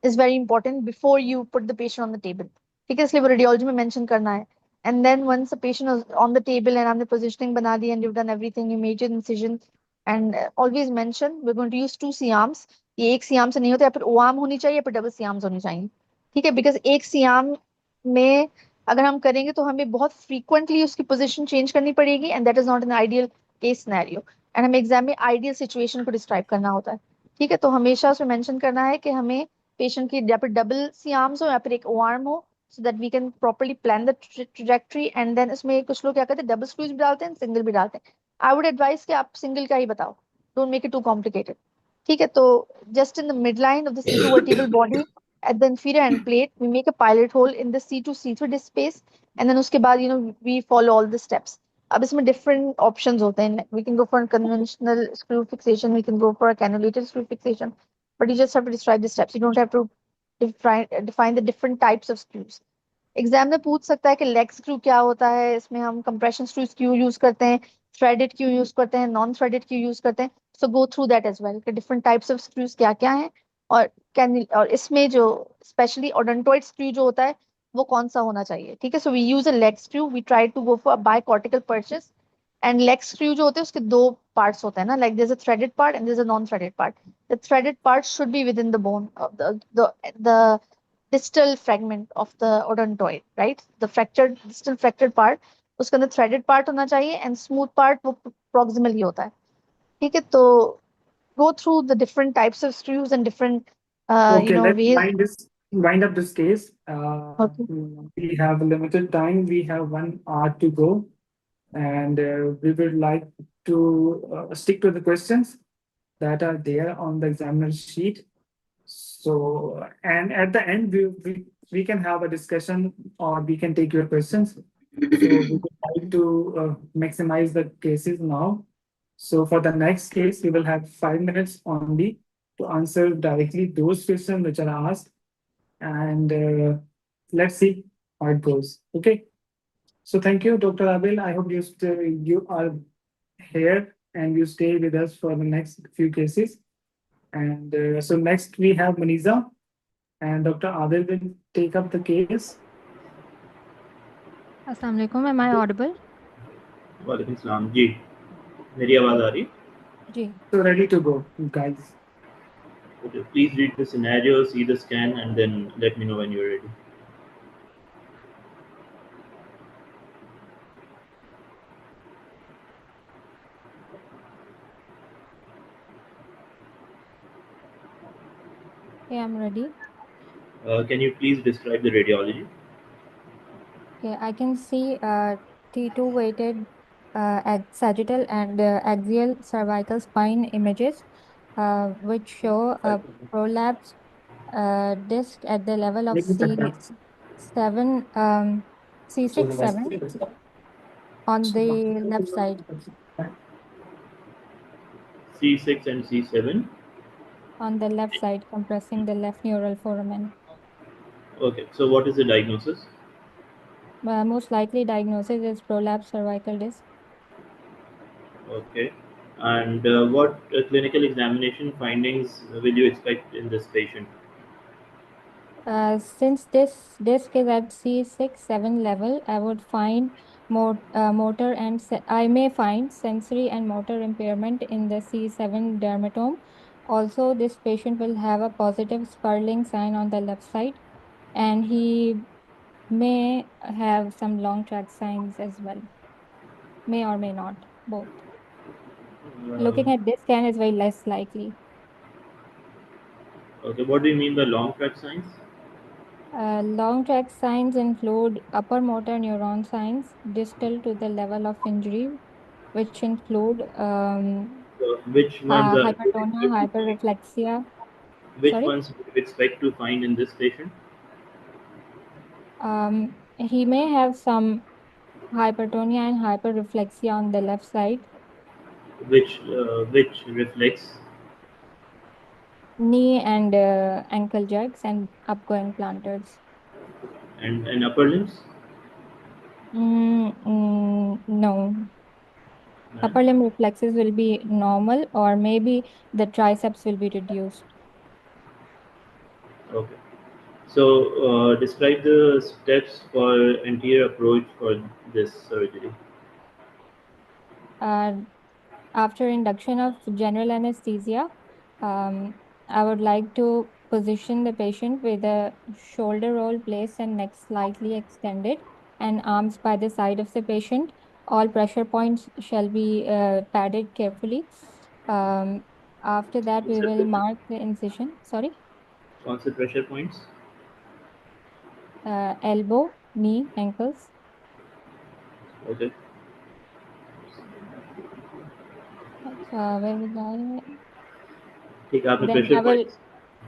is very important before you put the patient on the table. ठीक है, इसलिए वो radiology में mention करना है. And then once the patient is on the table and हमने positioning बना दी and you've done everything, you made your incision, and always mention we're going to use 2 C-arms. ये एक C-arm से नहीं होता, या फिर O-arm होनी चाहिए या फिर double C-arms होनी चाहिए. ठीक है, because एक C-arm में अगर हम करेंगे तो हमें बहुत frequently उसकी position change करनी पड़ेगी, and that is not an ideal case scenario. And हमें एग्जाम में आइडियल सिचुएशन को डिस्क्राइब करना होता है. ठीक है, तो हमेशा उसमें मेंशन करना है कि हमें पेशेंट की या फिर डबल सी आर्म्स हो या फिर एक ओ आर्म हो, so that we can properly plan the trajectory. And then इसमें कुछ लोग क्या करते हैं, डबल स्क्रूज भी डालते हैं, सिंगल भी डालते हैं. आई वुड एडवाइस कि आप सिंगल का ही बताओ, don't make it too complicated. ठीक है, तो just in the midline of the C2 vertebral body at the inferior end plate we make a pilot hole in the C2 C3 disc space, and then उसके बाद we follow all the steps. अब इसमें different options होते हैं. We can go for conventional screw fixation, we can go for cannulated screw fixation, but you just have to describe the steps. You don't have to define the different types of screws. Exam में पूछ सकता है कि leg screw क्या होता है, इसमें हम कंप्रेशन स्क्रूज क्यों यूज करते हैं, थ्रेडेड क्यों यूज करते हैं, नॉन थ्रेडेड क्यों यूज करते हैं. So go through that as well कि डिफरेंट टाइप्स ऑफ स्क्रूज क्या क्या हैं, और इसमें जो स्पेशली ओडोंटॉइड स्क्रू जो होता है वो कौन सा होना चाहिए. ठीक है, so we use a leg screw, we try to go for bicortical purchase. And leg screw जो होते हैं उसके 2 पार्ट्स होते हैं ना, like there is a threaded part and there is a non threaded part. The threaded part should be within the bone of the distal fragment of the odontoid, right? The fractured distal fractured part, उसके अंदर threaded part होना चाहिए, and smooth part वो proximal ही होता है. ठीक है, तो go through the different types of screws and different Okay, let's ways. wind up this case. Okay. We have limited time. We have 1 hour to go, and we would like to stick to the questions that are there on the examiner sheet. So, and at the end, we can have a discussion, or we can take your questions. So we would like to maximize the cases now. So for the next case, we will have 5 minutes only to answer directly those questions which are asked, and let's see how it goes. Okay. So thank you, Dr. Abel. I hope you are here and you stay with us for the next few cases. And so next we have Maniza, and Dr. Abel will take up the case. अस्सलाम वालेकुम, am I audible? वालेकुम सलाम जी, मेरी आवाज आ रही है? जी. So ready to go, guys. Okay, please read the scenario, see the scan, and then let me know when you're ready. Okay, I'm ready. Can you please describe the radiology? Okay, I can see T2 weighted sagittal and axial cervical spine images, which show a prolapsed disc at the level of C7, C6-7 on the left side. C6 and C7? On the left side, compressing the left neural foramen. Okay, so what is the diagnosis? Most likely diagnosis is prolapsed cervical disc. Okay. And what clinical examination findings will you expect in this patient? Since this disc is at C6, 7 level, I would find motor and I may find sensory and motor impairment in the C7 dermatome. Also, this patient will have a positive spurling sign on the left side, and he may have some long tract signs as well. May or may not, both. Looking at this scan is very less likely. Okay, what do you mean by long tract signs? Long tract signs include upper motor neuron signs distal to the level of injury, which include So which ones are you hypertonia, expect to find? hyperreflexia. Which Sorry, ones would you expect to find in this patient? he may have some hypertonia and hyperreflexia on the left side, Which reflects knee and ankle jerks and upgoing planters. and upper limbs? No, No? upper limb reflexes will be normal, or maybe the triceps will be reduced. Okay. So describe the steps for anterior approach for this surgery. Uh, After induction of general anesthesia, um, I would like to position the patient with a shoulder roll placed and neck slightly extended and arms by the side of the patient. All pressure points shall be padded carefully. Um, After that, we will Concept mark the incision. Sorry, concept pressure points. elbow, knee, ankles. Okay. Where was I? ठीक है आपने Then pressure I will points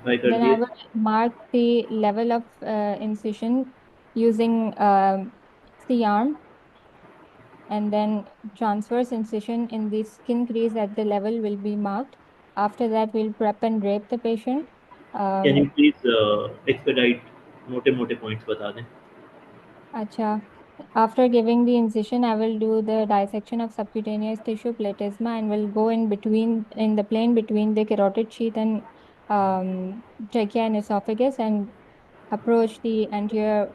try कर Then I दिए. will mark the level of incision using C-arm, and then transverse incision in the skin crease at the level will be marked. After that, we'll prep and drape the patient. Can you Um, please expedite मोटे मोटे points बता दें. Acha. After giving the incision, I will do the dissection of subcutaneous tissue platysma and will go in the plane between the carotid sheath and trachea and esophagus, and approach the anterior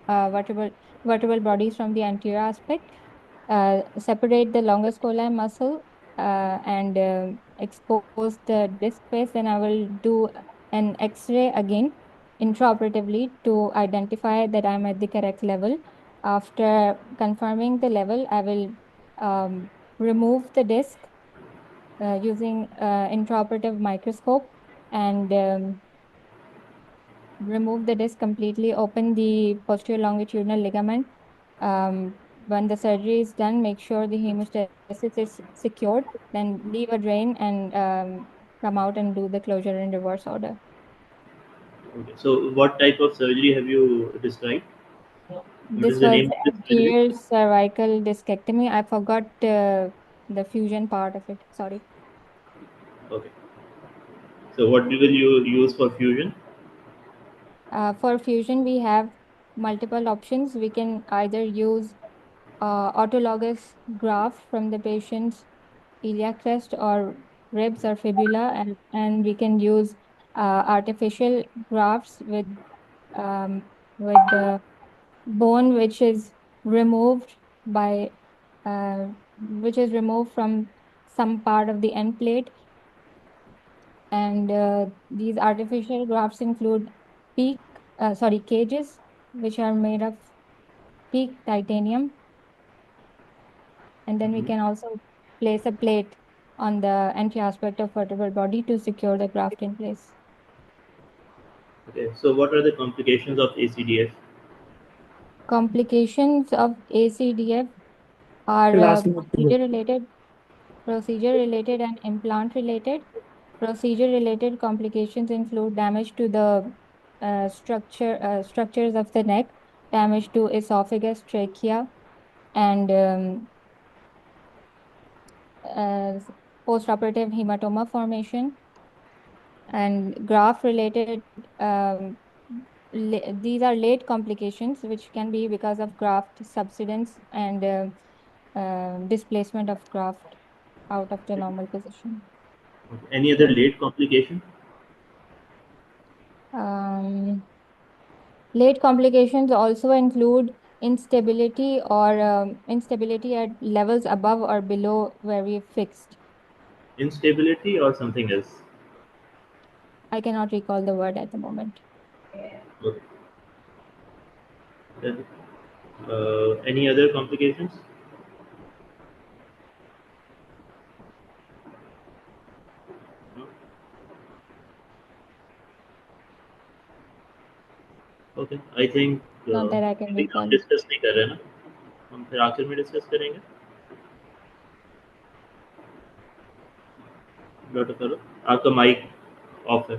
vertebral bodies from the anterior aspect, separate the longus colli muscle, and expose the disc face. Then I will do an X-ray again intraoperatively to identify that I'm at the correct level. After confirming the level, I will remove the disc using intraoperative microscope, and remove the disc completely, open the posterior longitudinal ligament. When the surgery is done, make sure the hemostasis is secured, then leave a drain and come out and do the closure in reverse order. Okay. So what type of surgery have you described? What is This the was name of this surgery? anterior cervical discectomy. I forgot the fusion part of it. Sorry. Okay. So what will you use for fusion? For fusion, we have multiple options. We can either use autologous graft from the patient's iliac crest or ribs or fibula, and we can use artificial grafts um, with the bone removed by which is removed from some part of the end plate. And these artificial grafts include cages, which are made of peak titanium. And then we Mhm. can also place a plate on the anterior aspect of vertebral body to secure the graft in place. Okay. So what are the complications of ACDF? Complications of ACDF are Last minute. procedure related and implant related. Procedure related complications include damage to the structures of the neck, damage to esophagus, trachea, and uh, postoperative hematoma formation. And graft related, these are late complications which can be because of graft subsidence and displacement of graft. out of the normal position. Any other late complication? Late complications also include instability or instability at levels above or below where we fixed. Instability or something else? I cannot recall the word at the moment. Okay. Then, any other complications? No? Okay, I think Not that I can हम recall. Discuss नहीं कर रहे ना, हम फिर आखिर में discuss करेंगे. डॉक्टर करो, आपका माइक ऑफ है.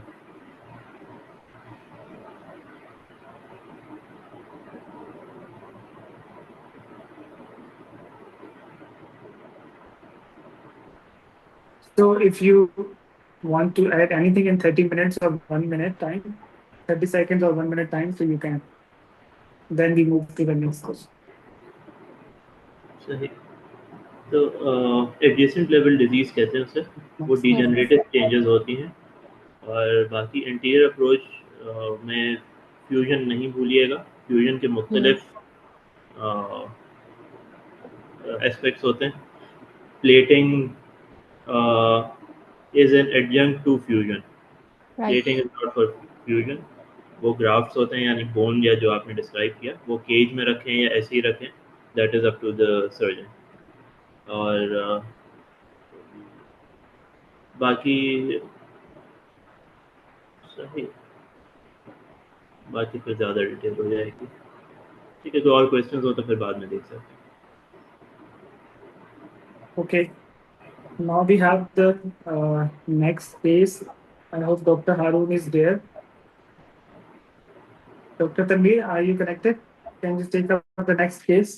So if you want to add anything in 30 minutes or 1 minute time, 30 seconds or 1 minute time, so you can. Then we move to the next question. सही. तो एडजेसेंट लेवल डिजीज कहते हैं उसे, वो degenerative changes होती हैं. और बाकी एंटीरियर अप्रोच में फ्यूजन नहीं भूलिएगा. फ्यूजन के मुख्तलिफ एस्पेक्ट्स होते हैं. Plating is an adjunct to fusion. Plating is not for fusion. वो ग्राफ्ट्स होते हैं, यानी बोन या जो आपने डिस्क्राइब किया, वो केज में रखें या ऐसे ही रखें, that is up to the surgeon. और बाकी सही, बाकी फिर ज़्यादा डिटेल हो जाएगी. ठीक है, तो और क्वेश्चंस हो तो फिर बाद में देख सकते हैं. Okay. Now we have the next case. I hope Dr. Harun is there. Dr. Tanvir, are you connected? Can you take up the next case?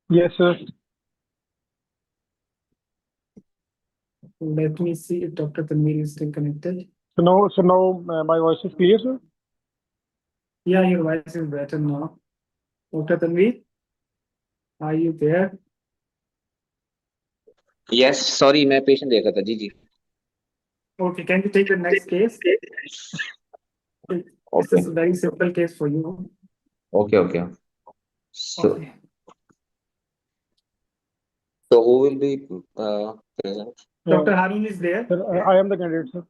Yes, sir. Let me see if Dr. Tanvir is still connected. So now my voice is clear, sir? Yeah, your voice is better now. Dr. Tanvir, are you there? Yes, sorry, मैं patient देख रहा था. जी जी. Okay, can you take the next case? This is a very simple case for you. Okay. So, Okay. so who will be present? Dr. Harun is there. Sir, I am the candidate, sir.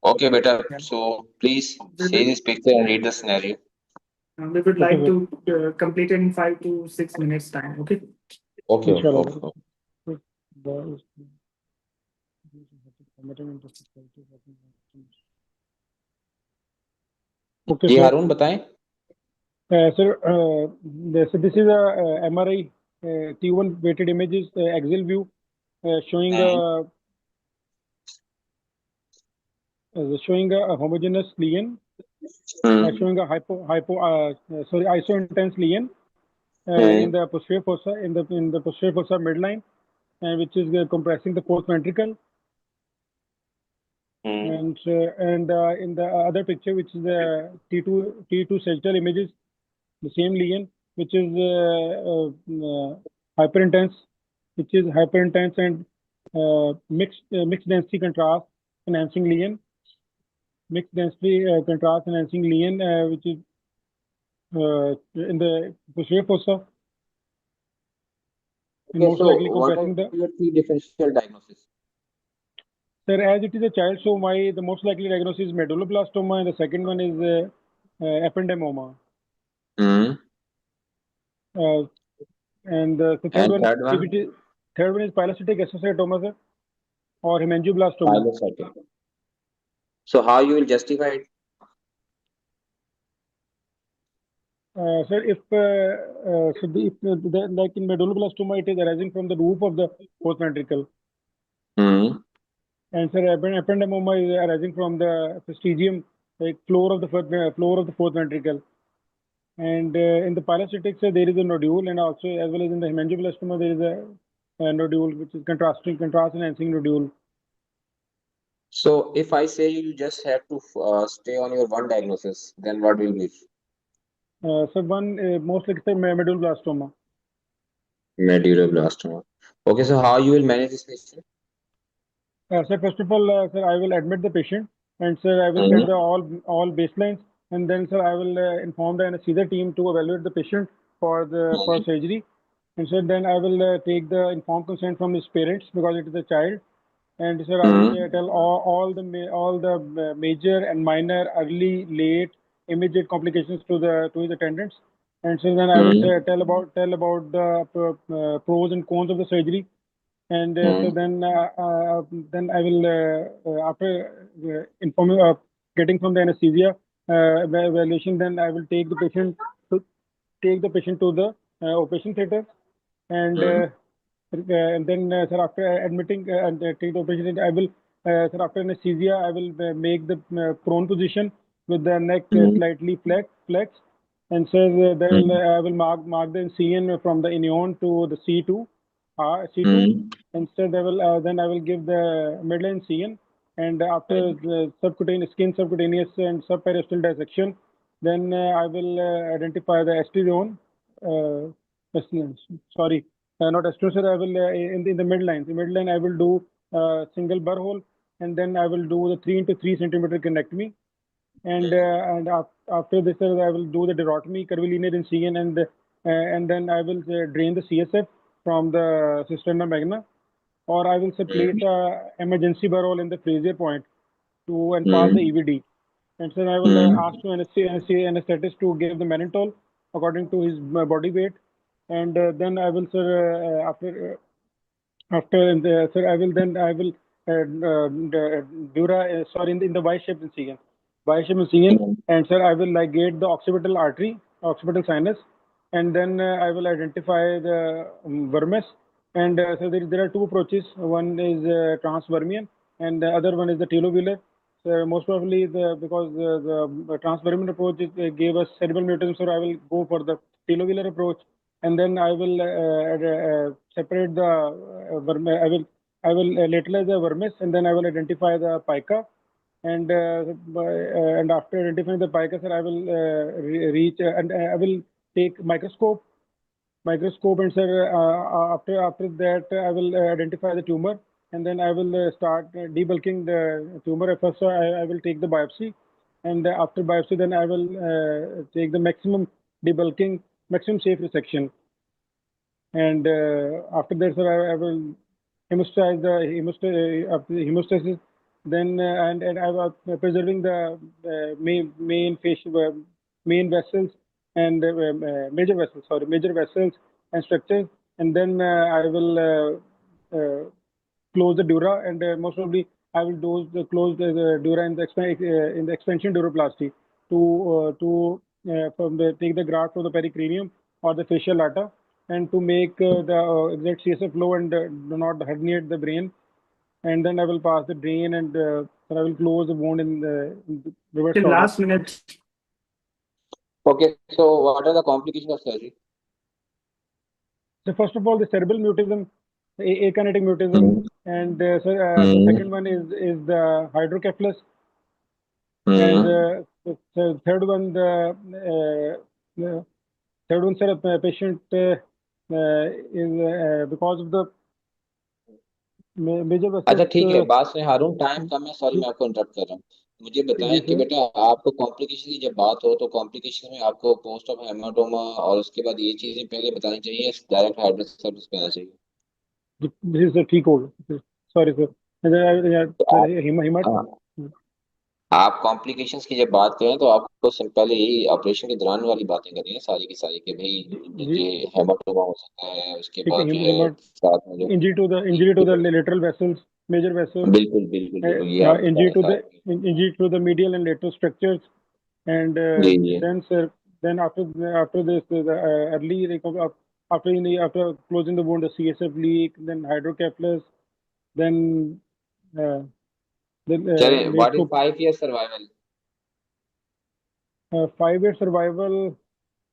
Okay, beta. So please see this picture and read the scenario. We would like to complete it in 5 to 6 minutes time. Okay. Okay. Okay, ji sir. हारून बताएं. Sir, this is a MRI T1 weighted images axial view showing a homogeneous lesion, showing a iso-intense lesion in the posterior fossa, in the posterior fossa midline, which is compressing the fourth ventricle. And in the other picture, which is the T2 sagittal images, the same lesion, which is hyperintense, and mixed density contrast enhancing lesion, which is in the posterior fossa. Okay, most so likely what are compressing your three differential diagnosis? Sir, as it is a child, so the most likely diagnosis is medulloblastoma, and the second one is ependymoma. And the third one, third one is pilocytic astrocytoma, sir, or hemangioblastoma. Pilocytic. So how you will justify it? Sir, if like in medulloblastoma, it is arising from the roof of the fourth ventricle. And sir, ependymoma is arising from the fastigium, like floor of the fourth ventricle. And in the pilocytic, there is a nodule, and also as well as in the hemangioblastoma, there is a nodule, which is contrast enhancing nodule. So if I say you just have to stay on your one diagnosis, then what will be? So one most likely medulloblastoma. Medulloblastoma. Okay, so how you will manage this patient? Sir, first of all, sir, I will admit the patient, and sir, I will set the all baselines, and then sir, I will inform the anesthesia team to evaluate the patient for surgery, and sir, then I will take the informed consent from his parents because it is a child, and sir, I will tell all the major and minor, early, late, immediate complications to his attendants, and so then I will tell about the pros and cons of the surgery, and so then I will after informing getting from the anesthesia evaluation, then I will take the patient to the operation theater, and then sir, after admitting and take the operation, I will sir, after anesthesia I will make the prone position with the neck slightly flexed, and so then I will mark the incision from the inion to the C2, Instead, then I will give the midline incision, and after the subcutaneous and subparietal dissection, then I will identify the ST zone. Sorry, not ST zone. I will in the midline. The midline I will do single burr hole, and then I will do the 3 into 3 centimeter connectomy, and after this I will do the durotomy, curvilinear incision, and then I will drain the CSF from the cisterna magna, or I will place a emergency burr hole in the Frazier point and pass the EVD. And so I will ask to anesthetist to give the mannitol according to his body weight, and then I will, sir, sir, I will dura sorry in the Y-shaped incision, and sir, I will ligate the occipital artery, occipital sinus, and then I will identify the vermis. And so there are two approaches. One is transvermian, and the other one is the telovular. So most probably because the transvermian approach gave us cerebral mutism, so I will go for the telovular approach, and then I will separate the I will lateralize the vermis, and then I will identify the pica, and after identifying the pica, sir, I will reach and I will take microscope, and sir, after that I will identify the tumor, and then I will start debulking the tumor. First, I will take the biopsy, and after biopsy, then I will take the maximum debulking, maximum safe resection, and after that, sir, I will hemostasis after the hemostasis, then and I was preserving the main facial main vessels and major vessels and structures, and then I will close the dura, and most probably I will close the dura in the expansion duroplasty to take the graft from the pericranium or the facial lata, and to make the exact CSF flow and do not herniate the brain. And then I will pass the drain, and I will close the wound in the reverse Till order. last minute. Okay, so what are the complications of surgery? So first of all, the cerebral mutism, akinetic mutism, and the second one is the hydrocephalus, and the third one sir, patient is because of the major vessels. अच्छा ठीक है, बात सुनिए हारून, time कम है, sorry मैं आपको interrupt कर रहा हूँ। मुझे बताएं कि बेटा आपको कॉम्प्लिकेशन की जब बात हो तो कॉम्प्लिकेशन में आपको पोस्ट ऑफ हेमाटोमा और उसके बाद ये चीजें पहले बतानी चाहिए, डायरेक्ट हाइड्रोसेफेलस पे आना चाहिए? जी सर, ठीक होगा, सॉरी सर। आप कॉम्प्लिकेशंस की जब बात करें तो आपको पहले यही ऑपरेशन के दौरान वाली बातें करनी है सारी की सारी, कि भाई ये हेमाटोमा हो सकता है, उसके बाद जो है साथ में जो injury to the lateral vessels, major vessels, बिल्कुल बिल्कुल बिल्कुल ये आप injury to the medial and lateral structures, and then sir, then after this early after closing the wound, the CSF leak, then hydrocephalus, then what is 5-year survival? 5-year survival,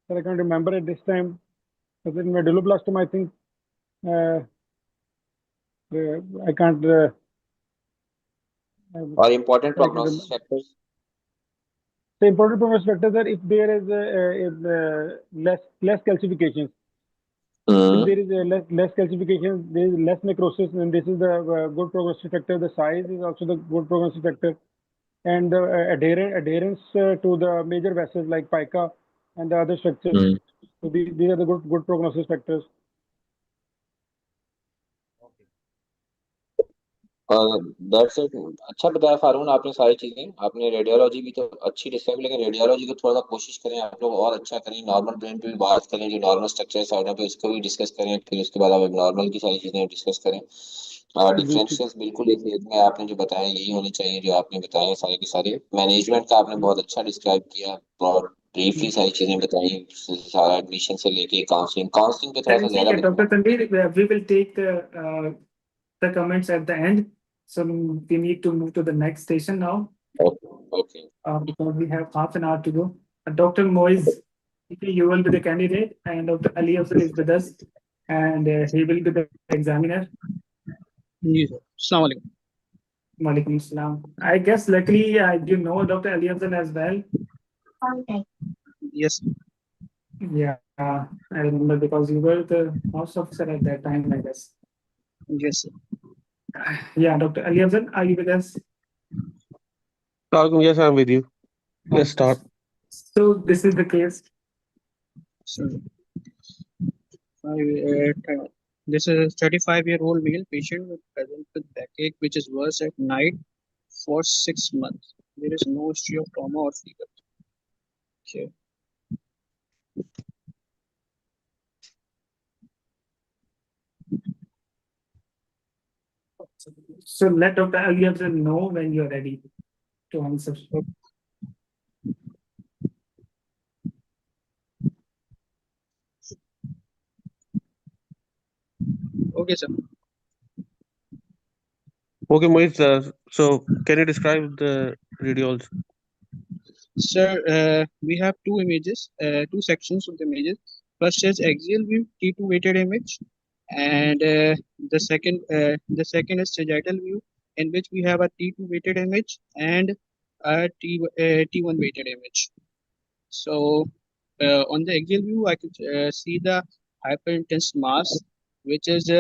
sir, I can't remember at this time. But in medulloblastoma, I think I can't. Or important prognosis factors? The important prognosis factors are if there is less calcifications. If there is a less calcification, there is less necrosis, and this is the good prognostic factor. The size is also the good prognostic factor, and the adherence to the major vessels like pica and the other structures. So these are the good prognosis factors. That's it. अच्छा बताया फारून आपने सारी चीजें। आपने radiology भी तो अच्छी describe, लेकिन रेडियोलॉजी को थोड़ा सा कोशिश करें आप लोग और अच्छा करें। नॉर्मल ब्रेन पे भी बात करें, जो नॉर्मल स्ट्रक्चर साइड पे उसको भी डिस्कस करें, फिर उसके बाद आप नॉर्मल की सारी चीजें डिस्कस करें। डिफरेंशियल्स बिल्कुल एक हेड में आपने जो बताया यही होने चाहिए, जो आपने बताया सारे के सारे। मैनेजमेंट का आपने बहुत अच्छा डिस्क्राइब किया और ब्रीफली सारी चीजें बताई, सारा एडमिशन से लेके काउंसलिंग पे थोड़ा सा ज्यादा Dr. Tanvir, we will take the comments at the end. So we need to move to the next station now. Okay. Because we have half an hour to go. Dr. Moiz, you will be the candidate, and Dr. Ali Afzal is with us, and he will be the examiner. Yes, sir. Assalamu alaikum. Walaikum salam. I guess luckily I do know Dr. Ali Afzal as well. Yes. Yeah, I remember because you were the house officer at that time, I guess. Yes, sir. Yeah, Dr. Ali Afzal, are you with us? Yes, I'm with you. Let's start. So this is the case. So, this is a 35-year-old male patient with present with backache, which is worse at night for 6 months. There is no history of trauma or fever. Okay. So let Dr. Ali Afzal know when you're ready to answer. Okay, sir. Okay, Mohit, so can you describe the radiology? Sir, we have two images, two sections of the images. First is axial view, T2 weighted image, and the second is sagittal view, in which we have a T2 weighted image and a T1 weighted image. So on the axial view, I could see the hyperintense mass, which is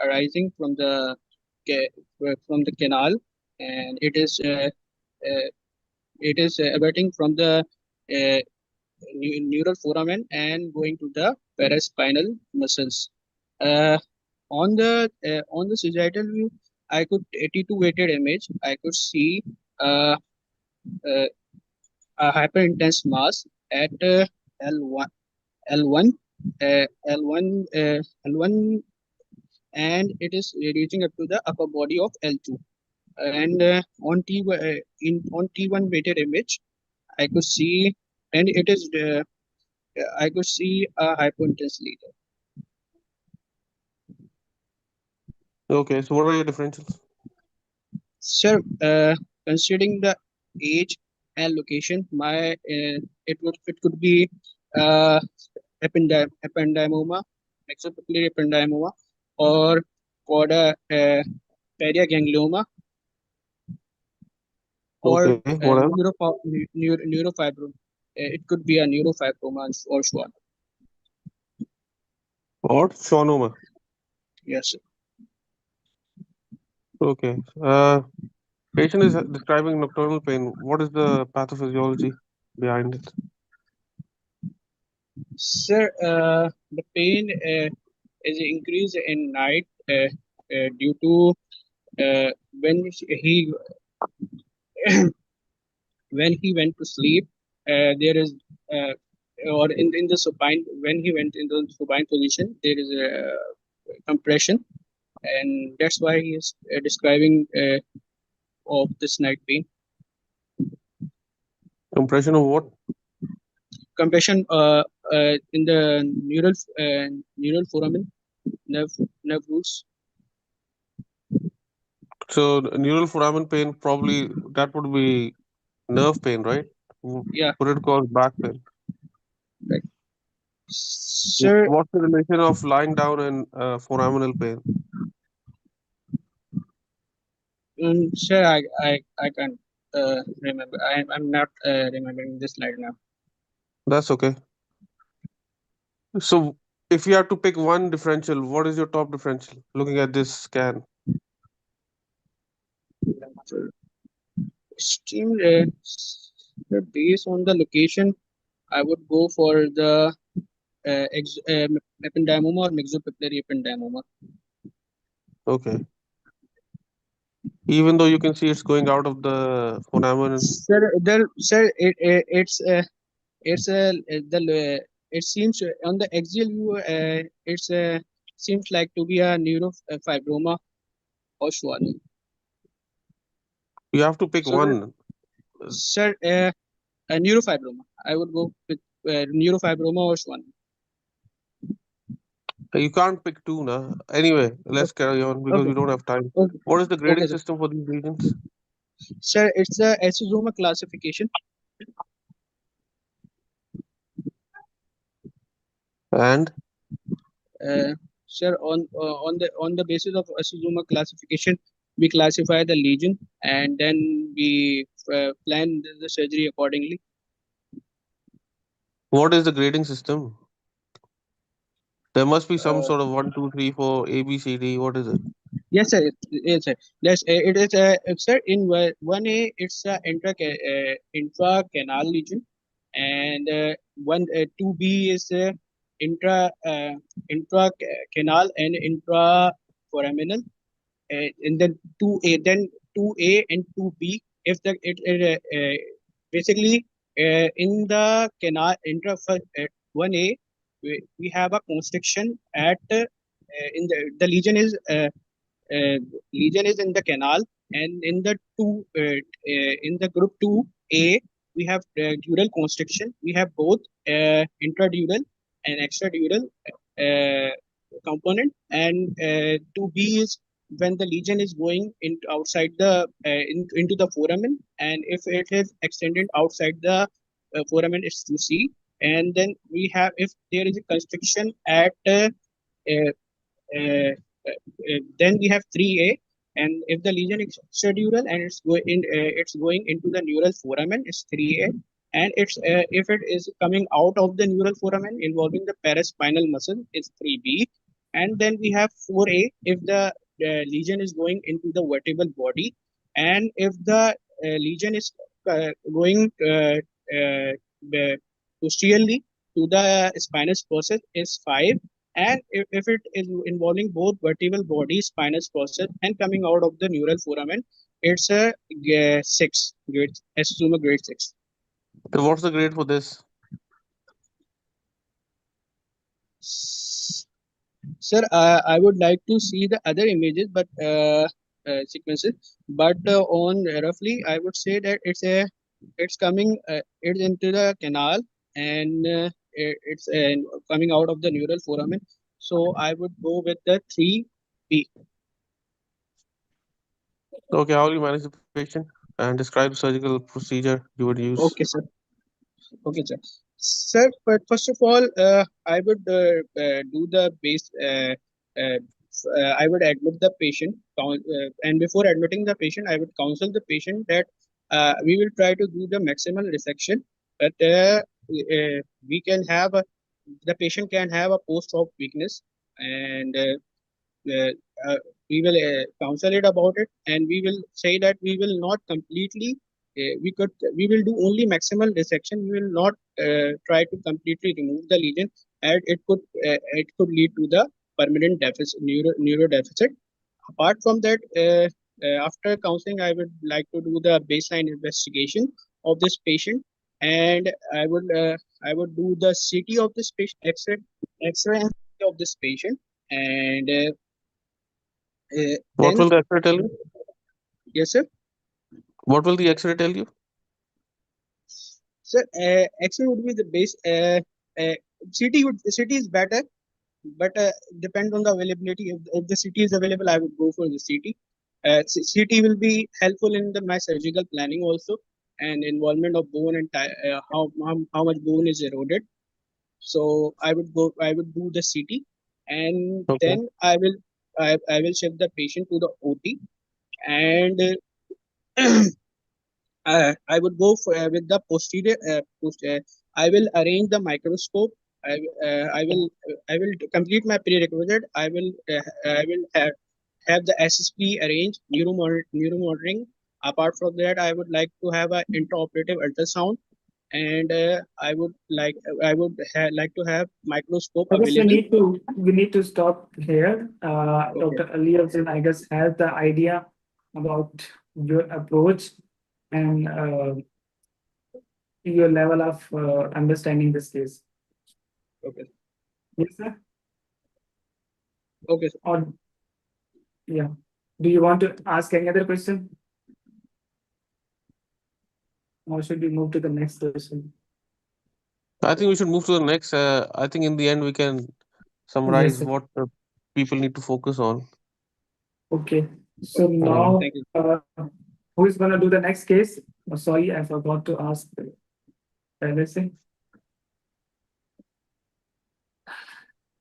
arising from the canal, and it is abating from the neural foramen and going to the paraspinal muscles. On the sagittal view, I could T2 weighted image. I could see a hyperintense mass at L1, L1, L1, and it is reaching up to the upper body of L2. And on T1 weighted image, I could see, and it is I could see a hyperintense leader. Okay, so what are your differentials? Sir, considering the age and location, my it could be ependymoma, extrapapillary ependymoma, or periganglioma, or Okay, what else? neurofibroma. It could be a neurofibroma or schwann. What? Schwannoma. Yes, sir. Okay. Patient is describing nocturnal pain. What is the pathophysiology behind it? Sir, the pain is increased in night due to when he when he went to sleep. There is or in the supine, when he went in the supine position, there is a compression, and that's why he is describing of this night pain. Compression of what? Compression in the neural foramen, nerve roots. So neural foramen pain, probably that would be nerve pain, right? Yeah. Would it cause back pain? Right. Sir, what's the relation of lying down and foraminal pain? Sir, I can't remember. I'm not remembering this slide now. That's okay. So If you have to pick one differential, what is your top differential looking at this scan? Extreme, based on the location, I would go for the ependymoma or mixopapillary ependymoma. Okay. Even though you can see it's going out of the foramen. Sir, it seems on the axial view, it's seems like to be a neurofibroma or Schwann. You have to pick So, one. sir, a neurofibroma. I would go with neurofibroma or Schwann. You can't pick two, na. Anyway, let's carry on because Okay. we don't have time. Okay. What is the grading Okay, sir. system for these regions? Sir, it's a esthesoma classification. And Sir, on the basis of esthesoma classification, we classify the lesion and then we plan the surgery accordingly. what is the grading system? There must be some sort of 1, 2, 3, 4, A, B, C, D. What is it? Yes, sir. Yes, sir. Yes, it is. Sir, in 1A, it's a intracanal lesion, and 2B is intracanal and intraforaminal, and then 2A and 2B. If basically in the canal 1A, we have a constriction at in the lesion is in the canal, and in the in the group 2A we have dural constriction. We have both intradural and extradural uh, component, and 2B is when the lesion is going outside the into the foramen, and if it is extended outside the foramen, it's 2C. And then we have, if there is a constriction at uh, uh, then we have 3A, and if the lesion is extradural and it's going into the neural foramen, it's 3A, and it's if it is coming out of the neural foramen involving the paraspinal muscle, it's 3B, and then we have 4A if the lesion is going into the vertebral body, and if the lesion is going posteriorly to the spinous process, is 5, and if it is involving both vertebral body, spinous process, and coming out of the neural foramen, it's a 6 grade, esthesoma grade 6. So what's the grade for this? Sir, I would like to see the other images, but sequences. But on roughly, I would say that it's coming, it's into the canal, and it's coming out of the neural foramen. So I would go with the 3B. Okay, how will you manage the patient and describe the surgical procedure you would use? Okay, sir. Okay, sir. Sir, but first of all, I would do the base. I would admit the patient, and before admitting the patient, I would counsel the patient that we will try to do the maximal resection, but we can have the patient can have a post-op weakness, and uh, uh, we will counsel it about it, and we will say that we will not completely we will do only maximal dissection. We will not try to completely remove the lesion, and it could lead to the permanent deficit, neuro deficit. Apart from that, after counseling, I would like to do the baseline investigation of this patient, and I would do the CT of this patient, X-ray and CT of this patient, and What then will the X-ray tell you? yes, sir. What will the X-ray tell you? Sir, X-ray would be the base. CT is better, but depend on the availability. If the CT is available, I would go for the CT. CT will be helpful in my surgical planning also, and involvement of bone and how much bone is eroded. So I would do the CT, and Okay. then I will shift the patient to the OT, and I would go for with the posterior. I will arrange the microscope I will complete my prerequisite. I will have the SSP arranged neuromonitoring. Apart from that, I would like to have an intraoperative ultrasound, and I would like to have microscope I guess available. we need to stop here. Okay. Dr. Ali Afzal, I guess, has the idea about your approach and your level of understanding this case. Okay. Yes, sir. Okay, sir. Or yeah. Do you want to ask any other question? Or should we move to the next question? I think we should move to the next. I think in the end we can summarize Yes, sir. what people need to focus on. Okay. So now, Thank you. who is going to do the next case? Oh, sorry, I forgot to ask everything.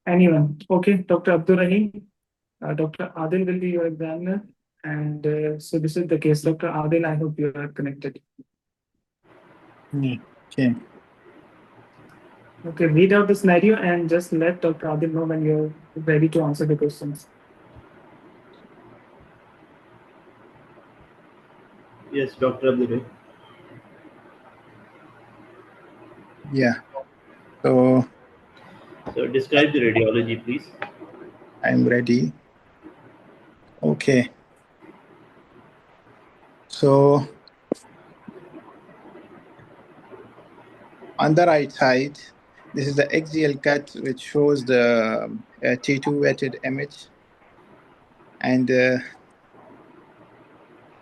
Anyone? Okay, Dr. Abdul Rahim. Dr. Adil will be your examiner. And so this is the case. Dr. Adil, I hope you are connected. Okay. Okay, read out the scenario and just let Dr. Adil know when you're ready to answer the questions. Yes, Dr. Abdul. Yeah. So describe the radiology, please. I'm ready. Okay. So on the right side, this is the axial cut, which shows the T2 weighted image. And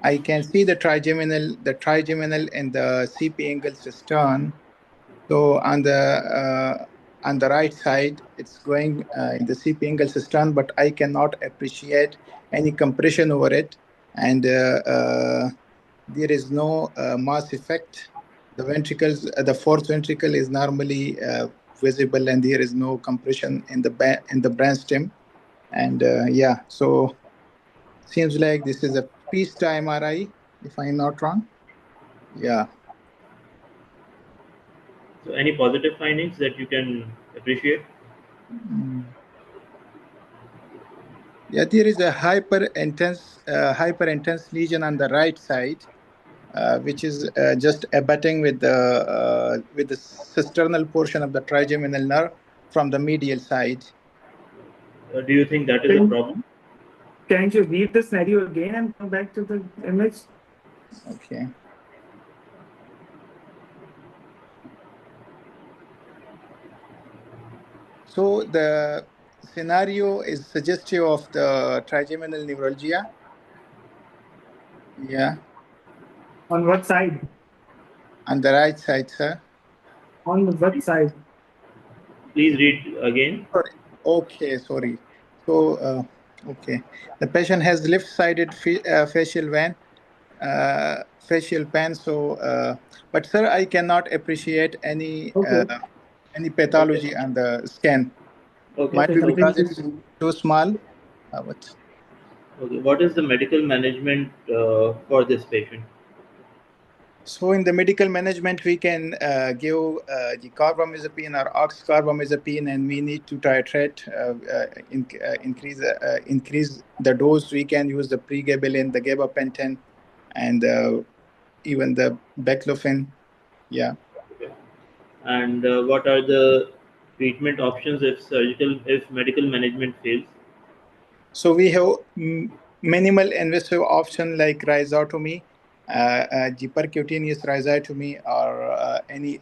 I can see the trigeminal and the CP angle cistern. So on the right side, it's going in the CP angle cistern, but I cannot appreciate any compression over it. And there is no mass effect. The ventricles, the fourth ventricle is normally visible, and there is no compression in the brainstem. And yeah, so seems like this is a Pista MRI, if I'm not wrong. Yeah. So any positive findings that you can appreciate? Yeah, there is a hyper intense lesion on the right side, which is just abutting with the cisternal portion of the trigeminal nerve from the medial side. Do you think that is a problem? Can you read the scenario again and come back to the image? Okay. So the scenario is suggestive of the trigeminal neuralgia. Yeah. On what side? On the right side, sir. On what side? Please read again. Sorry. Okay, sorry. So, okay. The patient has left-sided facial vein, facial pain. So, but sir, I cannot appreciate any pathology on the scan. Okay. Might be Okay. because it's too small. What? Okay. What is the medical management for this patient? So in the medical management, we can give the carbamazepine or oxcarbamazepine, and we need to titrate, increase the dose. We can use the pregabalin, the gabapentin, and even the baclofen. Yeah. Okay. And what are the treatment options if medical management fails? So we have minimal invasive option like rhizotomy, the percutaneous rhizotomy, or any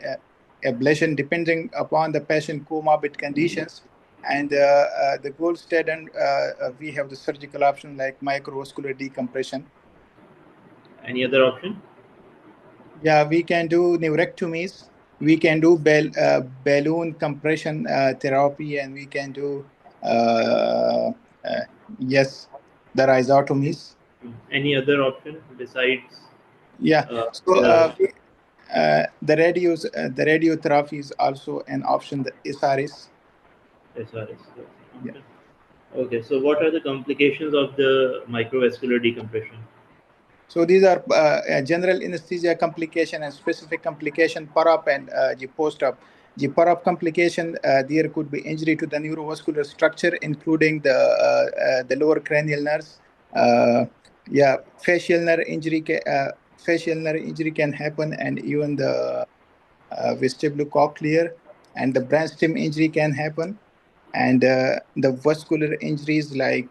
ablation, depending upon the patient comorbid conditions. And the gold standard, we have the surgical option like microvascular decompression. Any other option? Yeah, we can do neurectomies. We can do balloon compression therapy, and we can do yes, the rhizotomies. Any other option besides? Yeah. So the radiotherapy is also an option. The SRS. SRS. Yeah. Okay. So what are the complications of the microvascular decompression? So these are general anesthesia complication and specific complication, per-op and the post-op. The part-op complication, there could be injury to the neurovascular structure, including the lower cranial nerves. Yeah, facial nerve injury can happen, and even the vestibulocochlear and the brainstem injury can happen, and the vascular injuries like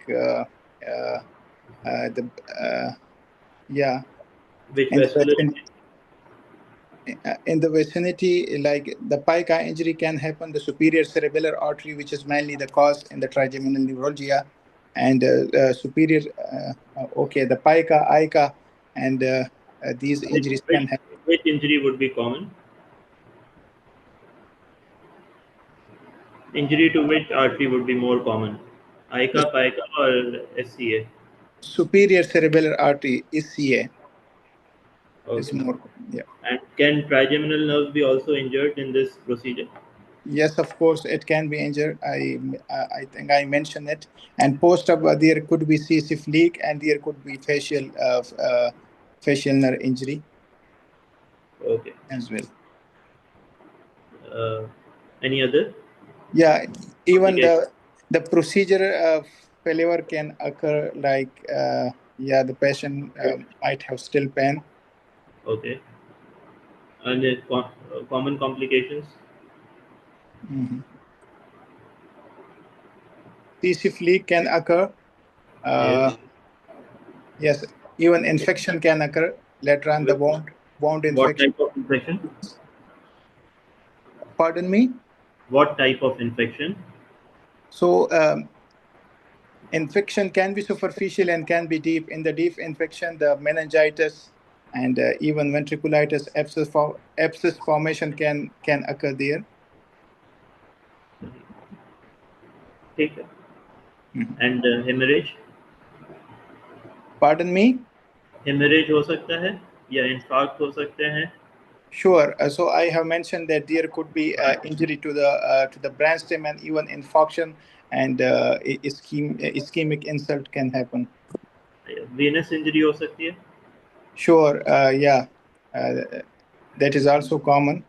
yeah, Which in the vascular vicinity, in the vicinity, like the pica injury can happen, the superior cerebellar artery, which is mainly the cause in the trigeminal neuralgia, and superior, okay, the pica, ica, and these injuries can happen. which injury would be common? Injury to which artery would be more common? ICA, PICA, or SCA? Superior cerebellar artery, SCA, is Okay. more, yeah. And can trigeminal nerves be also injured in this procedure? Yes, of course, it can be injured. I think I mentioned it. And post-op, there could be C-SIF leak, and there could be facial nerve injury. Okay. As well. Any other? Yeah, even the procedure failure can occur. Like yeah, the patient might have still pain. Okay. And common complications? Mm-hmm. C-SIF leak can occur. Yes. Yes, even infection can occur later on. The wound infection. What type of infection? Pardon me? What type of infection? So infection can be superficial and can be deep. In the deep infection, the meningitis and even ventriculitis, abscess formation can occur there. Okay. And hemorrhage? Pardon me? Hemorrhage हो सकता है या infarct हो सकते हैं? Sure. So I have mentioned that there could be injury to the brainstem and even infarction, and ischemic insult can happen. Venous injury हो सकती है? Sure. Yeah. That is also common.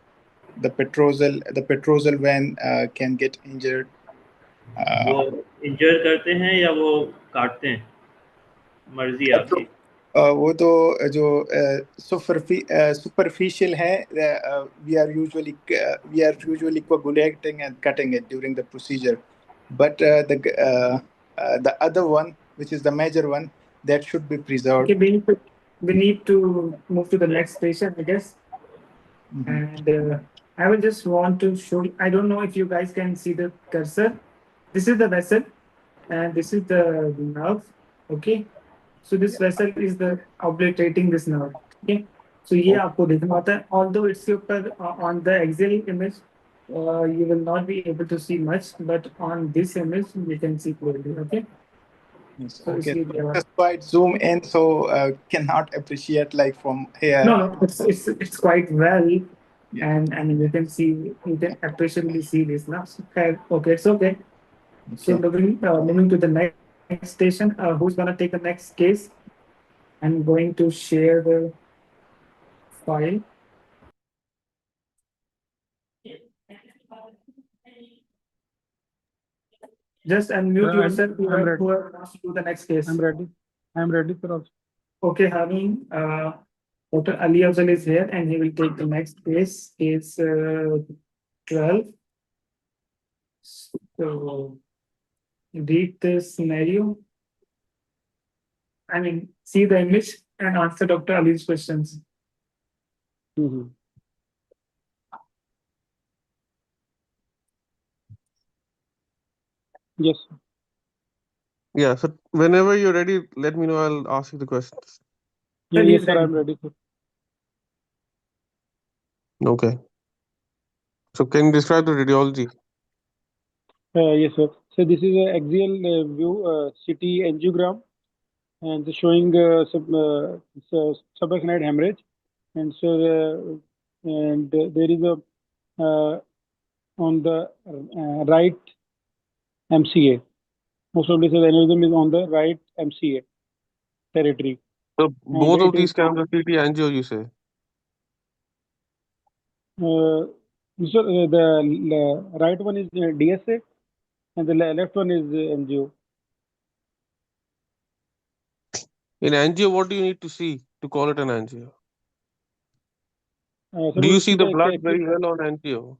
The petrosal vein can get injured. वो इंजर करते हैं या वो काटते हैं? मर्जी है आपकी. वो तो जो superficial है, we are usually coagulating and cutting it during the procedure, but the other one, which is the major one, that should be preserved. Okay, we need to move to the next patient, I guess. Mm-hmm. And I will just want to show. I don't know if you guys can see the cursor. This is the vessel, and this is the nerve. Okay. So this vessel is the obliterating this nerve. Okay. So ये आपको देखना होता है. Although it's on the axial image, you will not be able to see much, but on this image you can see clearly. Okay. Yes, okay. Just quite zoom in, so cannot appreciate like from here. No, it's quite well, yeah. And you can appreciably see this now. Okay, it's okay. So moving to the next station. Who's gonna take the next case? I'm going to share the file. Just unmute yourself. Whoever wants to do the next case. I'm ready, sir. Okay, Harun. Dr. Ali Afzal is here, and he will take the next case. Case 12. So read the scenario. I mean, see the image and answer Dr. Ali's questions. Mm-hmm. Yes. Yeah, so whenever you're ready, let me know. I'll ask you the questions. Yeah, yes, sir, I'm ready, sir. Okay. So can you describe the radiology? Yes, sir. So this is an axial view CT angiogram, and showing subarachnoid hemorrhage, and so and there is a on the right MCA. Most of this aneurysm is on the right MCA territory. So both of these scans are CT angio, you say? So the right one is DSA and the left one is MGO. In angio, what do you need to see to call it an angio? Sir, Do you we see the blood very well on angio?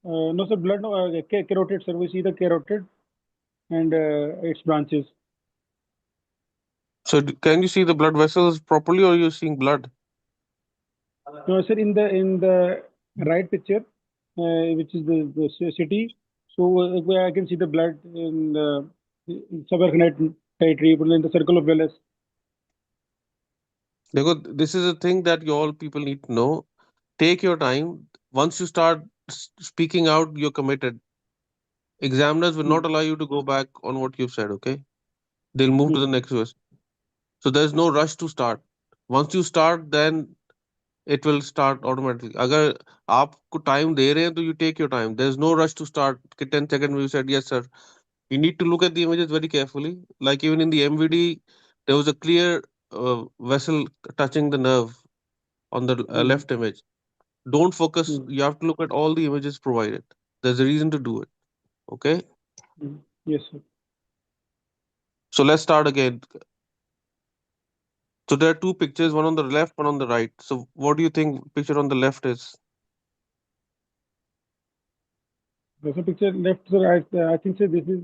no, sir, blood, no, carotid, sir. We see the carotid and its branches. So can you see the blood vessels properly, or are you seeing blood? No, sir, in the right picture, which is the city, so I can see the blood in the subarachnoid territory, in the circle of Willis. Because this is a thing that you all people need to know. Take your time. Once you start speaking out, you're committed. Examiners will not allow you to go back on what you've said, okay? They'll move to the next question. So there's no rush to start. Once you start, then it will start automatically. अगर आपको time दे रहे हैं तो you take your time. There's no rush to start. 10 seconds you said yes sir. You need to look at the images very carefully. Like even in the MVD, there was a clear vessel touching the nerve on the left image. Don't focus. You have to look at all the images provided. There's a reason to do it. Okay. Yes, sir. So let's start again. So there are two pictures, one on the left, one on the right. So what do you think picture on the left is? There's a picture left, sir. I think, sir, this is.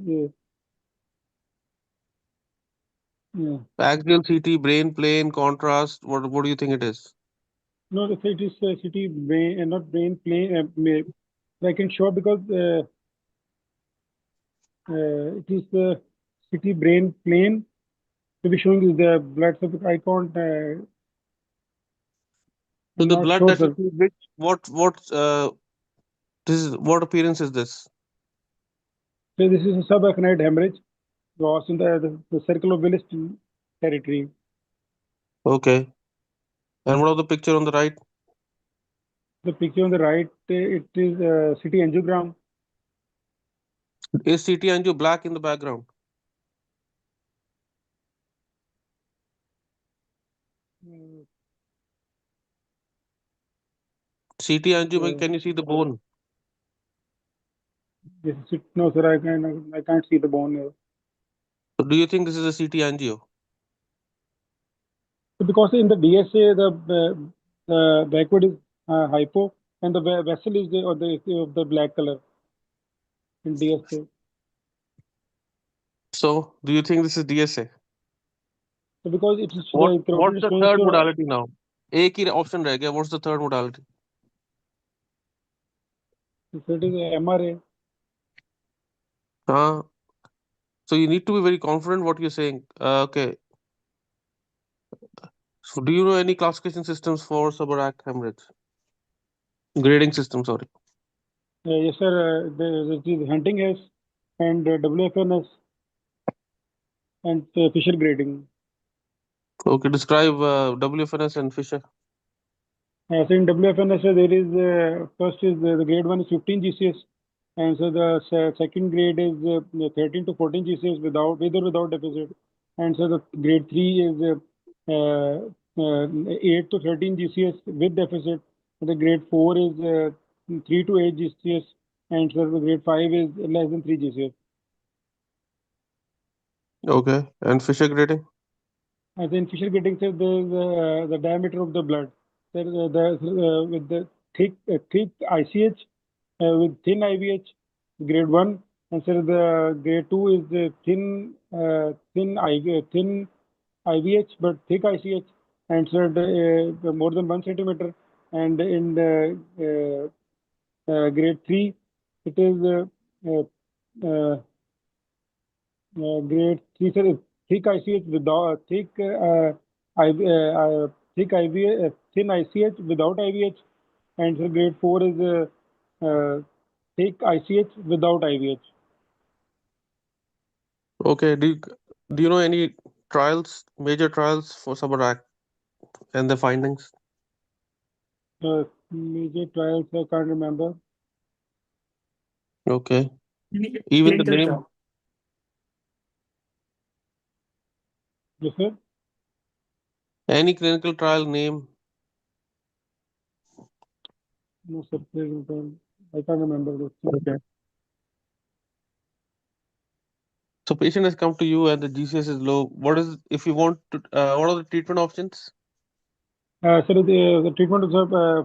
Yeah. Axial CT, brain plane, contrast. What do you think it is? No, it is city brain, not brain plane. I can show because it is the city brain plane. To be showing is the blood. So I can't. So I'm the not blood sure, that you sir. see, this is what appearance is this? So this is a subarachnoid hemorrhage. Was in the circle of Willis territory. Okay. And what of the picture on the right? The picture on the right, it is city angiogram. Is CT angio black in the background? CT angio, can you see the bone? Yes, no, sir, I can't see the bone. So do you think this is a CT angio? Because in the DSA, the backward is hypo, and the vessel is of the black color in DSA. So do you think this is DSA? So because it is What's the third modality now? एक ही option रह गया. What's the third modality? So it is MRA. So you need to be very confident what you're saying. Okay. So do you know any classification systems for subarachnoid hemorrhage? Grading system, sorry. Yes, sir. It is Hunting-Hess and WFNS and Fisher grading. Okay, describe WFNS and Fisher. So in WFNS, there is first is the grade 1 is 15 GCS, and so the second grade is 13 to 14 GCS with or without deficit, and so the grade 3 is 8 to 13 GCS with deficit. The grade 4 is 3 to 8 GCS, and so the grade 5 is less than 3 GCS. Okay, and Fisher grading? And then Fisher grading says the diameter of the blood. With the thick ICH with thin IVH, grade 1, and so the grade 2 is the thin IVH but thick ICH, and so more than 1 centimeter, and in the grade 3 it is grade 3, sir, thick ICH without thick IVH, thin ICH without IVH, and so grade 4 is thick ICH without IVH. Okay, do you know any trials, major trials for subarachnoid and the findings? Major trials I can't remember. Okay. Even the name? trial. Yes, sir. Any clinical trial name? No, sir. I can't remember this. Okay. So patient has come to you and the GCS is low. What is, if you want to, what are the treatment options? So the treatment is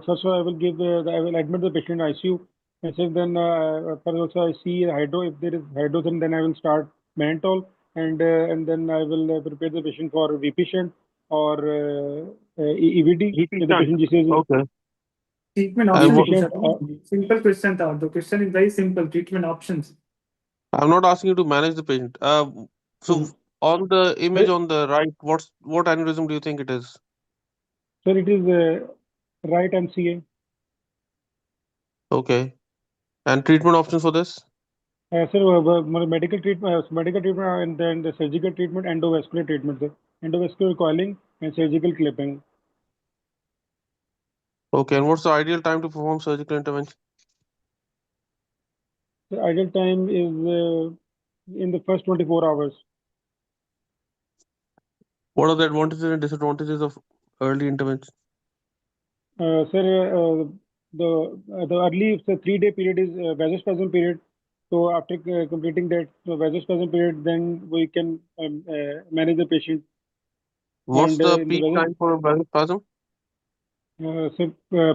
first of all I will give I will admit the patient in ICU, and so then first also I see hydro. If there is hydro, then I will start mannitol, and then I will prepare the patient for VP shunt or EVD. VP If the shunt. patient GCS Okay. Treatment And options. what, Simple question. The question is very simple. Treatment options. I'm not asking you to manage the patient. So on the image on the right, what aneurysm do you think it is? So it is right MCA. Okay. And treatment options for this? So medical treatment, and then the surgical treatment, endovascular treatment, sir. Endovascular coiling and surgical clipping. Okay. And what's the ideal time to perform surgical intervention? The ideal time is in the first 24 hours. What are the advantages and disadvantages of early intervention? Sir, the early 3-day period is vasospasm period. So after completing that vasospasm period, then we can manage the patient. What's And the in peak the time for vasospasm?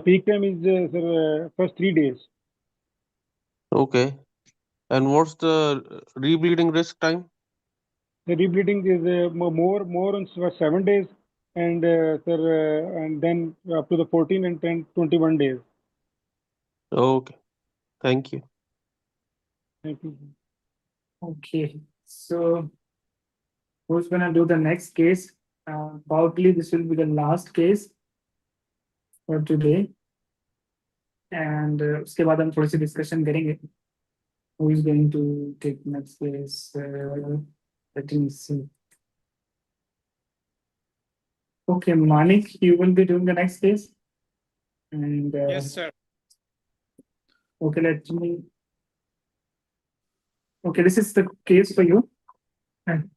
peak time is first 3 days. Okay. And what's the rebleeding risk time? The rebleeding is more on 7 days, and and then up to the 14 and 10, 21 days. Okay. Thank you. Thank you. Okay. So who's gonna do the next case? Probably this will be the last case for today. And उसके बाद हम थोड़ी सी discussion करेंगे. Who is going to take next case? Let me see. Okay, Manik, you will be doing the next case. And Yes, sir. okay, let me. Okay, this is the case for you. And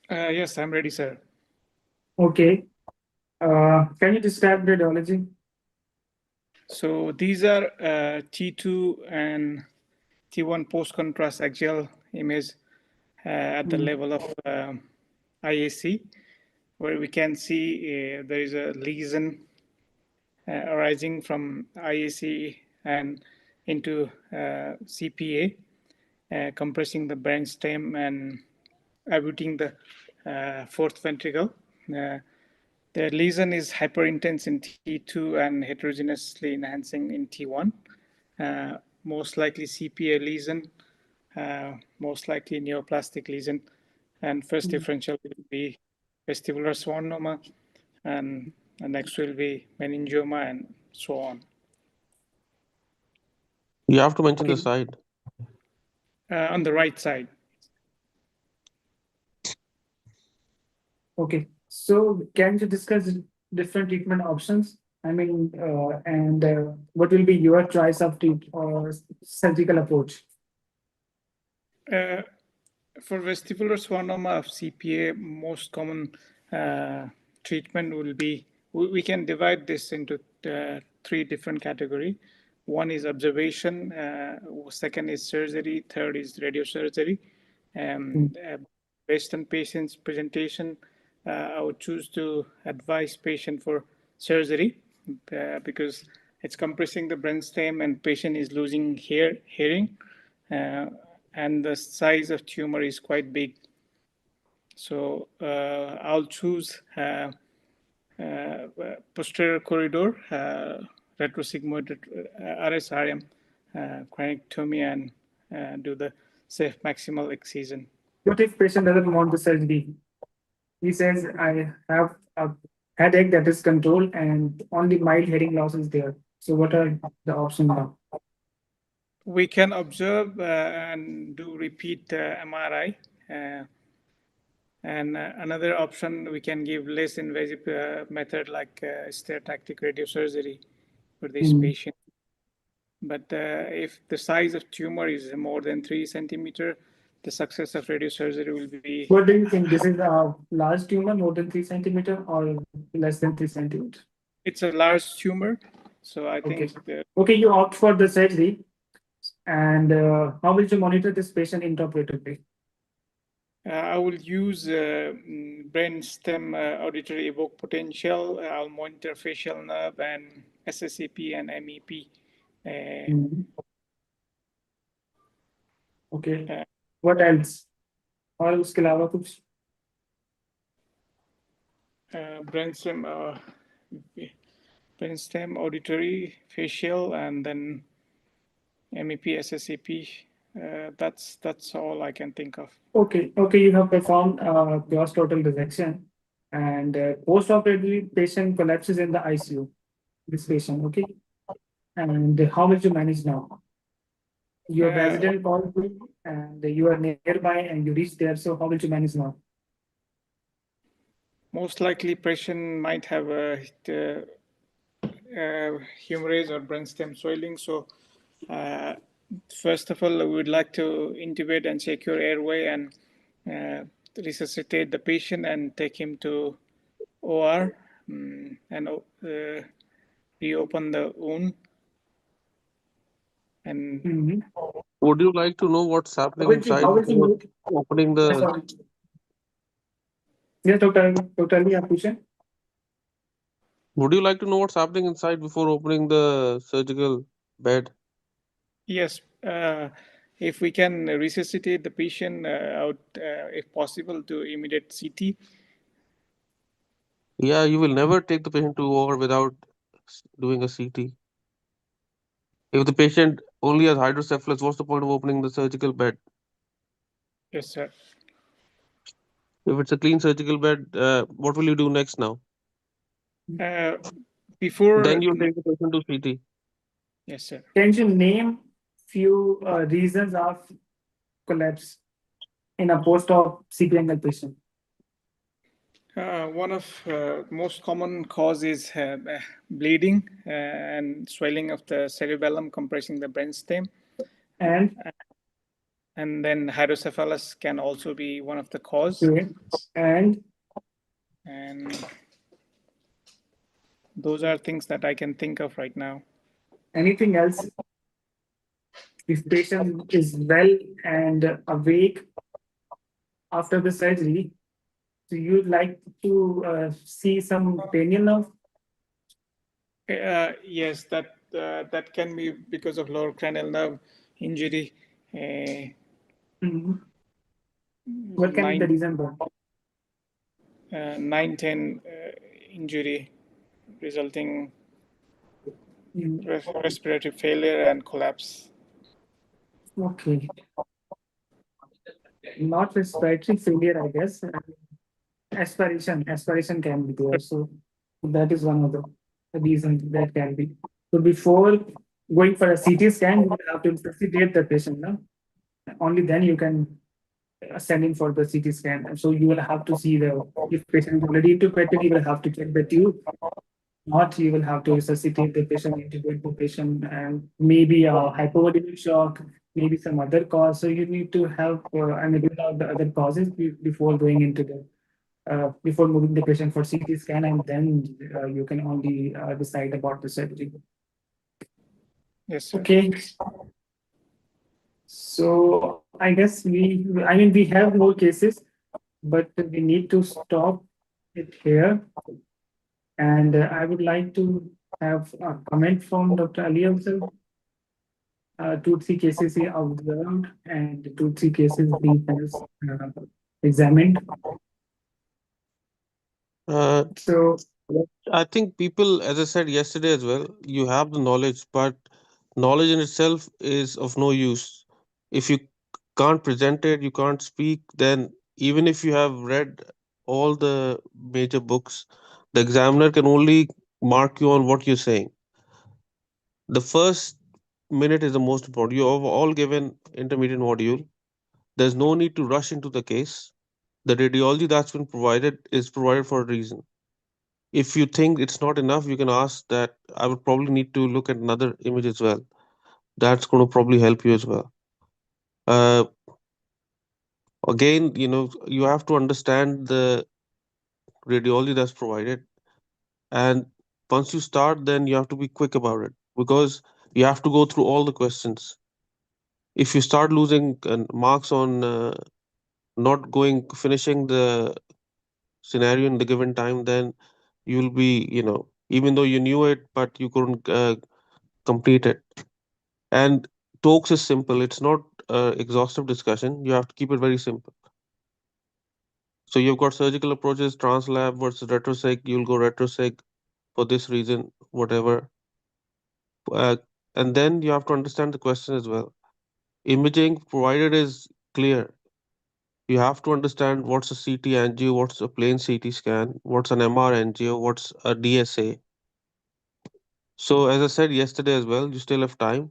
Yes, I'm ready, sir. okay, can you describe the radiology? So these are T2 and T1 post-contrast axial image at the level of IAC, where we can see there is a lesion arising from IAC and into CPA, compressing the brainstem and abutting the fourth ventricle. The lesion is hyperintense in T2 and heterogeneously enhancing in T1. Most likely CPA lesion, most likely neoplastic lesion, and first differential will be vestibular schwannoma, and next will be meningioma, and so on. You have to mention the side. On the right side. Okay, so can you discuss different treatment options? I mean, and what will be your choice of surgical approach? For vestibular schwannoma of CPA, most common treatment will be, we can divide this into 3 different categories. One is observation, second is surgery, third is radiosurgery. Based on patient's presentation, I would choose to advise patient for surgery because it's compressing the brainstem and patient is losing hearing. And the size of tumor is quite big. So I'll choose posterior corridor, retrosigmoid RSRM, craniectomy, and do the safe maximal excision. What if patient doesn't want the surgery? He says, I have a headache that is controlled and only mild hearing loss is there. So what are the options now? We can observe and do repeat MRI. And another option, we can give less invasive method like stereotactic radiosurgery for this patient. But if the size of tumor is more than 3 centimeter, the success of radiosurgery will be. What do you think? This is a large tumor, more than 3 centimeter, or less than 3 centimeter? It's a large tumor, so I Okay. think. Okay, you opt for the surgery, and how will you monitor this patient intraoperatively? I will use brain stem auditory evoke potential. I'll monitor facial nerve and SSAP and MEP. Okay. What else? और उसके अलावा कुछ? Brainstem auditory facial and then MEP SSAP. That's all I can think of. Okay, you have performed gross total resection, and post-operatively patient collapses in the ICU. This patient, okay, and how will you manage now? Your resident called you, and you are nearby, and you reach there. So how will you manage now? Most likely, patient might have a hemorrhage or brainstem swelling. So, first of all, we would like to intubate and secure airway and resuscitate the patient and take him to OR and reopen the wound. And would you like to know what's happening inside before opening the? Yes, totally appreciate. Would you like to know what's happening inside before opening the surgical bed? Yes, if we can resuscitate the patient out, if possible, to immediate CT. Yeah, you will never take the patient to OR without doing a CT. If the patient only has hydrocephalus, what's the point of opening the surgical bed? Yes, sir. If it's a clean surgical bed, what will you do next now? Before. Then you'll take the patient to CT. Yes, sir. Can you name few reasons of collapse in a post-op CT angle patient? One of most common cause is bleeding and swelling of the cerebellum compressing the brainstem. And then hydrocephalus can also be one of the cause. And those are things that I can think of right now. Anything else? If patient is well and awake after the surgery, so you'd like to see some cranial nerve? Yes, that can be because of lower cranial nerve injury. What can be the reason for? 9-10 injury resulting respiratory failure and collapse. Okay. Not respiratory failure, I guess. Aspiration can be there. So that is one of the reasons that can be. So before going for a CT scan, you have to resuscitate the patient. No? Only then you can send in for the CT scan. And so you will have to see if patient is already intubated, you will have to check the tube. Not you will have to resuscitate the patient, intubate the patient, and maybe a hypovolemic shock, maybe some other cause. So you need to have and rule out the other causes before going into the before moving the patient for CT scan, and then you can only decide about the surgery. Yes, sir. Okay. So I guess we have more cases, but we need to stop it here. And I would like to have a comment from Dr. Ali also. 2-3 cases he observed and 2-3 cases he has examined. So I think people, as I said yesterday as well, you have the knowledge, but knowledge in itself is of no use. If you can't present it, you can't speak, then even if you have read all the major books, the examiner can only mark you on what you're saying. The first minute is the most important. You have all given intermediate module. There's no need to rush into the case. The radiology that's been provided is provided for a reason. If you think it's not enough, you can ask that I would probably need to look at another image as well. That's going to probably help you as well. Again, you have to understand the radiology that's provided, and once you start, then you have to be quick about it because you have to go through all the questions. If you start losing marks on not finishing the scenario in the given time, then you'll be, even though you knew it, but you couldn't complete it. And talks is simple. It's not exhaustive discussion. You have to keep it very simple. So you've got surgical approaches, translab versus retroseg. You'll go retroseg for this reason, whatever. Uh, and then you have to understand the question as well. Imaging provided is clear. You have to understand what's a CT angio, what's a plain CT scan, what's an MR angio, what's a DSA. So as I said yesterday as well, you still have time.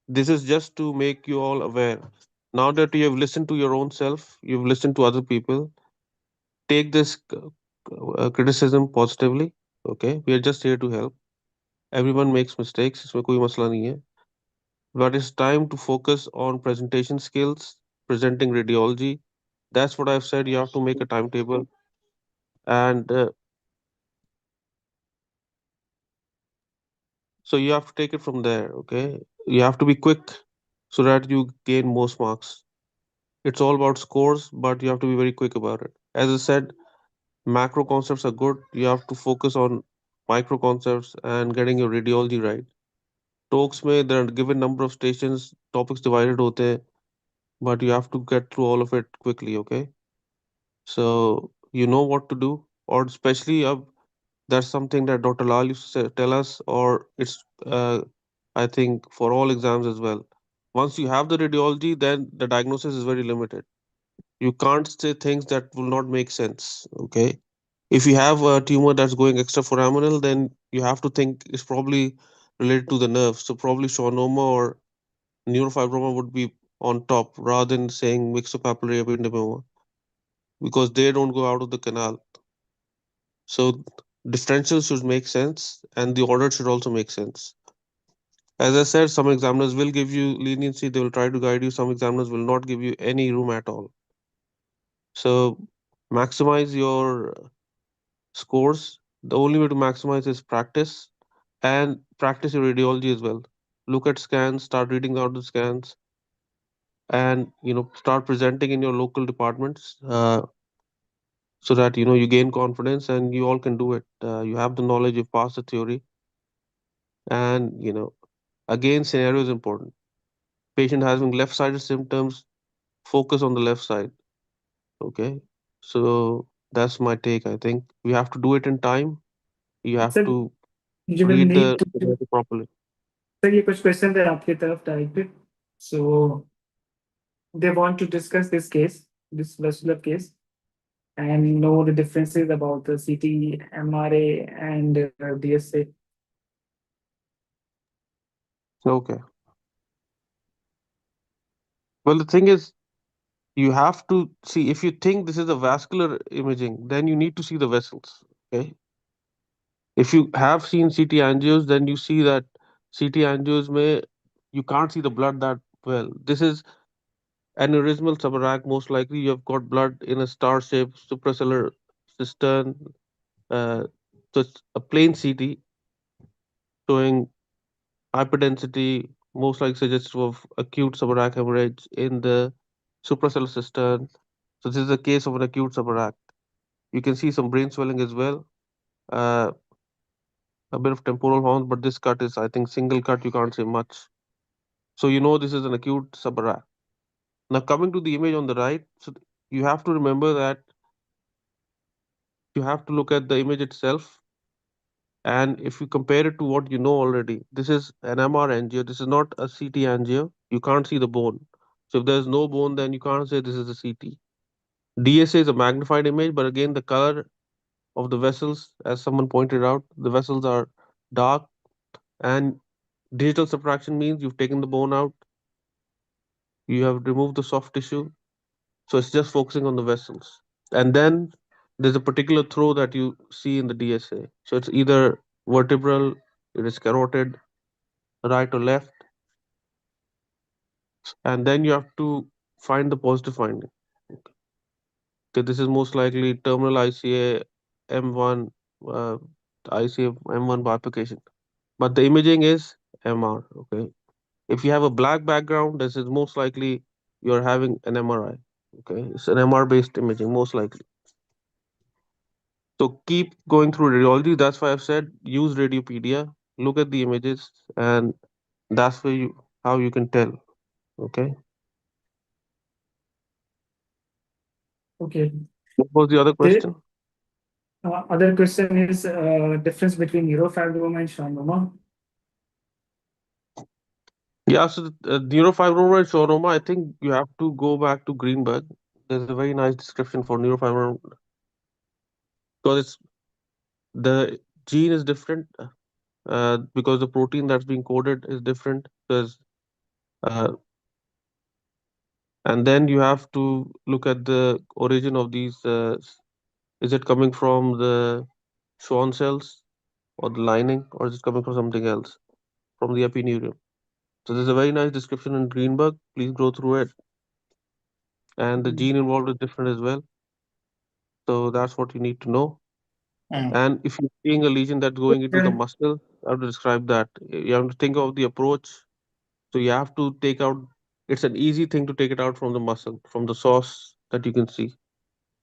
This is just to make you all aware. Now that you have listened to your own self, you've listened to other people, take this criticism positively. Okay, we are just here to help. Everyone makes mistakes, इसमें कोई मसला नहीं है. But it's time to focus on presentation skills, presenting radiology. That's what I've said. You have to make a timetable, and so you have to take it from there. Okay, you have to be quick so that you gain most marks. It's all about scores, but you have to be very quick about it. As I said, macro concepts are good. You have to focus on micro concepts and getting your radiology right. Talks में there are given number of stations, topics divided होते हैं, but you have to get through all of it quickly. Okay, so you know what to do, or especially that's something that Dr. Lal used to tell us, or it's I think for all exams as well. Once you have the radiology, then the diagnosis is very limited. You can't say things that will not make sense. Okay, if you have a tumor that's going extraforaminal, then you have to think it's probably related to the nerve. So probably schwannoma or neurofibroma would be on top rather than saying myxopapillary ependymoma because they don't go out of the canal. So differential should make sense and the order should also make sense. As I said, some examiners will give you leniency, they will try to guide you. Some examiners will not give you any room at all. So maximize your scores. The only way to maximize is practice and practice your radiology as well. Look at scans, start reading out the scans, and start presenting in your local departments so that you gain confidence and you all can do it. You have the knowledge, you've passed the theory, and again, scenario is important. Patient having left-sided symptoms, focus on the left side. Okay, so that's my take. I think we have to do it in time. You have Sir, to you will read need the to. properly. Sir, ये कुछ question है आपकी तरफ directed. So they want to discuss this case, this vascular case, and know the differences about the CT, MRA, and DSA. Okay. Well, the thing is, you have to see if you think this is a vascular imaging, then you need to see the vessels. Okay. If you have seen CT angios, then you see that CT angios may you can't see the blood that well. This is aneurysmal subarach. Most likely, you have got blood in a star-shaped supracellular cistern. So it's a plain CT showing hyperdensity, most likely suggestive of acute subarach hemorrhage in the supracellular cistern. So this is a case of an acute subarach. You can see some brain swelling as well, uh, a bit of temporal horns, but this cut is, I think, single cut. You can't say much. So this is an acute subarach. Now coming to the image on the right, so you have to remember that you have to look at the image itself. And if you compare it to what you know already, this is an MR angio. This is not a CT angio. You can't see the bone. So if there's no bone, then you can't say this is a CT. DSA is a magnified image, but again, the color of the vessels, as someone pointed out, the vessels are dark, and digital subtraction means you've taken the bone out, you have removed the soft tissue, so it's just focusing on the vessels. And then there's a particular throw that you see in the DSA. So it's either vertebral, it is carotid, right or left, and then you have to find the positive finding. Okay, this is most likely terminal ICA M1, ICA M1 bifurcation. But the imaging is MR. Okay. If you have a black background, this is most likely you're having an MRI. Okay, it's an MR based imaging, most likely. So keep going through radiology. That's why I've said use Radiopedia, look at the images, and that's where you how you can tell. Okay. Okay. What was the other question? Other question is difference between neurofibroma and schwannoma. Yeah, so neurofibroma and schwannoma, I think you have to go back to Greenberg. There's a very nice description for neurofibroma because it's the gene is different because the protein that's being coded is different. Because and then you have to look at the origin of these. Is it coming from the Schwann cells or the lining, or is it coming from something else, from the epineurium? So there's a very nice description in Greenberg. Please go through it. And the gene involved is different as well. So that's what you need to know. And if you're seeing a lesion that's going into the muscle, I have to describe that. You have to think of the approach. So you have to take out, it's an easy thing to take it out from the muscle, from the source that you can see.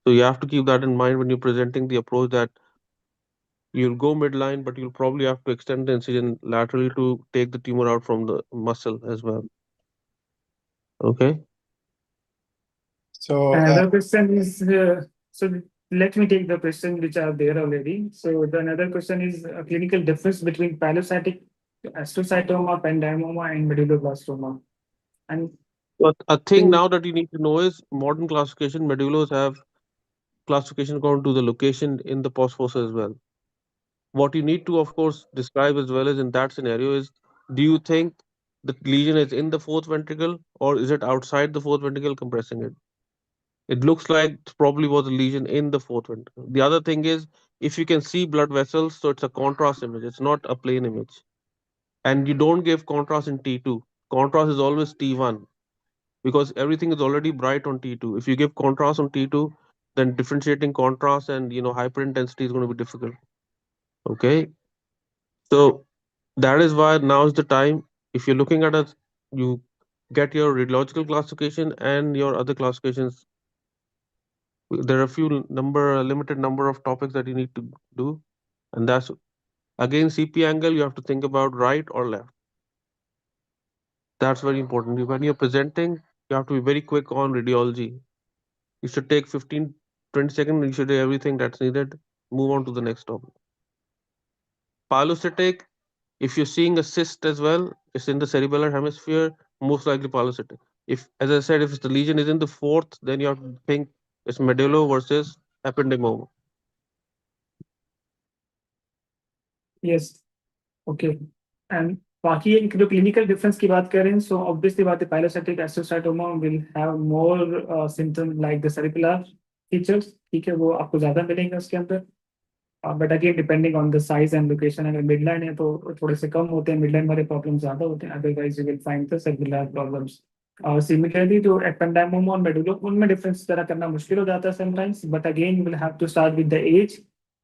So you have to keep that in mind when you're presenting the approach, that you'll go midline, but you'll probably have to extend the incision laterally to take the tumor out from the muscle as well. Okay. So Another question is, so let me take the question which are there already. So the another question is a clinical difference between pilocytic astrocytoma, ependymoma, and medulloblastoma. And But a thing now that you need to know is modern classification, medullos have classification according to the location in the post fossa as well. What you need to, of course, describe as well as in that scenario is, do you think the lesion is in the fourth ventricle or is it outside the fourth ventricle compressing it? It looks like it probably was a lesion in the fourth ventricle. The other thing is, if you can see blood vessels, so it's a contrast image, it's not a plain image. And you don't give contrast in T2. Contrast is always T1 because everything is already bright on T2. If you give contrast on T2, then differentiating contrast and hyperintensity is going to be difficult. Okay. So that is why now is the time. If you're looking at it, you get your radiological classification and your other classifications. There are a limited number of topics that you need to do, and that's again CP angle. You have to think about right or left. That's very important. When you're presenting, you have to be very quick on radiology. You should take 15-20 seconds. You should do everything that's needed. Move on to the next topic. Pilocytic, if you're seeing a cyst as well, it's in the cerebellar hemisphere, most likely pilocytic. If, as I said, if the lesion is in the fourth, then you have to think it's medullo versus ependymoma. yes, okay. And बाकी एक जो clinical difference की बात करें, so obviously बात है pilocytic astrocytoma will have more symptoms like the cervical features. ठीक है, वो आपको ज़्यादा मिलेंगे उसके अंदर. But again, depending on the size and location, अगर midline है तो थोड़े से कम होते हैं, midline वाले problems ज़्यादा होते हैं. Otherwise, you will find the cervical problems. Similarly, जो ependymoma और medulla, उनमें difference ज़रा करना मुश्किल हो जाता है sometimes. But again, you will have to start with the age.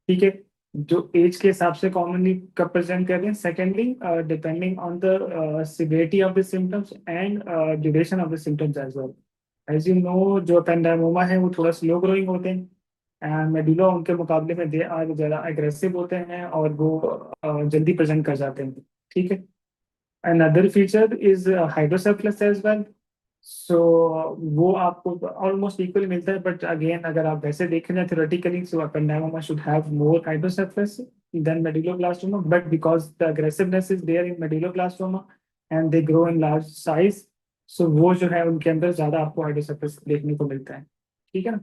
ठीक है, जो एज के हिसाब से कॉमनली कब प्रेजेंट कर रहे हैं. Secondly depending on the severity of the symptoms and duration of the symptoms as well. As you know, जो एपेंडाइमोमा है वो थोड़ा स्लो ग्रोइंग होते हैं एंड मेडुला उनके मुकाबले में दे आर ज़्यादा एग्रेसिव होते हैं और वो जल्दी प्रेजेंट कर जाते हैं. ठीक है. Another feature is hydrocephalus as well. So वो आपको almost equal मिलता है, but again अगर आप वैसे देखें ना theoretically, so ependymoma should have more hydrocephalus than medulloblastoma, but because the aggressiveness is there in medulloblastoma and they grow in large size, so वो जो है उनके अंदर ज़्यादा आपको hydrocephalus देखने को मिलता है. ठीक है ना.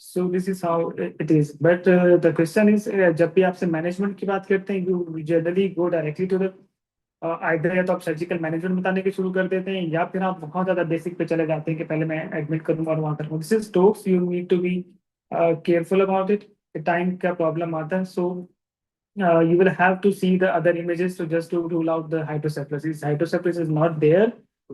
So this is how it is. But the question is, जब भी आपसे management की बात करते हैं, you generally go directly to the either या तो आप सर्जिकल मैनेजमेंट बताने के शुरू कर देते हैं या फिर आप बहुत ज़्यादा बेसिक पे चले जाते हैं कि पहले मैं एडमिट करूँगा और वहाँ करूँगा. This is tox, you need to be careful about it. Time का प्रॉब्लम आता है. सो you will have to see the other images to just to rule out the hydrocephalus. If hydrocephalus is not there,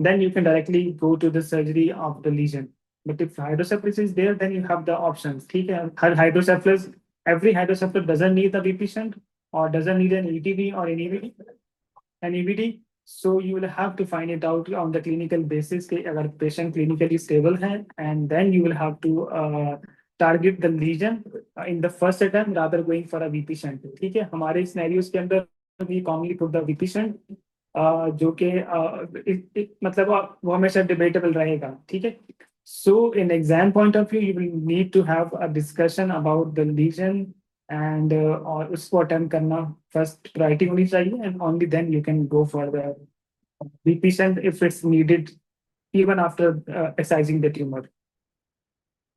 then you can directly go to the surgery of the lesion. But if hydrocephalus is there, then you have the options. ठीक है, हर hydrocephalus, every hydrocephalus doesn't need a BP shunt or doesn't need an ETV or an EVD. An EVD. So you will have to find it out on the clinical basis कि अगर patient clinically stable है, and then you will have to target the lesion in the first attempt rather going for a VP shunt. ठीक है, हमारे scenarios के अंदर we commonly put the VP shunt, जो कि मतलब वो हमेशा debatable रहेगा. ठीक है. So in exam point of view, you will need to have a discussion about the lesion and और उसको attempt करना first priority होनी चाहिए, and only then you can go for the VP shunt if it's needed even after excising the tumor.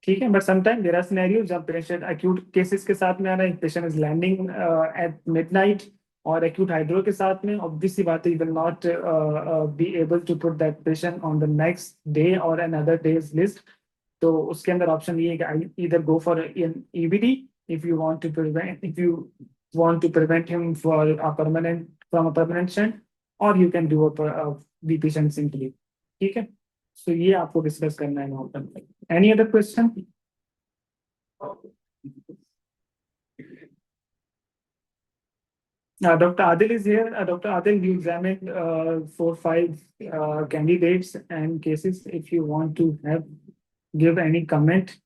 ठीक है, but sometimes there are scenarios जब patient acute cases के साथ में आ रहा है, patient is landing at midnight और acute hydro के साथ में, obviously बात है, you will not be able to put that patient on the next day or another day's list. तो उसके अंदर option ये है कि either go for an EVD if you want to prevent him from a permanent shunt, or you can do a VP shunt simply. ठीक है, so ये आपको discuss करना है वहाँ पर. Any other question? Dr. Adil is here. Dr. Adil, you examined 4-5 candidates and cases. If you want to give any comment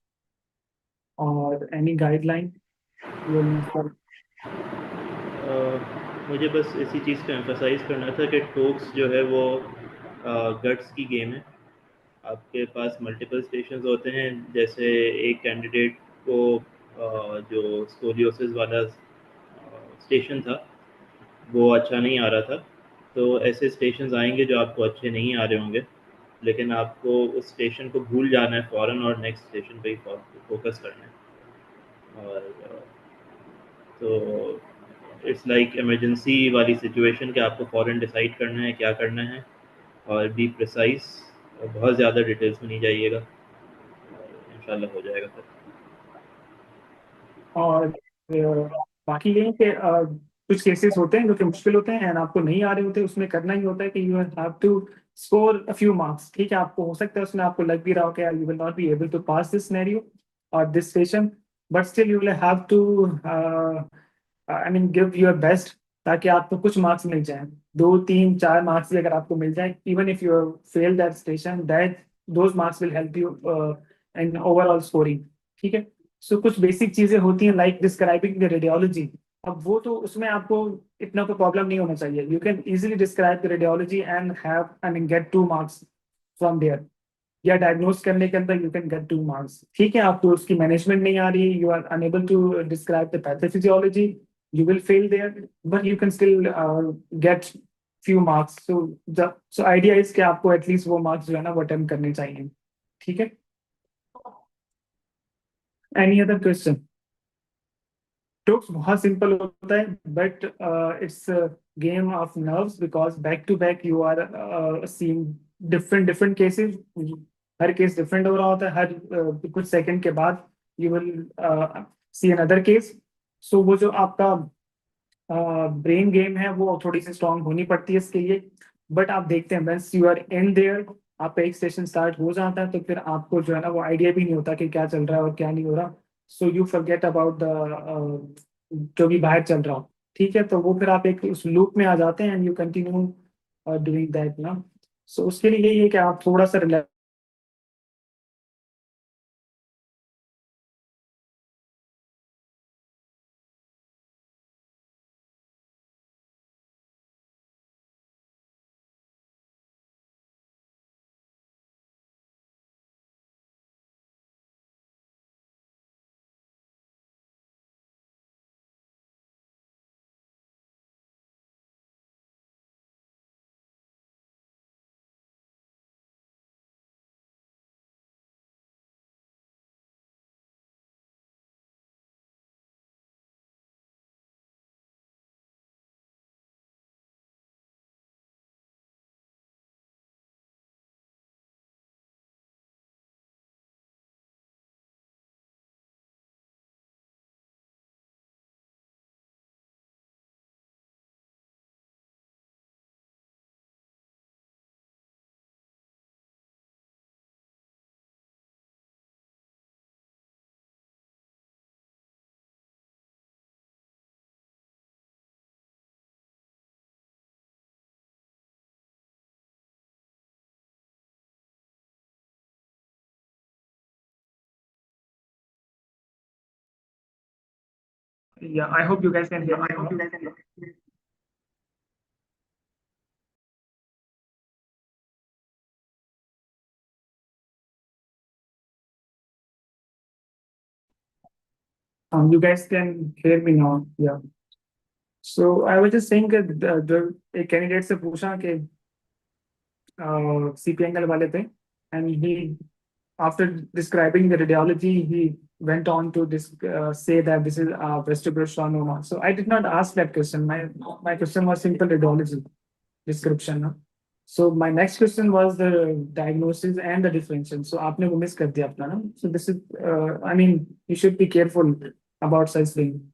or any guideline, मुझे बस इसी चीज़ को एम्फसाइज करना था कि टोक्स जो है वो गट्स की गेम है. आपके पास मल्टीपल स्टेशंस होते हैं. जैसे एक कैंडिडेट को जो स्कोलियोसिस वाला स्टेशन था वो अच्छा नहीं आ रहा था, तो ऐसे स्टेशंस आएंगे जो आपको अच्छे नहीं आ रहे होंगे, लेकिन आपको उस स्टेशन को भूल जाना है फ़ौरन और नेक्स्ट स्टेशन पे ही फोकस करना है. और तो इट्स लाइक इमरजेंसी वाली सिचुएशन कि आपको फ़ौरन डिसाइड करना है क्या करना है, और बी प्रिसाइज, और बहुत ज़्यादा डिटेल्स में नहीं जाइएगा, इंशाल्लाह हो जाएगा फिर. और बाकी ये है कि कुछ केसेस होते हैं जो कि मुश्किल होते हैं एंड आपको नहीं आ रहे होते, उसमें करना ही होता है कि you have to score a few marks. ठीक है, आपको हो सकता है उसमें आपको लग भी रहा हो कि you will not be able to pass this scenario or this session, but still you will have to I mean give your best, ताकि आपको कुछ मार्क्स मिल जाए, 2-3-4 मार्क्स भी अगर आपको मिल जाए, even if you fail that station, that those marks will help you in overall scoring. ठीक है, सो कुछ बेसिक चीजें होती हैं लाइक डिस्क्राइबिंग द रेडियोलॉजी. अब वो तो उसमें आपको इतना कोई प्रॉब्लम नहीं होना चाहिए. You can easily describe the radiology and have I mean get 2 marks from there, या डायग्नोज करने के अंदर यू कैन गेट 2 मार्क्स. ठीक है, आपको उसकी मैनेजमेंट नहीं आ रही, you are unable to describe the pathophysiology, you will fail there, but you can still get few marks. So idea is कि आपको at least वो marks जो है ना वो attempt करने चाहिए. ठीक है, any other question? TOACS बहुत सिंपल होता है, but it's a game of nerves because back to back you are seeing different cases. Her case different हो रहा होता है, हर कुछ सेकंड के बाद you will see another case. So वो जो आपका ब्रेन गेम है वो थोड़ी सी स्ट्रांग होनी पड़ती है इसके लिए, बट आप देखते हैं once you are in there, आपका एक सेशन स्टार्ट हो जाता है तो फिर आपको जो है ना वो आइडिया भी नहीं होता कि क्या चल रहा है और क्या नहीं हो रहा. So you forget about the जो भी बाहर चल रहा हो. ठीक है, तो वो फिर आप एक उस लूप में आ जाते हैं and you continue doing that ना. सो उसके लिए यही है कि आप थोड़ा सा Yeah, I hope you guys can hear me. You guys can hear me now. Yeah. So I was just saying that एक candidate से पूछा कि CP angle वाले थे, and he, after describing the radiology, he went on to say that this is vestibular schwannoma. So I did not ask that question. My question was simple radiology description. No? So my next question was the diagnosis and the differentiation. So आपने वो miss कर दिया अपना ना. So this is, I mean, you should be careful about such thing.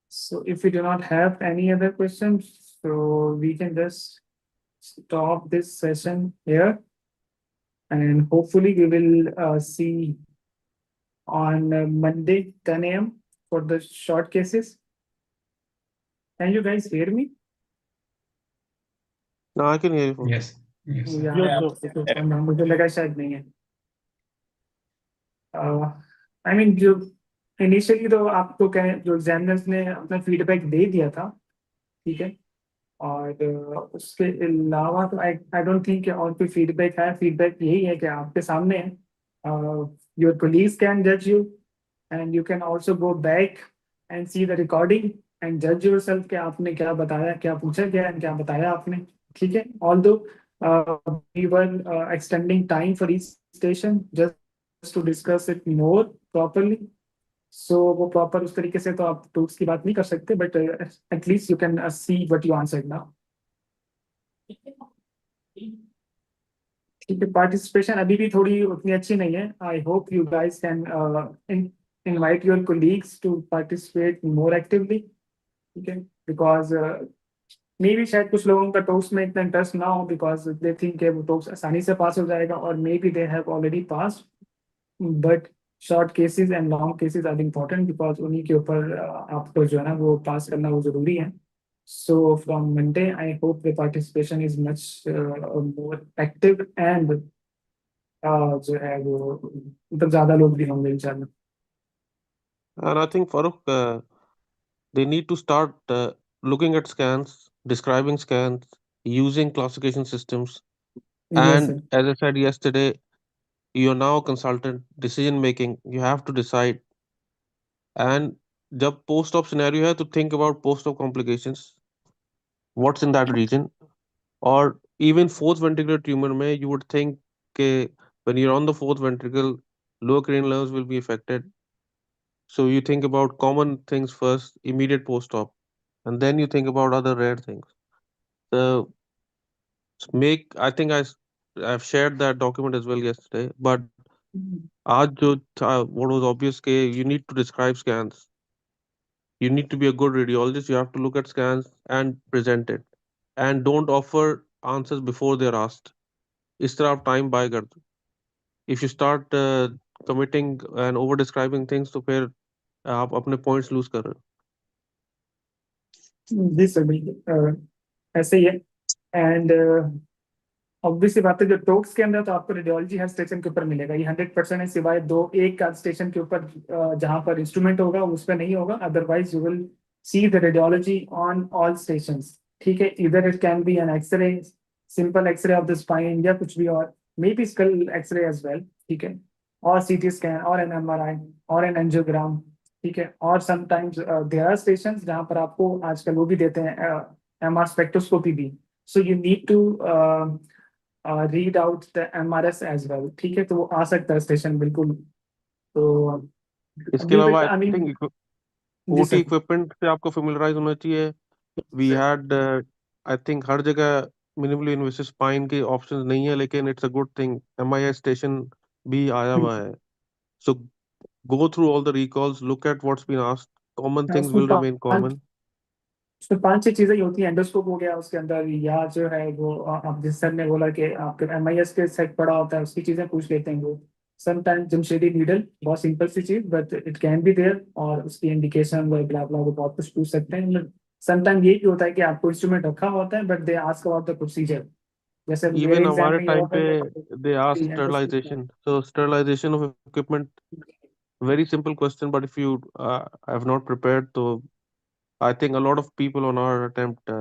So if we do not have any other questions, so we can just stop this session here, and hopefully we will see on Monday 10 a.m. for the short cases. Can you guys hear me? No, I can hear you. Yes. Yes. Sir. Yeah, मुझे लगा शायद नहीं है. I mean, जो initially तो आपको जो examiners ने अपना feedback दे दिया था, ठीक है, और उसके अलावा तो I don't think और कोई feedback है. Feedback यही है कि आपके सामने है. Your colleagues can judge you, and you can also go back and see the recording and judge yourself कि आपने क्या बताया, क्या पूछा गया, and क्या बताया आपने, ठीक है. Although we were extending time for each station just to discuss it more properly. So वो proper उस तरीके से तो आप TOACS की बात नहीं कर सकते, but at least you can see what you answered now. ठीक है, participation अभी भी थोड़ी उतनी अच्छी नहीं है. I hope you guys can invite your colleagues to participate more actively. Okay, because maybe शायद कुछ लोगों का TOACS में इतना इंटरेस्ट ना हो, because they think कि वो TOACS आसानी से पास हो जाएगा, और maybe they have already passed, but short cases and long cases are important because उन्हीं के ऊपर आपको जो है ना वो पास करना वो जरूरी है. So from Monday, I hope the participation is much more active and जो है वो मतलब ज़्यादा लोग भी होंगे इंशाल्लाह. And I think Farooq, they need to start looking at scans, describing scans, using classification systems. Yes, And as I said yesterday, you're now a consultant, decision making, you have to decide. And जब post-op scenario है to think about post-op complications, what's in that region. Or even fourth ventricular tumor में you would think कि when you're on the fourth ventricle, lower cranial nerves will be affected. So you think about common things first, immediate post-op, and then you think about other rare things. So I think I've shared that document as well yesterday, but आज जो what was obvious कि you need to describe scans. You need to be a good radiologist. You have to look at scans and present it, and don't offer answers before they're asked. इस तरह आप time buy कर दो. If you start committing and over describing things, तो फिर आप अपने points lose कर रहे हो. जी सर, बिल्कुल ऐसे ही है. एंड ऑब्वियसली बात है, जो TOACS के अंदर तो आपको रेडियोलॉजी हर स्टेशन के ऊपर मिलेगा, ये 100% है, सिवाय एक आध स्टेशन के ऊपर जहां पर इंस्ट्रूमेंट होगा उस पर नहीं होगा. Otherwise you will see the radiology on all stations. ठीक है, इधर it can be an x ray, simple x ray of the spine, या कुछ भी और, maybe skull x ray as well. ठीक है, और CT स्कैन, और एन MRI, और एन एंजियोग्राम. ठीक है, और समटाइम्स देयर आर स्टेशंस जहां पर आपको आजकल वो भी देते हैं MR स्पेक्ट्रोस्कोपी भी. So you need to read out the MRS as well. ठीक है, तो वो आ सकता है स्टेशन बिल्कुल. तो इसके अलावा I think OT equipment से आपको familiarize होना चाहिए. We had I think हर जगह minimally invasive spine के options नहीं है, लेकिन it's a good thing MIS station भी आया हुआ है. So go through all the recalls, look at what's been asked. Common things will remain common. उसमें 5-6 चीजें ही होती हैं. एंडोस्कोप हो गया उसके अंदर, या जो है वो आप जिस सर ने बोला कि आपके MIS के सेट पड़ा होता है, उसकी चीजें पूछ लेते हैं वो. समटाइम्स जमशेदी नीडल, बहुत सिंपल सी चीज, but it can be there, और उसकी इंडिकेशन ब्ला ब्ला वो बहुत कुछ पूछ सकते हैं. समटाइम ये भी होता है कि आपको इंस्ट्रूमेंट रखा होता है, but they ask about the procedure. जैसे मेरे Even एग्जाम हमारे में ये time होगा पे they ask कि sterilization. So sterilization of equipment, very simple question, but if you have not prepared, so I think a lot of people on our attempt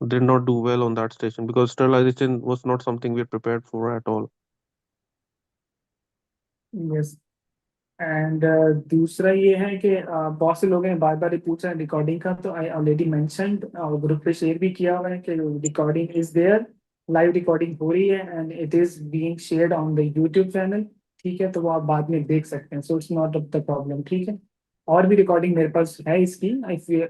did not do well on that station because sterilization was not something we had prepared for at all. Yes and दूसरा ये है कि बहुत से लोगों ने बार बार पूछा recording का, तो आई ऑलरेडी मेंशन्ड ग्रुप पे शेयर भी किया हुआ है कि recording is there, live recording हो रही है and it is being shared on the YouTube channel. ठीक है, तो वो आप बाद में देख सकते हैं, so it's not the problem. ठीक है, और भी रिकॉर्डिंग मेरे पास है इसकी,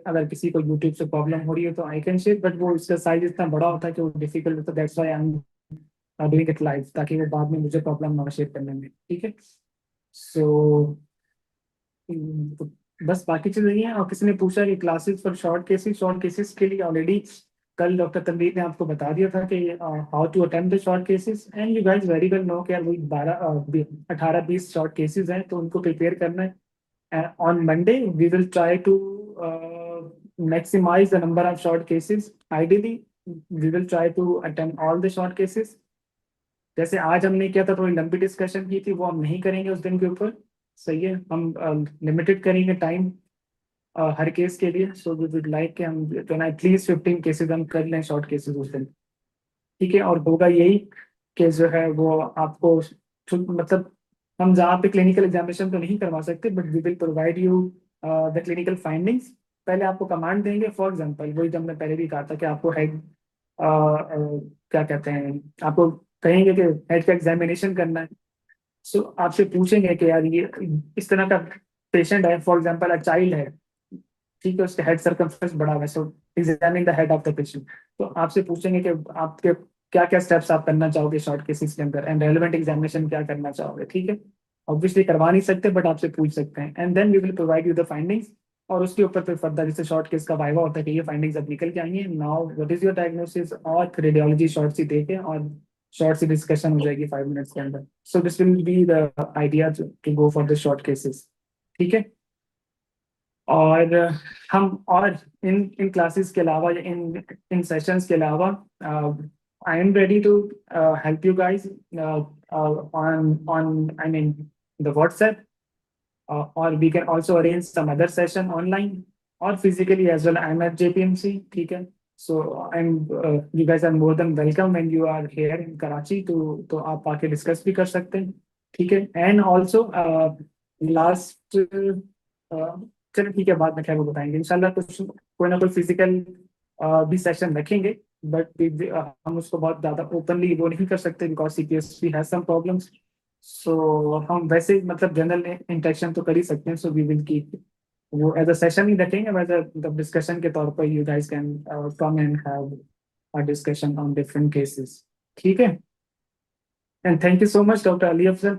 अगर किसी को यूट्यूब से प्रॉब्लम हो रही है तो आई कैन शेयर, बट वो इसका साइज इतना बड़ा होता है कि वो डिफिकल्ट होता है, that's why I am doing it live, ताकि वो बाद में मुझे प्रॉब्लम ना शेयर करने में। ठीक है, सो तो बस बाकी चीजें ये हैं। और किसी ने पूछा कि क्लासेस फॉर शॉर्ट केसेस के लिए ऑलरेडी कल डॉक्टर तनवीर ने आपको बता दिया था कि how to attempt the short cases, and you guys very well know कि यार वही 18-20 शॉर्ट केसेस हैं, तो उनको प्रिपेयर करना है। On Monday we will try to maximize the number of short cases. Ideally we will try to attempt all the short cases. जैसे आज हमने किया था, थोड़ी लंबी डिस्कशन की थी, वो हम नहीं करेंगे उस दिन के ऊपर। सही है, हम लिमिटेड करेंगे टाइम हर केस के लिए। सो वी वुड लाइक कि हम एटलीस्ट 15 केसेस हम कर लें, शॉर्ट केसेस उस दिन। ठीक है, और होगा यही कि जो है वो आपको मतलब हम जहाँ पे क्लिनिकल एग्जामिनेशन तो नहीं करवा सकते, but we will provide you the clinical findings. पहले आपको कमांड देंगे, फॉर एग्जांपल वही जब मैं पहले भी कहा था कि आपको हेड क्या कहते हैं, आपको कहेंगे कि हेड का एग्जामिनेशन करना है। सो आपसे पूछेंगे कि यार ये इस तरह का पेशेंट है, फॉर एग्जांपल अ चाइल्ड है, ठीक है, उसका हेड सर्कमफरेंस बड़ा है, so examine the head of the patient. तो आपसे पूछेंगे कि आपके क्या क्या स्टेप्स आप करना चाहोगे शॉर्ट केसेस के अंदर, एंड रेलेवेंट एग्जामिनेशन क्या करना चाहोगे। ठीक है, ऑब्वियसली करवा नहीं सकते, बट आपसे पूछ सकते हैं, and then we will provide you the findings. और उसके ऊपर फिर फर्दर, जैसे शॉर्ट केस का वाइवा होता है कि ये फाइंडिंग्स अब निकल के आई हैं, now what is your diagnosis, और रेडियोलॉजी शॉर्ट सी देके और शॉर्ट सी डिस्कशन हो जाएगी 5 मिनट्स के अंदर। So this will be the idea to go for the short cases. ठीक है, और हम और इन क्लासेस के अलावा, इन सेशंस के अलावा, I am ready to help you guys on I mean the WhatsApp, or we can also arrange some other session online or physically as well. I'm at JPMC. ठीक है, so you guys are more than welcome when you are here in Karachi, तो आप आके discuss भी कर सकते हैं। ठीक है, एंड ऑल्सो लास्ट चलो ठीक है, बाद में खैर वो बताएंगे इंशाल्लाह। कुछ कोई ना कोई फिजिकल भी सेशन रखेंगे, बट हम उसको बहुत ज़्यादा ओपनली वो नहीं कर सकते because CPS has some problems. So हम वैसे मतलब जनरल इंटरेक्शन तो कर ही सकते हैं, सो वी विल कीप वो एज अ सेशन ही रखेंगे, एज अ डिस्कशन के तौर पर you guys can come and have a discussion on different cases. ठीक है, and thank you so much doctor Ali Afzal.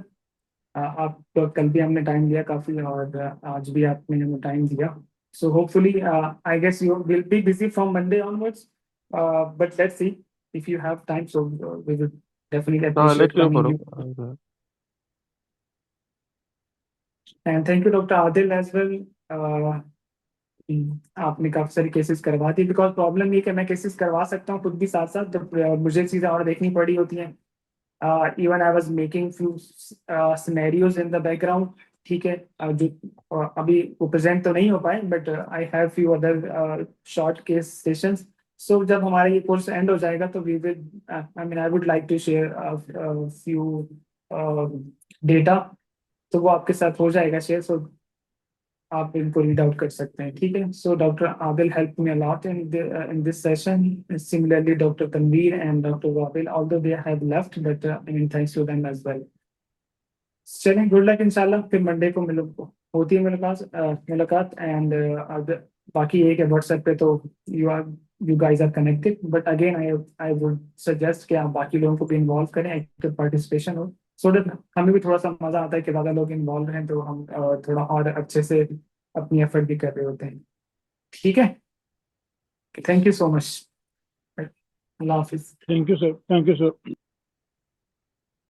आप तो कल भी हमने टाइम दिया काफ़ी, और आज भी आपने हमें टाइम दिया। So hopefully I guess you will be busy from Monday onwards, but let's see if you have time, so we will definitely हाँ, appreciate let me know, coming you. Farooq. And thank you doctor Adil as well. आपने काफ़ी सारी cases करवा दी, because problem ये कि मैं cases करवा सकता हूँ खुद भी साथ साथ, जब मुझे चीज़ें और देखनी पड़ी होती हैं। Even I was making few scenarios in the background. ठीक है, जो अभी वो प्रेजेंट तो नहीं हो पाए, but I have few other short case sessions. So जब हमारा ये कोर्स एंड हो जाएगा तो we will I would like to share few data, तो वो आपके साथ हो जाएगा शेयर, सो आप इनको रीड आउट कर सकते हैं। ठीक है, so doctor Adil help me a lot in this session. Similarly doctor Tanveer and doctor Wabil, although they have left, but I mean thanks to them as well. चलें, गुड लक इंशाल्लाह, फिर मंडे को होती है मुलाकात। एंड बाकी एक है व्हाट्सएप पे, तो you guys are connected, but again I would suggest कि आप बाकी लोगों को भी इन्वॉल्व करें, एक्टिव पार्टिसिपेशन हो, सो दैट हमें भी थोड़ा सा मजा आता है कि ज़्यादा लोग इन्वॉल्व हैं, तो हम थोड़ा और अच्छे से अपनी एफर्ट भी कर रहे होते हैं। ठीक है, thank you so much, Allah Hafiz. Thank you sir, thank you sir.